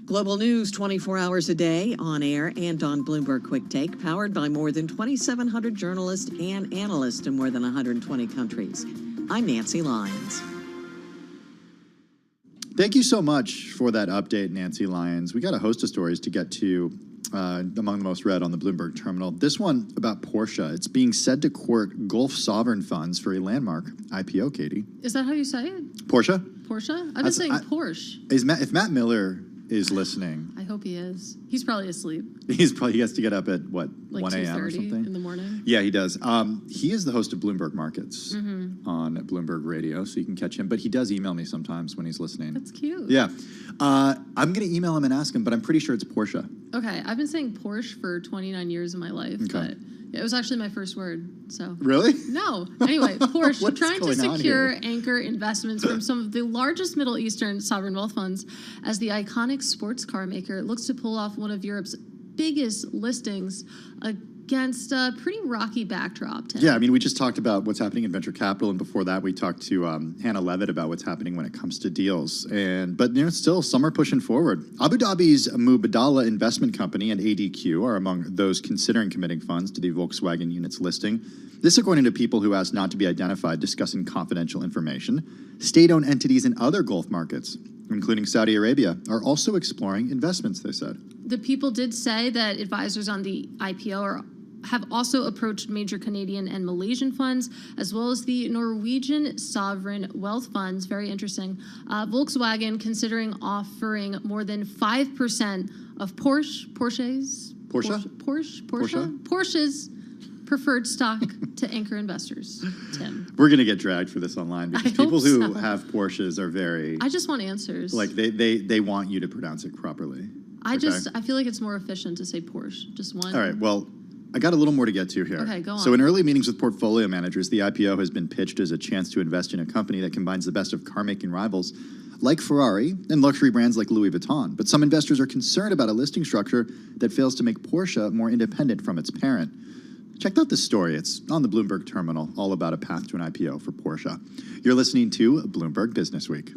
Global news 24 hours a day, on air and on Bloomberg Quick Take, powered by more than 2,700 journalists and analysts in more than 120 countries. I'm Nancy Lyons. Thank you so much for that update, Nancy Lyons. We got a host of stories to get to among the most read on the Bloomberg terminal. This one about Porsche. It's being said to court Gulf sovereign funds for a landmark IPO, Katie. Is that how you say it? Porsche? Porsche? I've been saying Porsche. If Matt Miller is listening. I hope he is. He's probably asleep. He has to get up at, what, like 1 a.m. or something? in the morning? Yeah, he does. He is the host of Bloomberg Markets on Bloomberg Radio, so you can catch him. But he does email me sometimes when he's listening. That's cute. Yeah. I'm going to email him and ask him, but I'm pretty sure it's Porsche. Okay, I've been saying Porsche for 29 years of my life, but it was actually my first word, so. Really? No. Anyway, Porsche, trying to going on secure here? anchor investments from some of the largest Middle Eastern sovereign wealth funds as the iconic sports car maker looks to pull off one of Europe's biggest listings against a pretty rocky backdrop. Tim. Yeah, I mean, we just talked about what's happening in venture capital, and before that, we talked to Hannah Levitt about what's happening when it comes to deals. But still, some are pushing forward. Abu Dhabi's Mubadala Investment Company and ADQ are among those considering committing funds to the Volkswagen unit's listing. This, according to people who asked not to be identified, discussing confidential information. State-owned entities in other Gulf markets, including Saudi Arabia, are also exploring investments, they said. The people did say that advisors on the IPO have also approached major Canadian and Malaysian funds, as well as the Norwegian sovereign wealth funds. Very interesting. Volkswagen considering offering more than 5% of Porsche's preferred stock to anchor investors. Tim, we're going to get dragged for this online because people who so. have Porsches are very. I just want answers. Like they want you to pronounce it properly. I feel like it's more efficient to say Porsche. Just one. All right. Well, I got a little more to get to here. Okay, go on. So in early meetings with portfolio managers, the IPO has been pitched as a chance to invest in a company that combines the best of car-making rivals like Ferrari and luxury brands like Louis Vuitton. But some investors are concerned about a listing structure that fails to make Porsche more independent from its parent. Check out this story. It's on the Bloomberg terminal, all about a path to an IPO for Porsche. You're listening to Bloomberg Business Week.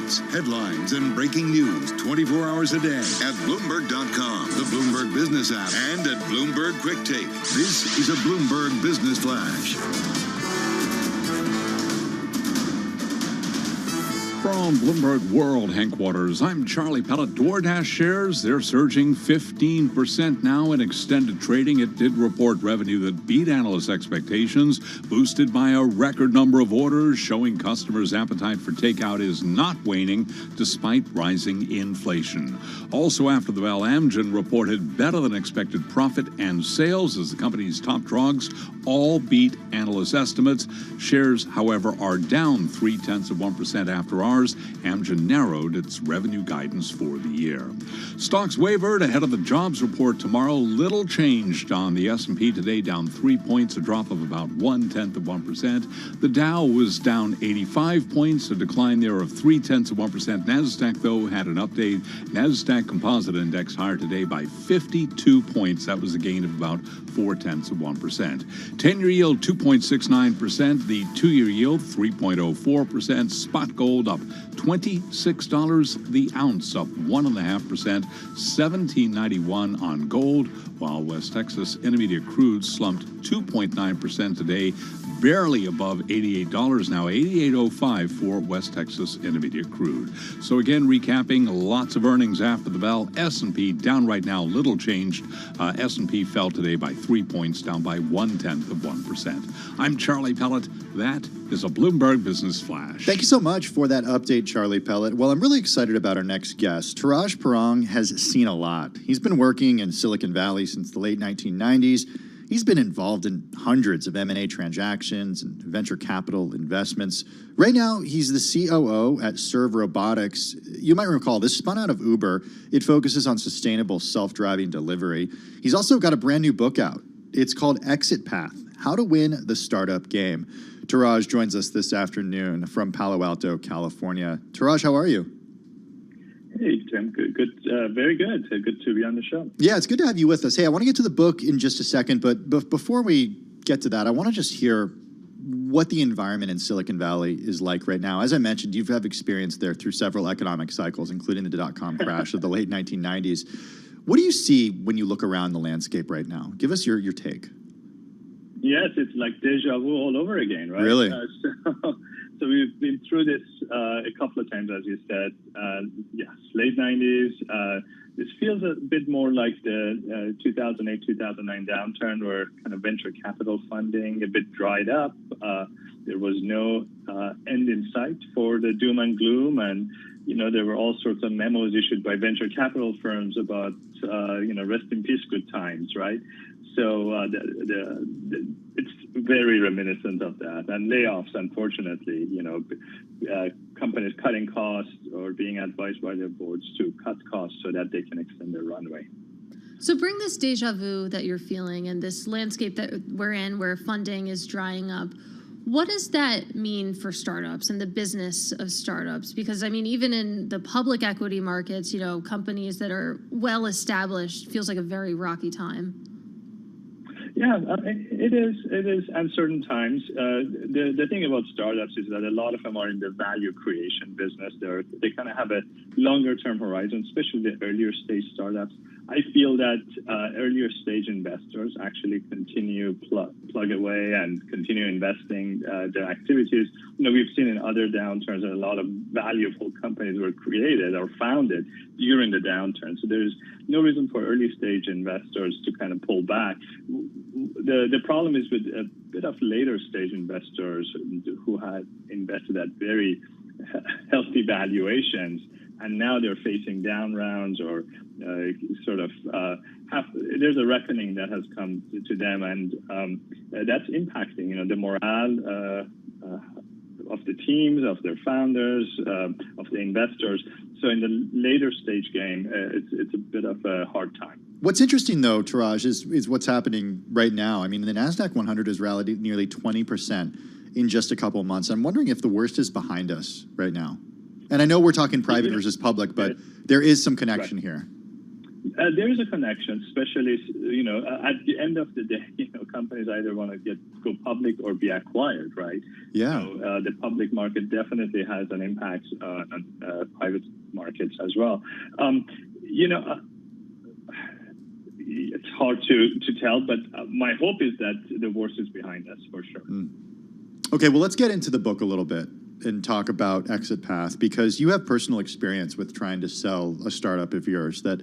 events, headlines, and breaking news 24 hours a day at Bloomberg.com, the Bloomberg Business app, and at Bloomberg Quick Take. This is a Bloomberg Business Flash. From Bloomberg World Headquarters, I'm Charlie Pellet. DoorDash shares, they're surging 15% now in extended trading. It did report revenue that beat analyst expectations, boosted by a record number of orders, showing customers' appetite for takeout is not waning despite rising inflation. Also after the bell, Amgen reported better than expected profit and sales as the company's top drugs all beat analyst estimates. Shares, however, are down 0.3% after hours. Amgen narrowed its revenue guidance for the year. Stocks wavered ahead of the jobs report tomorrow. Little changed on the S&P today, down 3 points, a drop of about 0.1%. The Dow was down 85 points, a decline there of 0.3%. NASDAQ, though, had an update. NASDAQ Composite Index higher today by 52 points. That was a gain of about 0.4%. 10-year yield 2.69%. The 2-year yield 3.04%. Spot gold up $26 the ounce, up 1.5%, $17.91 on gold, while West Texas Intermediate crude slumped 2.9% today, barely above $88 now, $88.05 for West Texas Intermediate crude. So again, recapping, lots of earnings after the bell. S&P down right now, little changed. S&P fell today by 3 points, down by 0.1%. I'm Charlie Pellet. That is a Bloomberg Business Flash. Thank you so much for that update, Charlie Pellet. Well, I'm really excited about our next guest. Taraj Parang has seen a lot. He's been working in Silicon Valley since the late 1990s. He's been involved in hundreds of M&A transactions and venture capital investments. Right now, he's the COO at Serve Robotics. You might recall this spun out of Uber. It focuses on sustainable self-driving delivery. He's also got a brand new book out. It's called Exit Path: How to Win the Startup Game. Taraj joins us this afternoon from Palo Alto, California. Taraj, how are you? Hey, Tim. Good. Very good. Good to be on the show. Yeah, it's good to have you with us. Hey, I want to get to the book in just a second, but before we get to that, I want to just hear what the environment in Silicon Valley is like right now. As I mentioned, you have experience there through several economic cycles, including the dot-com crash of the late 1990s. What do you see when you look around the landscape right now? Give us your take. Yes, it's like deja vu all over again, right? Really? So we've been through this a couple of times, as you said. Yes, late 90s. This feels a bit more like the 2008, 2009 downturn, where kind of venture capital funding a bit dried up. There was no end in sight for the doom and gloom, and there were all sorts of memos issued by venture capital firms about rest in peace, good times, right? So it's very reminiscent of that. And layoffs, unfortunately, companies cutting costs or being advised by their boards to cut costs so that they can extend their runway. So bring this deja vu that you're feeling and this landscape that we're in where funding is drying up. What does that mean for startups and the business of startups? Because, I mean, even in the public equity markets, companies that are well established, feels like a very rocky time. Yeah, it is uncertain times. The thing about startups is that a lot of them are in the value creation business. They kind of have a longer term horizon, especially the earlier stage startups. I feel that earlier stage investors actually continue plug away and continue investing their activities. We've seen in other downturns that a lot of valuable companies were created or founded during the downturn. So there's no reason for early stage investors to kind of pull back. The problem is with a bit of later stage investors who had invested at very healthy valuations, and now they're facing down rounds or there's a reckoning that has come to them, and that's impacting the morale of the teams, of their founders, of the investors. So in the later stage game, it's a bit of a hard time. What's interesting, though, Taraj, is what's happening right now. I mean, the NASDAQ 100 has rallied nearly 20% in just a couple of months. I'm wondering if the worst is behind us right now. And I know we're talking private versus public, but there is some connection here. There is a connection, especially, at the end of the day, companies either want to go public or be acquired, right? Yeah. So the public market definitely has an impact on private markets as well. It's hard to tell, but my hope is that the worst is behind us for sure. Okay, well, let's get into the book a little bit and talk about Exit Path, because you have personal experience with trying to sell a startup of yours that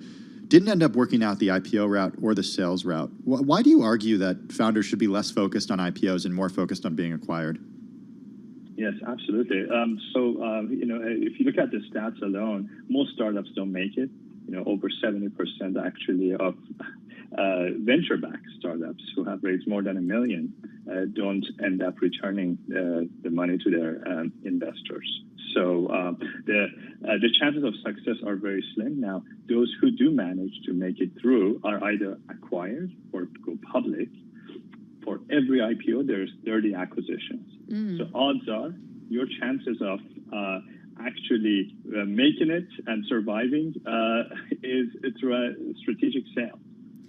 didn't end up working out the IPO route or the sales route. Why do you argue that founders should be less focused on IPOs and more focused on being acquired? Yes, absolutely. If you look at the stats alone, most startups don't make it. Over 70% actually of venture-backed startups who have raised more than $1 million don't end up returning the money to their investors. So the chances of success are very slim. Now, those who do manage to make it through are either acquired or go public. For every IPO, there's 30 acquisitions. So odds are your chances of actually making it and surviving is through a strategic sale.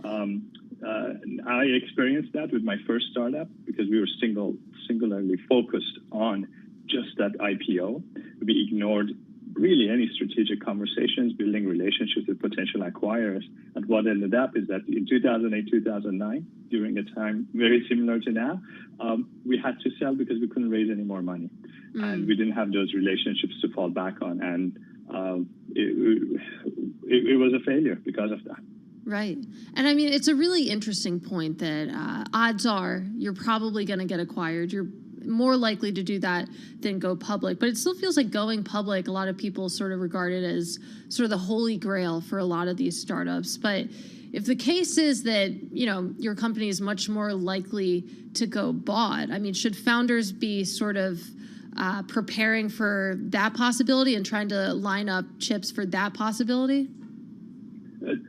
I experienced that with my first startup because we were singularly focused on just that IPO. We ignored really any strategic conversations, building relationships with potential acquirers. And what ended up is that in 2008, 2009, during a time very similar to now, we had to sell because we couldn't raise any more money. And we didn't have those relationships to fall back on. And it was a failure because of that. Right. And I mean, it's a really interesting point that odds are you're probably going to get acquired. You're more likely to do that than go public. But it still feels like going public, a lot of people sort of regard it as sort of the holy grail for a lot of these startups. But if the case is that, your company is much more likely to go bought, I mean, should founders be sort of preparing for that possibility and trying to line up chips for that possibility?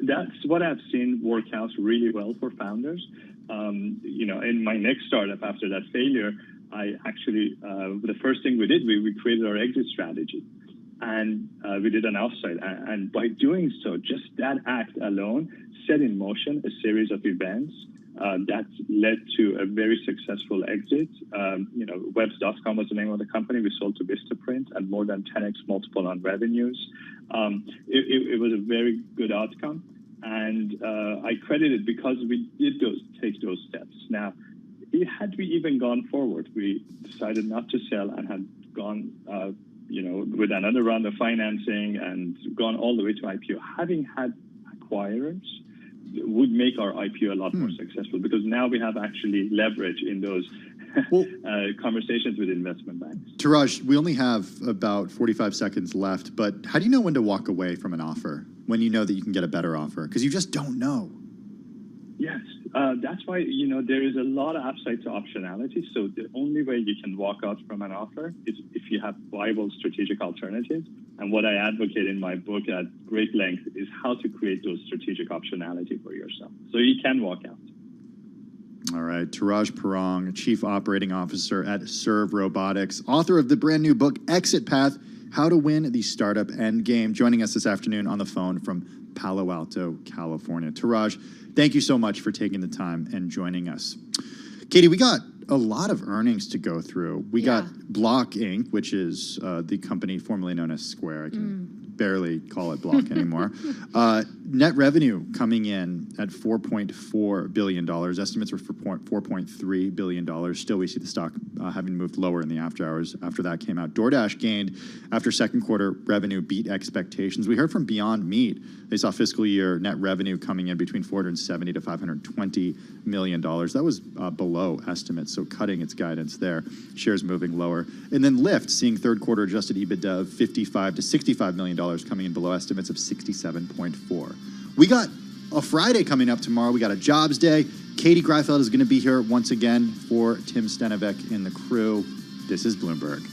That's what I've seen work out really well for founders. In my next startup after that failure, I actually, the first thing we did, we created our exit strategy. And we did an offsite. And by doing so, just that act alone set in motion a series of events that led to a very successful exit. Webs.com was the name of the company. We sold to Vistaprint at more than 10x multiple on revenues. It was a very good outcome. And I credit it because we did take those steps. Now, had we even gone forward, we decided not to sell and had gone, with another round of financing and gone all the way to IPO. Having had acquirers would make our IPO a lot more successful because now we have actually leverage in those conversations with investment banks. Taraj, we only have about 45 seconds left, but how do you know when to walk away from an offer, when you know that you can get a better offer? Because you just don't know. Yes, that's why, there is a lot of upside to optionality. So the only way you can walk out from an offer is if you have viable strategic alternatives. And what I advocate in my book at great length is how to create those strategic optionality for yourself. So you can walk out. All right. Taraj Parang, Chief Operating Officer at Serve Robotics, author of the brand new book, Exit Path, How to Win the Startup Endgame, joining us this afternoon on the phone from Palo Alto, California. Taraj, thank you so much for taking the time and joining us. Katie, we got a lot of earnings to go through. We got Block Inc., which is the company formerly known as Square. I can barely call it Block anymore. Net revenue coming in at $4.4 billion. Estimates were for $4.3 billion. Still, we see the stock having moved lower in the after hours after that came out. DoorDash gained after second quarter revenue beat expectations. We heard from Beyond Meat. They saw fiscal year net revenue coming in between $470 to $520 million. That was below estimates, so cutting its guidance there. Shares moving lower. And then Lyft seeing third quarter adjusted EBITDA of $55 to $65 million, coming in below estimates of 67.4. We got a Friday coming up tomorrow. We got a jobs day. Katie Greifeld is going to be here once again for Tim Stenevec and the crew. This is Bloomberg.